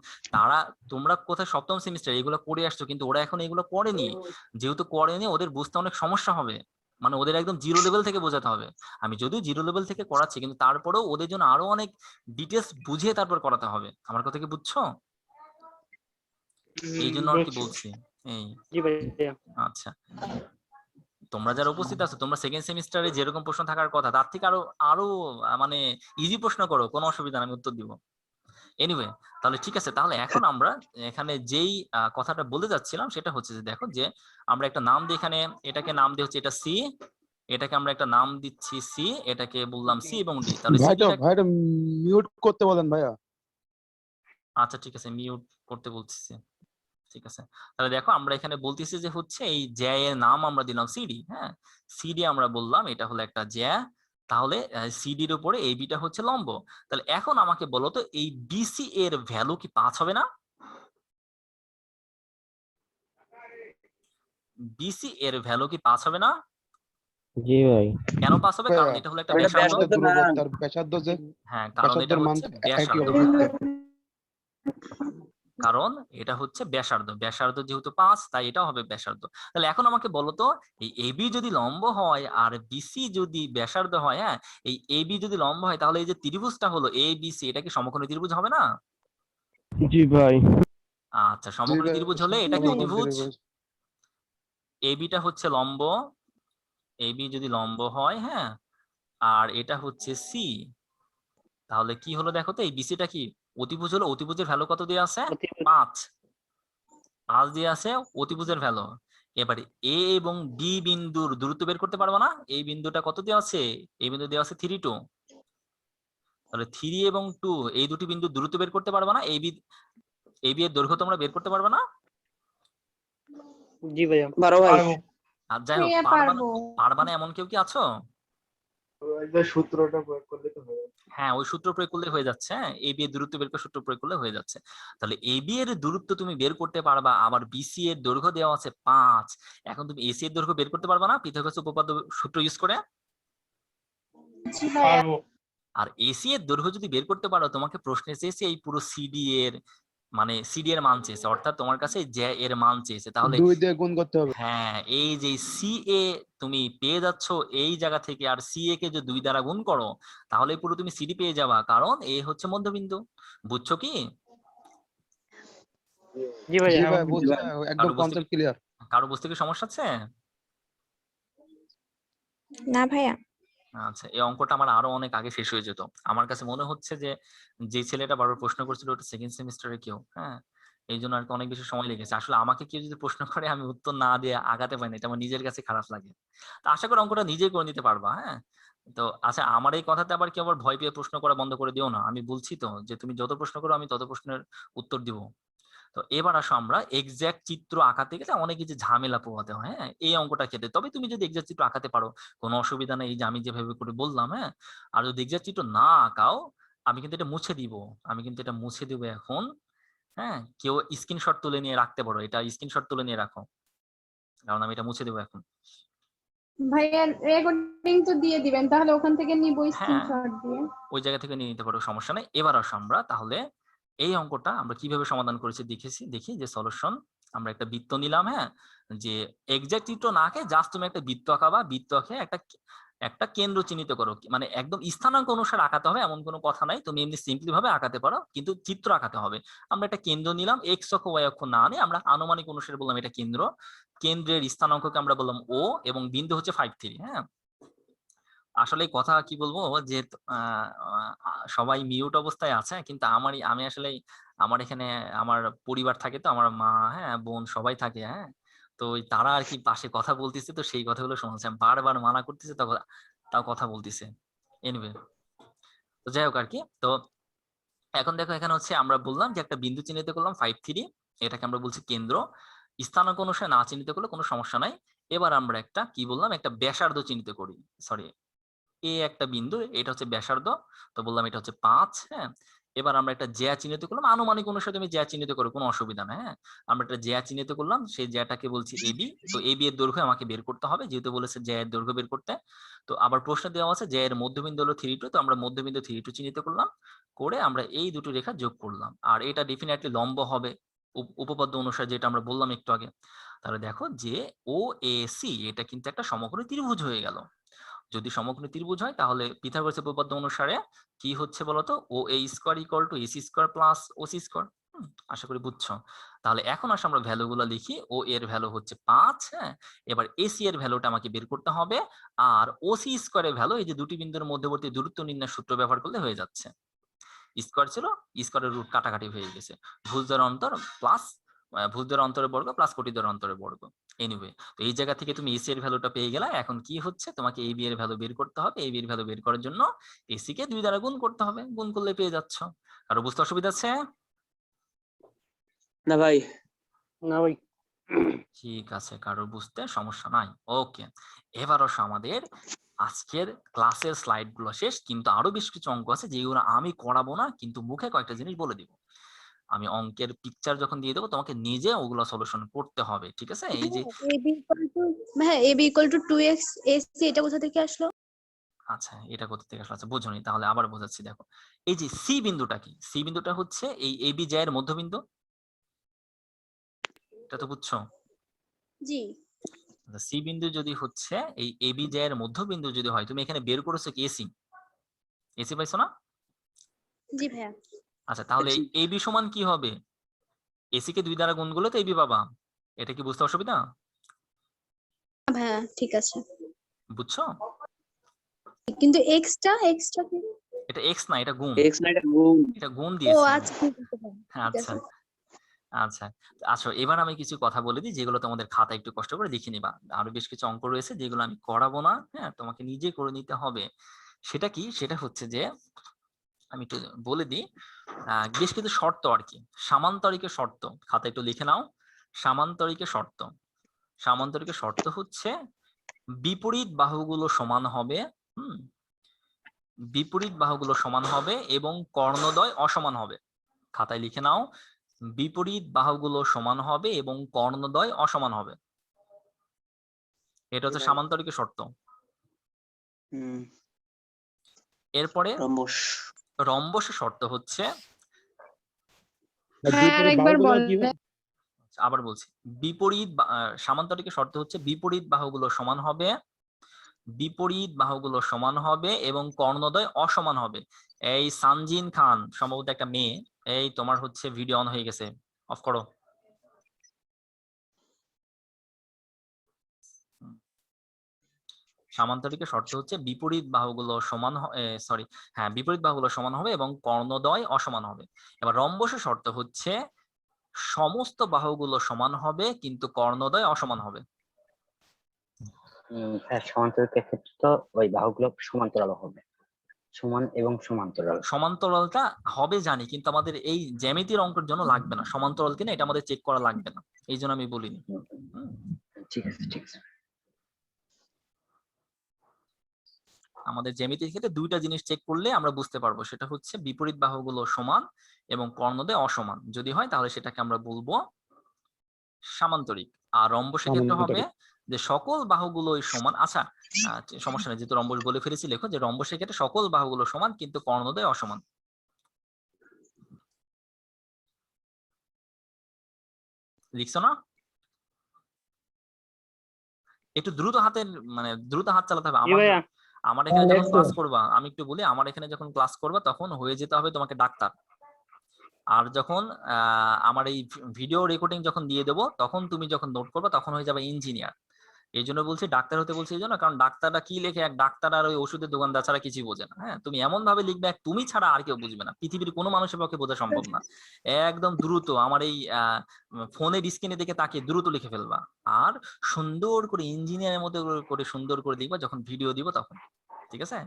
S1: তোমরা কোথায় সপ্তম সেমিস্টার এগুলো করে আসছো, কিন্তু ওরা এখন এগুলো করেনি, যেহেতু করেনি ওদের বুঝতে অনেক সমস্যা হবে, মানে ওদের একদম জিরো লেভেল থেকে বোঝাতে হবে। আমি যদিও জিরো লেভেল থেকে করাচ্ছি, কিন্তু তারপরেও ওদের জন্য আরো অনেক ডিটেলস বুঝিয়ে তারপর করাতে হবে। আমার কথা কি বুঝছো? এই জন্য আর কি বলছি। এই
S3: জি ভাইয়া।
S1: আচ্ছা, তোমরা যারা উপস্থিত আছো তোমরা সেকেন্ড সেমিস্টারে যেরকম প্রশ্ন থাকার কথা তার থেকে আরো আরো মানে ইজি প্রশ্ন করো, কোনো অসুবিধা নেই, আমি উত্তর দিব। এনিওয়ে, তাহলে ঠিক আছে, তাহলে এখন আমরা এখানে যেই কথাটা বলতে যাচ্ছিলাম সেটা হচ্ছে যে দেখো যে আমরা একটা নাম দিই এখানে, এটাকে নাম দিয়ে হচ্ছে এটা সি, এটাকে আমরা একটা নাম দিচ্ছি সি, এটাকে বললাম সি এবং ডি, তাহলে
S8: ভাইটা মিউট করতে বলেন ভাইয়া।
S1: আচ্ছা ঠিক আছে, মিউট করতে বলতেছি, ঠিক আছে। তাহলে দেখো আমরা এখানে বলতেছি যে হচ্ছে এই জ্যা এর নাম আমরা দিলাম সিডি, হ্যাঁ, সিডি আমরা বললাম এটা হলো একটা জ্যা, তাহলে সিডির উপরে এই বিটা হচ্ছে লম্ব। তাহলে এখন আমাকে বলো তো এই বিসি এর ভ্যালু কি 5 হবে না? বিসি এর ভ্যালু কি 5 হবে না?
S7: জি ভাই।
S1: কেন 5 হবে? কারণ এটা হলো একটা
S6: এটা
S1: ব্যাসার্ধ।
S6: ব্যাসার্ধ না।
S8: তার ব্যাসার্ধ যে
S1: হ্যাঁ, কারণ এটা
S8: ব্যাসার্ধের মান
S1: হচ্ছে
S8: একই
S1: ব্যাসার্ধ,
S8: হবে।
S1: কারণ এটা হচ্ছে ব্যাসার্ধ, ব্যাসার্ধ যেহেতু 5 তাই এটা হবে ব্যাসার্ধ। তাহলে এখন আমাকে বলো তো এই এবি যদি লম্ব হয় আর বিসি যদি ব্যাসার্ধ হয়, হ্যাঁ, এই এবি যদি লম্ব হয় তাহলে এই যে ত্রিভুজটা হলো এ বিসি, এটা কি সমকোণী ত্রিভুজ হবে না?
S7: জি ভাই।
S1: আচ্ছা, সমকোণী ত্রিভুজ হলে এটা কি অতিভুজ? এবিটা হচ্ছে লম্ব, এবি যদি লম্ব হয়, হ্যাঁ, আর এটা হচ্ছে সি, তাহলে কি হলো দেখো তো এই বিসিটা কি অতিভুজ হলো, অতিভুজের ভ্যালু কত দিয়ে আছে? 5 দিয়ে আছে অতিভুজের ভ্যালু। এবারে এ এবং বি বিন্দুর দূরত্ব বের করতে পারবো না, এই বিন্দুটা কত দিয়ে আছে? এই বিন্দু দিয়ে আছে 3 2, তাহলে 3 এবং 2 এই দুটি বিন্দু দূরত্ব বের করতে পারবো না, এই বি এর দৈর্ঘ্য তোমরা বের করতে পারবে না?
S3: জি ভাইয়া।
S6: বারো ভাই।
S1: আর যাই হোক, পারবা না এমন কেউ কি আছো?
S5: সূত্রটা প্রয়োগ করলে তো হয়ে যাবে।
S1: হ্যাঁ, ওই সূত্র প্রয়োগ করলে হয়ে যাচ্ছে, হ্যাঁ, এ বি এর দূরত্ব বের করে সূত্র প্রয়োগ করলে হয়ে যাচ্ছে। তাহলে এ বি এর দূরত্ব তুমি বের করতে পারবা, আবার বিসি এর দৈর্ঘ্য দেওয়া আছে 5, এখন তুমি এসি এর দৈর্ঘ্য বের করতে পারবা না পিথাগোরাস উপপাদ্য সূত্র ইউজ করে?
S9: পারবো।
S1: আর এসি এর দৈর্ঘ্য যদি বের করতে পারো, তোমাকে প্রশ্নে চেয়েছে এই পুরো সিডি এর মানে সিডি এর মান চেয়েছে, অর্থাৎ তোমার কাছে জ্যা এর মান চেয়েছে, তাহলে
S8: 2 দিয়ে গুণ করতে হবে।
S1: হ্যাঁ, এই যে সি এ তুমি পেয়ে যাচ্ছ এই জায়গা থেকে, আর সি এ কে যদি 2 দ্বারা গুণ করো তাহলে পুরো তুমি সিডি পেয়ে যাবা, কারণ এ হচ্ছে মধ্যবিন্দু। বুঝছো কি?
S3: জি ভাইয়া।
S8: জি ভাই বুঝছি, একদম কনসেপ্ট ক্লিয়ার।
S1: কারো বুঝতে কি সমস্যা আছে?
S10: না ভাইয়া।
S1: আচ্ছা, এই অঙ্কটা আমার আরো অনেক আগে শেষ হয়ে যেত। আমার কাছে মনে হচ্ছে যে ছেলেটা বারবার প্রশ্ন করছিল ওটা সেকেন্ড সেমিস্টারে কেউ, হ্যাঁ, এই জন্য আর কি অনেক বেশি সময় লেগেছে। আসলে আমাকে কেউ যদি প্রশ্ন করে আমি উত্তর না দিয়ে আগাতে পারি না, এটা আমার নিজের কাছে খারাপ লাগে। তো আশা করি অঙ্কটা নিজেই করে নিতে পারবা, হ্যাঁ। তো আচ্ছা, আমার এই কথাতে আবার কেউ আবার ভয় পেয়ে প্রশ্ন করা বন্ধ করে দিও না, আমি বলছি তো যে তুমি যত প্রশ্ন করো আমি তত প্রশ্নের উত্তর দিব। তো এবার আসো আমরা এক্সাক্ট চিত্র আঁকাতে গেলে অনেক কিছু ঝামেলা পোহাতে হয়, হ্যাঁ, এই অঙ্কটা ক্ষেত্রে। তবে তুমি যদি এক্সাক্ট চিত্র আঁকাতে পারো কোনো অসুবিধা নেই, এই যে আমি যেভাবে করে বললাম, হ্যাঁ। আর যদি এক্সাক্ট চিত্র না আঁকাও আমি কিন্তু এটা মুছে দিব, এখন, হ্যাঁ, কেউ স্ক্রিনশট তুলে নিয়ে রাখতে পারো, এটা স্ক্রিনশট তুলে নিয়ে রাখো, কারণ আমি এটা মুছে দেবো এখন।
S10: ভাইয়া রেকর্ডিং তো দিয়ে দিবেন, তাহলে ওখান থেকে নিব
S1: হ্যাঁ,
S10: স্ক্রিনশট দিয়ে।
S1: ওই জায়গা থেকে নিয়ে নিতে পারো, সমস্যা নেই। এবার আসো আমরা তাহলে এই অঙ্কটা আমরা কিভাবে সমাধান করেছি দেখি যে সলিউশন। আমরা একটা বৃত্ত নিলাম, হ্যাঁ, যে এক্সাক্ট চিত্র না আঁকে জাস্ট তুমি একটা বৃত্ত আঁকাবা, বৃত্ত আঁকে একটা কেন্দ্র চিহ্নিত করো, মানে একদম স্থানাঙ্ক অনুসারে আঁকাতে হবে এমন কোনো কথা নাই, তুমি এমনি সিম্পলি ভাবে আঁকাতে পারো, কিন্তু চিত্র আঁকাতে হবে। আমরা একটা কেন্দ্র নিলাম, এক্স অক্ষ ওয়াই অক্ষ না নিয়ে আমরা আনুমানিক অনুসারে বললাম এটা কেন্দ্র, কেন্দ্রের স্থানাঙ্ককে আমরা বললাম ও, এবং বিন্দু হচ্ছে 5, 3। হ্যাঁ, আসলে কথা কি বলবো যে সবাই মিউট অবস্থায় আছে, কিন্তু আমি আসলে আমার এখানে আমার পরিবার থাকে, তো আমার মা, হ্যাঁ, বোন সবাই থাকে, হ্যাঁ, তো তারা আর কি পাশে কথা বলতেছে, তো সেই কথাগুলো শুনছে, আমি বারবার মানা করতেছে, তাও কথা বলতেছে। এনিওয়ে, তো যাই হোক আর কি। তো এখন দেখো, এখানে হচ্ছে আমরা বললাম যে একটা বিন্দু চিহ্নিত করলাম 5, 3, এটাকে আমরা বলছি কেন্দ্র। স্থানাঙ্ক অনুসারে না চিহ্নিত করলে কোনো সমস্যা নাই। এবার আমরা একটা কি বললাম, একটা ব্যাসার্ধ চিহ্নিত করি, সরি, একটা বিন্দু, এটা হচ্ছে ব্যাসার্ধ, তো বললাম এটা হচ্ছে 5। হ্যাঁ, এবার আমরা একটা জ্যা চিহ্নিত করলাম, আনুমানিক অনুসারে তুমি জ্যা চিহ্নিত করো, কোনো অসুবিধা নাই। হ্যাঁ, আমরা একটা জ্যা চিহ্নিত করলাম, সেই জ্যাটাকে বলছি এবি। তো এবি এর দৈর্ঘ্য আমাকে বের করতে হবে, যেহেতু বলেছে জ্যা এর দৈর্ঘ্য বের করতে। তো আবার প্রশ্ন দেওয়া আছে জ্যা এর মধ্যবিন্দু হলো 3, 2, তো আমরা মধ্যবিন্দু 3, 2 চিহ্নিত করলাম, করে আমরা এই দুটো রেখা যোগ করলাম, আর এটা ডেফিনেটলি লম্ব হবে উপপাদ্য অনুসারে, যেটা আমরা বললাম একটু আগে। তাহলে দেখো যে ও এ সি এটা কিন্তু একটা সমকোণী ত্রিভুজ হয়ে গেল। যদি সমকোণী ত্রিভুজ হয় তাহলে পিথাগোরাসের উপপাদ্য অনুসারে কি হচ্ছে বলতো, O A square equal to AC square plus OC square. আশা করি বুঝছো। তাহলে এখন আসলে আমরা ভ্যালুগুলো লিখি, ও এর ভ্যালু হচ্ছে 5। হ্যাঁ, এবার এসি এর ভ্যালুটা আমাকে বের করতে হবে, আর ওসি স্কয়ারের ভ্যালু এই যে দুটি বিন্দুর মধ্যবর্তী দূরত্ব নির্ণয়ের সূত্র ব্যবহার করলে হয়ে যাচ্ছে। স্কয়ার ছিল, স্কয়ারের রুট কাটাকাটি হয়ে গেছে, ভুজ দ্বারা অন্তর প্লাস ভুজ দ্বারা অন্তরের বর্গ প্লাস কোটি দ্বারা অন্তরের বর্গ। এনিওয়ে, তো এই জায়গা থেকে তুমি এসি এর ভ্যালুটা পেয়ে গেলে, এখন কি হচ্ছে, তোমাকে এবি এর ভ্যালু বের করতে হবে। এবি এর ভ্যালু বের করার জন্য এসি কে 2 দ্বারা গুণ করতে হবে, গুণ করলে পেয়ে যাচ্ছ। কারো বুঝতে অসুবিধা আছে?
S6: না ভাই।
S3: না ভাই।
S1: ঠিক আছে, কারোর বুঝতে সমস্যা নাই। ওকে, এবার আসো আমাদের আজকের ক্লাসের স্লাইড গুলো শেষ, কিন্তু আরো বেশ কিছু অঙ্ক আছে যেগুলো আমি করাবো না, কিন্তু মুখে কয়েকটা জিনিস বলে দিব। আমি অঙ্কের পিকচার যখন দিয়ে দেবো তোমাকে নিজে ওগুলো সলিউশন করতে হবে, ঠিক আছে? এই যে
S10: AB equal to 2x AC, এটা কোথা থেকে আসলো?
S1: আচ্ছা, এটা কোথা থেকে আসলো? আচ্ছা, বোঝোনি, তাহলে আবার বোঝাচ্ছি। দেখো, এই যে সি বিন্দুটা কি, সি বিন্দুটা হচ্ছে এই এবি জ্যা এর মধ্যবিন্দু, এটা তো বুঝছো?
S10: জি
S1: সি বিন্দু যদি হচ্ছে এই এবি জ্যা এর মধ্যবিন্দু যদি হয়, তুমি এখানে বের করেছো কি এসি, এসি পাইছো না?
S10: জি ভাইয়া।
S1: আচ্ছা, তাহলে এবি সমান কি হবে? এসি কে 2 দ্বারা গুণ করলে তো এবি পাবা। এটা কি বুঝতে অসুবিধা?
S10: ভাইয়া ঠিক আছে,
S1: বুঝছো?
S10: কিন্তু এক্সট্রা কি?
S1: এটা এক্স না, এটা গুণ,
S6: এক্স না, এটা গুণ।
S1: এটা গুণ
S10: ও
S1: দিয়েছি।
S10: আচ্ছা, ঠিক আছে ভাইয়া, ঠিক
S1: আচ্ছা
S10: আছে।
S1: আচ্ছা আচ্ছা, এবার আমি কিছু কথা বলে দিই যেগুলো তোমাদের খাতা একটু কষ্ট করে লিখে নিবা। আরো বেশ কিছু অঙ্ক রয়েছে যেগুলো আমি করাবো না, হ্যাঁ, তোমাকে নিজে করে নিতে হবে। সেটা কি, সেটা হচ্ছে যে আমি একটু বলে দিই, বেশ কিছু শর্ত আর কি, সামান্তরিকের শর্ত, খাতা একটু লিখে নাও। সামান্তরিকের শর্ত, সামান্তরিকের শর্ত হচ্ছে বিপরীত বাহুগুলো সমান হবে, বিপরীত বাহুগুলো সমান হবে এবং কর্ণদ্বয় অসমান হবে। খাতায় লিখে নাও, বিপরীত বাহুগুলো সমান হবে এবং কর্ণদ্বয় অসমান হবে। এটা হচ্ছে সামান্তরিকের শর্ত। এরপরে রম্বসের শর্ত হচ্ছে,
S10: আরেকবার বলবেন?
S1: আবার বলছি, বিপরীত সামান্তরিকের শর্ত হচ্ছে বিপরীত বাহুগুলো সমান হবে, বিপরীত বাহুগুলো সমান হবে এবং কর্ণদ্বয় অসমান হবে। এই সানজিন খান সম্ভবত একটা মেয়ে, এই তোমার হচ্ছে ভিডিও অন হয়ে গেছে, অফ করো। সামান্তরিকের শর্ত হচ্ছে বিপরীত বাহুগুলো সমান, সরি, হ্যাঁ, বিপরীত বাহুগুলো সমান হবে এবং কর্ণদ্বয় অসমান হবে। এবার রম্বসের শর্ত হচ্ছে সমস্ত বাহুগুলো সমান হবে কিন্তু কর্ণদ্বয় অসমান হবে।
S11: সমান্তরালের ক্ষেত্রে তো ওই বাহুগুলো সমান্তরাল হবে, সমান এবং সমান্তরাল।
S1: সমান্তরালটা হবে জানি, কিন্তু আমাদের এই জ্যামিতির অঙ্কের জন্য লাগবে না সমান্তরাল কিনা, এটা আমাদের চেক করা লাগবে না, এই জন্য আমি বলিনি।
S11: ঠিক আছে, ঠিক আছে।
S1: আমাদের জ্যামিতির ক্ষেত্রে দুইটা জিনিস চেক করলে আমরা বুঝতে পারবো, সেটা হচ্ছে বিপরীত বাহুগুলো সমান এবং কর্ণদ্বয় অসমান যদি হয় তাহলে সেটাকে আমরা বলবো সামান্তরিক। আর রম্বসের ক্ষেত্রে হবে যে সকল বাহুগুলোই সমান। আচ্ছা, সমস্যা নেই, যেহেতু রম্বস বলে ফেলেছি, লেখো যে রম্বসের ক্ষেত্রে সকল বাহুগুলো সমান কিন্তু কর্ণদ্বয় অসমান। লিখছো না? একটু দ্রুত হাতের মানে দ্রুত হাত চালাতে হবে।
S3: জি ভাইয়া।
S1: আমার এখানে যখন
S2: লেখছো।
S1: ক্লাস করবা, আমি একটু বলি, আমার এখানে যখন ক্লাস করবা তখন হয়ে যেতে হবে তোমাকে ডাক্তার। আর যখন আমার এই ভিডিও রেকর্ডিং যখন দিয়ে দেবো, তখন তুমি যখন নোট করবে তখন হয়ে যাবে ইঞ্জিনিয়ার। এই জন্য বলছি ডাক্তার হতে বলছি, এই জন্য কারণ ডাক্তাররা কি লেখে, এক ডাক্তার আর ওই ওষুধের দোকানদার ছাড়া কিছুই বোঝে না। হ্যাঁ, তুমি এমন ভাবে লিখবে তুমি ছাড়া আর কেউ বুঝবে না, পৃথিবীর কোনো মানুষের পক্ষে বোঝা সম্ভব না। একদম দ্রুত আমার এই ফোনের স্ক্রিনে দেখে তাকিয়ে দ্রুত লিখে ফেলবা, আর সুন্দর করে ইঞ্জিনিয়ারের মতো করে সুন্দর করে লিখবা যখন ভিডিও দিব তখন। ঠিক আছে?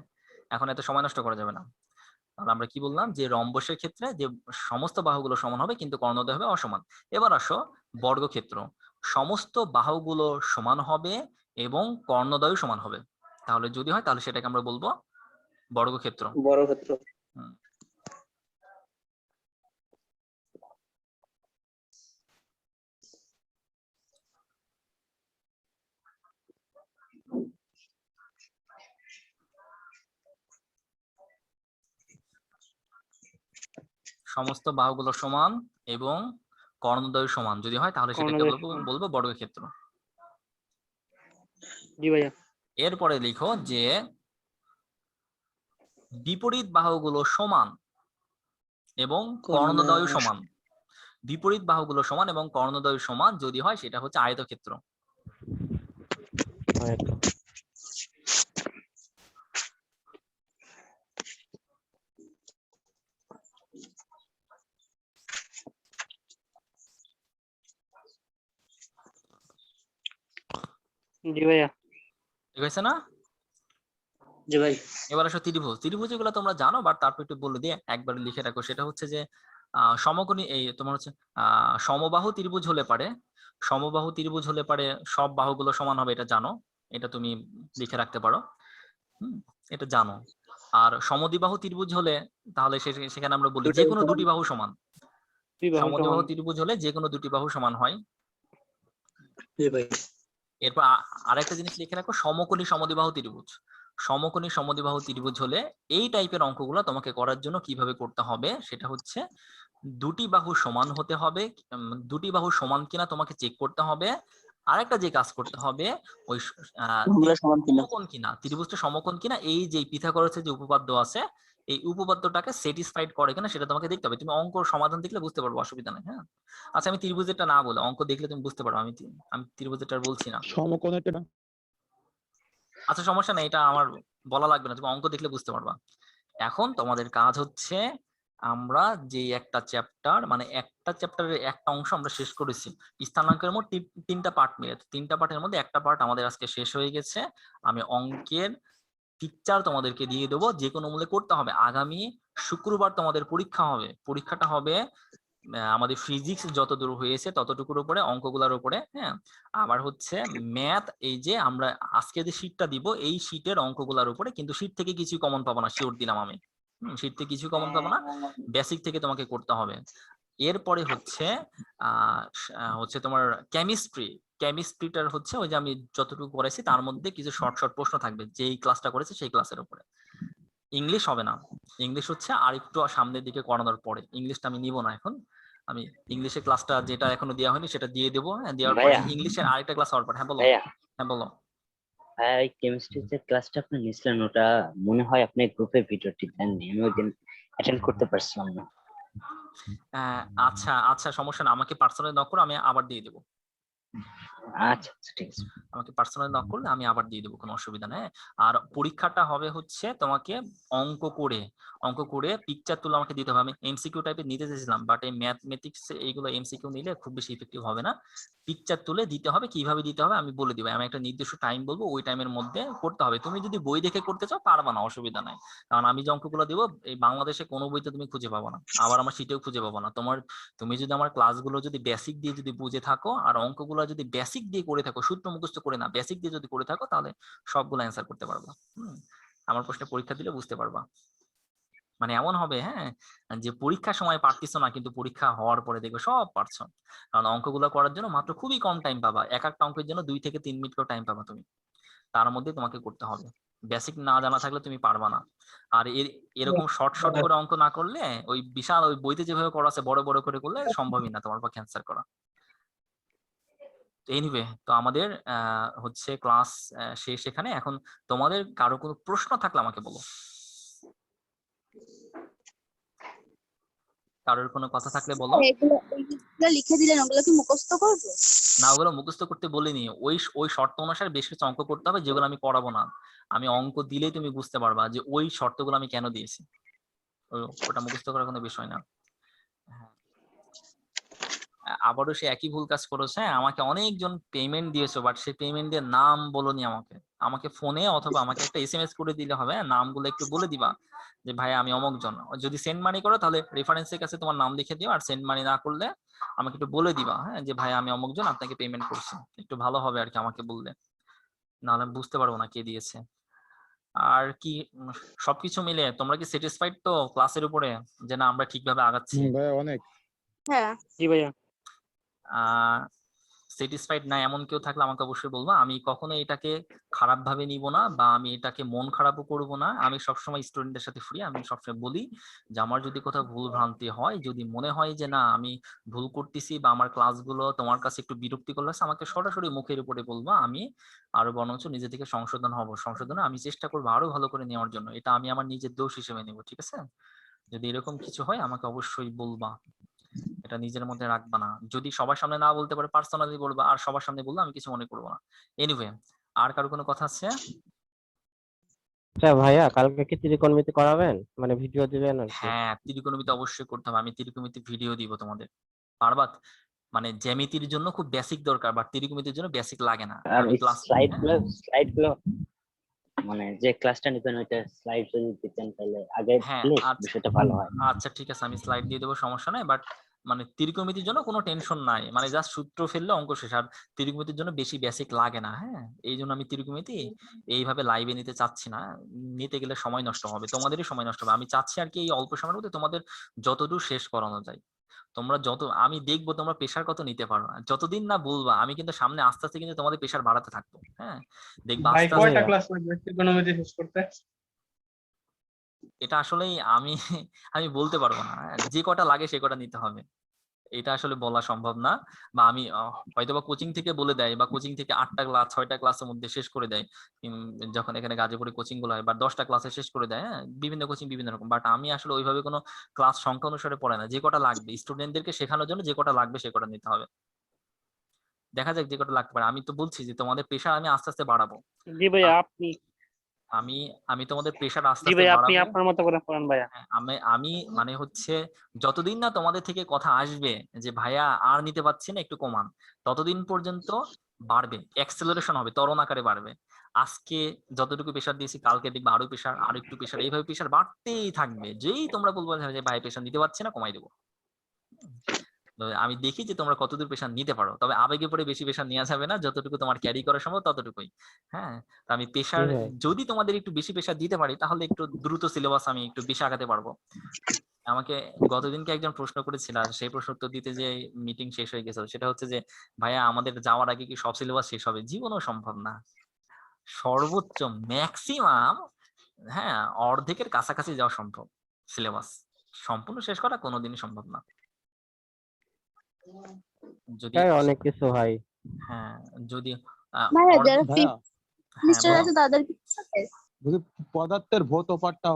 S1: এখন এত সময় নষ্ট করা যাবে না। তাহলে আমরা কি বললাম, যে রম্বসের ক্ষেত্রে যে সমস্ত বাহুগুলো সমান হবে কিন্তু কর্ণদ্বয় হবে অসমান। এবার আসো বর্গক্ষেত্র, সমস্ত বাহুগুলো সমান হবে এবং কর্ণদ্বয় সমান হবে। তাহলে যদি হয় তাহলে সেটাকে আমরা বলবো বর্গক্ষেত্র।
S4: বর্গক্ষেত্র।
S1: হুম। সমস্ত বাহুগুলো সমান এবং কর্ণদ্বয় সমান যদি হয় তাহলে সেটাকে
S3: কর্ণদ্বয়
S1: বলবো
S3: সমান।
S1: বলবো বর্গক্ষেত্র।
S3: জি ভাইয়া।
S1: এরপরে লিখো যে বিপরীত বাহুগুলো সমান এবং কর্ণদ্বয় সমান। বিপরীত বাহুগুলো সমান এবং কর্ণদ্বয় সমান যদি হয় সেটা হচ্ছে আয়তক্ষেত্র।
S3: জি ভাইয়া।
S1: ঠিক আছে না?
S2: জি ভাই।
S1: এবার আসো ত্রিভুজ। ত্রিভুজ এগুলো তোমরা জানো, বাট তারপর একটু বলে দিয়ে একবার লিখে রাখো। সেটা হচ্ছে যে সমকোণী, এই তোমার হচ্ছে সমবাহু ত্রিভুজ হলে পারে, সমবাহু ত্রিভুজ হলে পারে সব বাহুগুলো সমান হবে, এটা জানো, এটা তুমি লিখে রাখতে পারো। এটা জানো। আর সমদ্বিবাহু ত্রিভুজ হলে তাহলে সেখানে আমরা বলি যে কোনো দুটি বাহু সমান। সমদ্বিবাহু ত্রিভুজ হলে যে কোনো দুটি বাহু সমান হয়। এরপর আরেকটা জিনিস লিখে রাখো, সমকোণী সমদ্বিবাহু ত্রিভুজ। সমকোণী সমদ্বিবাহু ত্রিভুজ হলে এই টাইপের অঙ্কগুলো তোমাকে করার জন্য কিভাবে করতে হবে সেটা হচ্ছে দুটি বাহু সমান হতে হবে, দুটি বাহু সমান কিনা তোমাকে চেক করতে হবে। আরেকটা যে কাজ করতে হবে, ওই সমকোণ কিনা, ত্রিভুজটা সমকোণ কিনা, এই যে পিথাগোরাসের যে উপপাদ্য আছে এই উপপাদ্যটাকে স্যাটিসফাইড করে কিনা সেটা তোমাকে দেখতে হবে। তুমি অঙ্ক সমাধান দেখলে বুঝতে পারবো, অসুবিধা নেই। হ্যাঁ, আচ্ছা আমি ত্রিভুজেরটা না বলে অঙ্ক দেখলে তুমি বুঝতে পারো, আমি ত্রিভুজেরটা বলছি না।
S8: সমকোণেরটা।
S1: আচ্ছা সমস্যা নেই, এটা আমার বলা লাগবে না, তুমি অঙ্ক দেখলে বুঝতে পারবা। এখন তোমাদের কাজ হচ্ছে, আমরা যে একটা চ্যাপ্টার মানে একটা চ্যাপ্টারের একটা অংশ আমরা শেষ করেছি, স্থানাঙ্কের মোট তিনটা পার্ট মিলে, তিনটা পার্টের মধ্যে একটা পার্ট আমাদের আজকে শেষ হয়ে গেছে। আমি অঙ্কের পিকচার তোমাদেরকে দিয়ে দেবো, যে কোনো মূল্যে করতে হবে। আগামী শুক্রবার তোমাদের পরীক্ষা হবে, পরীক্ষাটা হবে আমাদের ফিজিক্স যতদূর হয়েছে ততটুকুর উপরে, অঙ্কগুলোর উপরে। হ্যাঁ, আবার হচ্ছে ম্যাথ, এই যে আমরা আজকে যে শীটটা দিব এই শীটের অঙ্কগুলোর উপরে, কিন্তু শীট থেকে কিছু কমন পাবো না, শিওর দিলাম আমি। শীট থেকে কিছু কমন পাবো না, বেসিক থেকে তোমাকে করতে হবে। এরপরে হচ্ছে তোমার কেমিস্ট্রি। কেমিস্ট্রিটার হচ্ছে ওই যে আমি যতটুকু করেছি তার মধ্যে কিছু শর্ট শর্ট প্রশ্ন থাকবে, যেই ক্লাসটা করেছি সেই ক্লাসের উপরে। ইংলিশ হবে না, ইংলিশ হচ্ছে আরেকটু সামনের দিকে করানোর পরে, ইংলিশটা আমি নিব না এখন। আমি ইংলিশের ক্লাসটা যেটা এখনো দেওয়া হয়নি সেটা দিয়ে দেবো। হ্যাঁ, দেওয়ার পরে ইংলিশের আরেকটা ক্লাস হওয়ার পর। হ্যাঁ বলো। হ্যাঁ বলো।
S11: এই কেমিস্ট্রির যে ক্লাসটা আপনি নিছিলেন ওটা মনে হয় আপনি গ্রুপে ভিডিওটি দেননি, আমি ওইদিন অ্যাটেন্ড করতে পারছিলাম না।
S1: আচ্ছা আচ্ছা, সমস্যা না, আমাকে পার্সোনালি নক করো, আমি আবার দিয়ে দেবো।
S11: আচ্ছা ঠিক আছে,
S1: আমাকে পার্সোনালি নক করলে আমি আবার দিয়ে দেবো, কোনো অসুবিধা নেই। আর পরীক্ষাটা হবে হচ্ছে তোমাকে অঙ্ক করে পিকচার তুলে আমাকে দিতে হবে। আমি এমসিকিউ টাইপের নিতে চেয়েছিলাম, বাট এই ম্যাথমেটিক্স এইগুলো এমসিকিউ নিলে খুব বেশি ইফেক্টিভ হবে না। পিকচার তুলে দিতে হবে, কিভাবে দিতে হবে আমি বলে দিব, আমি একটা নির্দিষ্ট টাইম বলবো, ওই টাইমের মধ্যে করতে হবে। তুমি যদি বই দেখে করতে চাও পারবা না, অসুবিধা নাই, কারণ আমি যে অঙ্কগুলো দিব এই বাংলাদেশে কোনো বইতে তুমি খুঁজে পাবো না, আবার আমার শীটেও খুঁজে পাবো না। তুমি যদি আমার ক্লাসগুলো যদি বেসিক দিয়ে যদি বুঝে থাকো আর অঙ্কগুলো যদি বেসিক দিয়ে করে থাকো, সূত্র মুখস্থ করে না, বেসিক দিয়ে যদি করে থাকো, তাহলে সবগুলো অ্যান্সার করতে পারবা। আমার প্রশ্নে পরীক্ষা দিলে বুঝতে পারবা। মানে এমন হবে, হ্যাঁ, যে পরীক্ষার সময় পারতেছো না কিন্তু পরীক্ষা হওয়ার পরে দেখবে সব পারছো, কারণ অঙ্কগুলো করার জন্য মাত্র খুবই কম টাইম পাবা। এক একটা অঙ্কের জন্য 2 থেকে 3 মিনিট করে টাইম পাবা তুমি, তার মধ্যে তোমাকে করতে হবে। বেসিক না জানা থাকলে তুমি পারবা না। আর এরকম শর্ট শর্ট করে অঙ্ক না করলে, ওই বিশাল ওই বইতে যেভাবে করা আছে বড় বড় করে করলে সম্ভবই না তোমার পক্ষে অ্যান্সার করা। এনিওয়ে, তো আমাদের হচ্ছে ক্লাস শেষ এখানে। এখন তোমাদের কারো কোনো প্রশ্ন থাকলে আমাকে বলো। কারোর কোনো কথা থাকলে বলো।
S10: এগুলো লিখে দিলেন, ওগুলো কি মুখস্থ করবো?
S1: না, ওগুলো মুখস্থ করতে বলিনি, ওই শর্ত অনুসারে বেশ কিছু অঙ্ক করতে হবে যেগুলো আমি করাবো না। আমি অঙ্ক দিলেই তুমি বুঝতে পারবা যে ওই শর্তগুলো আমি কেন দিয়েছি। ওটা মুখস্থ করার কোনো বিষয় না। হ্যাঁ, আবারও সে একই ভুল কাজ করেছে। আমাকে অনেকজন পেমেন্ট দিয়েছো, বাট সেই পেমেন্টের নাম বলোনি আমাকে। আমাকে ফোনে অথবা আমাকে একটা এসএমএস করে দিলে হবে, নামগুলো একটু বলে দিবা যে ভাই আমি অমুক জন। যদি সেন্ড মানি করো তাহলে রেফারেন্সের কাছে তোমার নাম লিখে দিও, আর সেন্ড মানি না করলে আমাকে একটু বলে দিবা, হ্যাঁ, যে ভাই আমি অমুক জন, আপনাকে পেমেন্ট করছি। একটু ভালো হবে আর কি আমাকে বললে, নাহলে আমি বুঝতে পারবো না কে দিয়েছে। আর কি সবকিছু মিলে তোমরা কি স্যাটিসফাইড তো ক্লাসের উপরে, যে না আমরা ঠিকভাবে আগাচ্ছি?
S8: ভাইয়া অনেক।
S10: হ্যাঁ।
S3: জি ভাইয়া।
S1: স্যাটিসফাইড না এমন কেউ থাকলে আমাকে অবশ্যই বলবো। আমি কখনো এটাকে খারাপ ভাবে নিব না, বা আমি এটাকে মন খারাপও করব না। আমি সবসময় স্টুডেন্টদের সাথে ফ্রি। আমি সবসময় বলি যে আমার যদি কোথাও ভুল ভ্রান্তি হয়, যদি মনে হয় যে না আমি ভুল করতেছি বা আমার ক্লাসগুলো তোমার কাছে একটু বিরক্তিকর লাগছে, আমাকে সরাসরি মুখের উপরে বলবো। আমি আরো বরঞ্চ নিজে থেকে সংশোধনে আমি চেষ্টা করবো আরো ভালো করে নেওয়ার জন্য। এটা আমি আমার নিজের দোষ হিসেবে নেব, ঠিক আছে? যদি এরকম কিছু হয় আমাকে অবশ্যই বলবা, এটা নিজের মধ্যে রাখবা না। যদি সবার সামনে না বলতে পারে পার্সোনালি বলবা, আর সবার সামনে বললে আমি কিছু মনে করবো না। এনিওয়ে, আর কারো কোনো কথা আছে?
S12: আচ্ছা ভাইয়া, কালকে কি ত্রিকোণমিতি করাবেন, মানে ভিডিও দিবেন আর কি?
S1: হ্যাঁ, ত্রিকোণমিতি অবশ্যই করতে হবে। আমি ত্রিকোণমিতি ভিডিও দিব তোমাদের। পারবা? মানে জ্যামিতির জন্য খুব বেসিক দরকার, বাট ত্রিকোণমিতির জন্য বেসিক লাগে না।
S11: আর
S1: আমি ক্লাস
S11: স্লাইডগুলো মানে যে ক্লাসটা নিবেন ওইটা স্লাইড যদি দিতেন তাহলে আগে
S1: হ্যাঁ,
S11: দিলে
S1: আচ্ছা
S11: বিষয়টা ভালো হয়।
S1: আচ্ছা ঠিক আছে, আমি স্লাইড দিয়ে দেবো, সমস্যা নাই। বাট মানে ত্রিকোণমিতির জন্য কোনো টেনশন নাই, মানে জাস্ট সূত্র ফেললে অঙ্ক শেষ। আর ত্রিকোণমিতির জন্য বেশি বেসিক লাগে না। হ্যাঁ, এই জন্য আমি ত্রিকোণমিতি এইভাবে লাইভে নিতে চাচ্ছি না। নিতে গেলে সময় নষ্ট হবে, তোমাদেরই সময় নষ্ট হবে। আমি চাচ্ছি আর কি এই অল্প সময়ের মধ্যে তোমাদের যতদূর শেষ করানো যায়। তোমরা আমি দেখবো তোমরা প্রেশার কত নিতে পারো। যতদিন না বলবা আমি কিন্তু সামনে আস্তে আস্তে কিন্তু তোমাদের প্রেশার বাড়াতে থাকবো। হ্যাঁ, দেখবা
S9: ভাই
S1: আস্তে
S9: কয়টা
S1: আস্তে।
S9: ক্লাস লাগবে ত্রিকোণমিতি শেষ করতে?
S1: এটা আসলে আমি আমি বলতে পারবো না। যে কটা লাগে সে কটা নিতে হবে, এটা আসলে বলা সম্ভব না। বা আমি হয়তোবা কোচিং থেকে বলে দেয়, বা কোচিং থেকে 8টা ক্লাস 6টা ক্লাসের মধ্যে শেষ করে দেয়, যখন এখানে গাজীপুরে কোচিং গুলো হয়, বা 10টা ক্লাসে শেষ করে দেয়। হ্যাঁ, বিভিন্ন কোচিং বিভিন্ন রকম। বাট আমি আসলে ওইভাবে কোনো ক্লাস সংখ্যা অনুসারে পড়াই না। যে কটা লাগবে স্টুডেন্টদেরকে শেখানোর জন্য, যে কটা লাগবে সে কটা নিতে হবে। দেখা যাক যে কটা লাগতে পারে। আমি তো বলছি যে তোমাদের প্রেশার আমি আস্তে আস্তে বাড়াবো।
S3: জি ভাইয়া আপনি
S1: আমি আমি তোমাদের প্রেশার আস্তে
S3: জি
S1: আস্তে
S3: ভাইয়া আপনি
S1: বাড়াবো।
S3: আপনার মতো করে পড়ান ভাইয়া।
S1: হ্যাঁ, আমি মানে হচ্ছে যতদিন না তোমাদের থেকে কথা আসবে যে ভাইয়া আর নিতে পারছি না একটু কমান, ততদিন পর্যন্ত বাড়বে, অ্যাক্সেলারেশন হবে, ত্বরণ আকারে বাড়বে। আজকে যতটুকু প্রেশার দিয়েছি কালকে দেখবে আরো প্রেশার, আরো একটু প্রেশার, এইভাবে প্রেশার বাড়তেই থাকবে। যেই তোমরা বলবো যে ভাই প্রেশার নিতে পারছি না, কমাই দেবো। তো আমি দেখি যে তোমরা কতদূর প্রেশার নিতে পারো। তবে আবেগে পড়ে বেশি প্রেশার নেওয়া যাবে না, যতটুকু তোমার ক্যারি করা সম্ভব ততটুকুই। হ্যাঁ, তো আমি প্রেশার যদি তোমাদের একটু বেশি প্রেশার দিতে পারি তাহলে একটু দ্রুত সিলেবাস আমি একটু বেশি আগাতে পারবো। আমাকে গতদিনকে একজন প্রশ্ন করেছিল, আর সেই প্রশ্ন উত্তর দিতে যে মিটিং শেষ হয়ে গেছে, সেটা হচ্ছে যে ভাইয়া আমাদের যাওয়ার আগে কি সব সিলেবাস শেষ হবে? জীবনও সম্ভব না। সর্বোচ্চ ম্যাক্সিমাম হ্যাঁ অর্ধেকের কাছাকাছি যাওয়া সম্ভব। সিলেবাস সম্পূর্ণ শেষ করা কোনোদিনই সম্ভব না। যদি
S12: অনেক কিছু ভাই।
S1: হ্যাঁ, যদি
S10: ভাইয়া যারা
S8: ভাইয়া
S10: সেমিস্টার আছে তাদের কি আছে?
S8: যদি পদার্থের ভৌত পাঠটা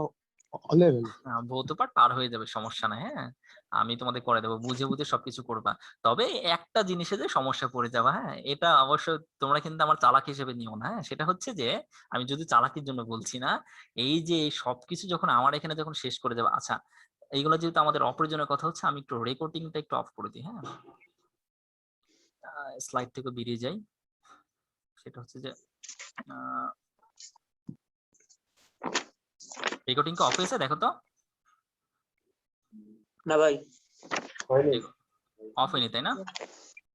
S8: লেভেল
S1: ভৌত পাঠ পার হয়ে যাবে, সমস্যা নাই। হ্যাঁ, আমি তোমাদের করে দেবো, বুঝে বুঝে সবকিছু করবা। তবে একটা জিনিসে যে সমস্যা পড়ে যাবা, হ্যাঁ, এটা অবশ্য তোমরা কিন্তু আমার চালাক হিসেবে নিও না। হ্যাঁ, সেটা হচ্ছে যে আমি যদি চালাকির জন্য বলছি না, এই যে সবকিছু যখন আমার এখানে যখন শেষ করে যাবে। আচ্ছা, এইগুলো যেহেতু আমাদের অপ্রয়োজনীয় কথা হচ্ছে, আমি একটু রেকর্ডিংটা একটু অফ করে দিই। হ্যাঁ, স্লাইড থেকে বেরিয়ে যাই। সেটা হচ্ছে যে রেকর্ডিং কি অফ হয়েছে? দেখো তো।
S4: না ভাই
S5: হয়নি।
S1: অফ হয়নি তাই না?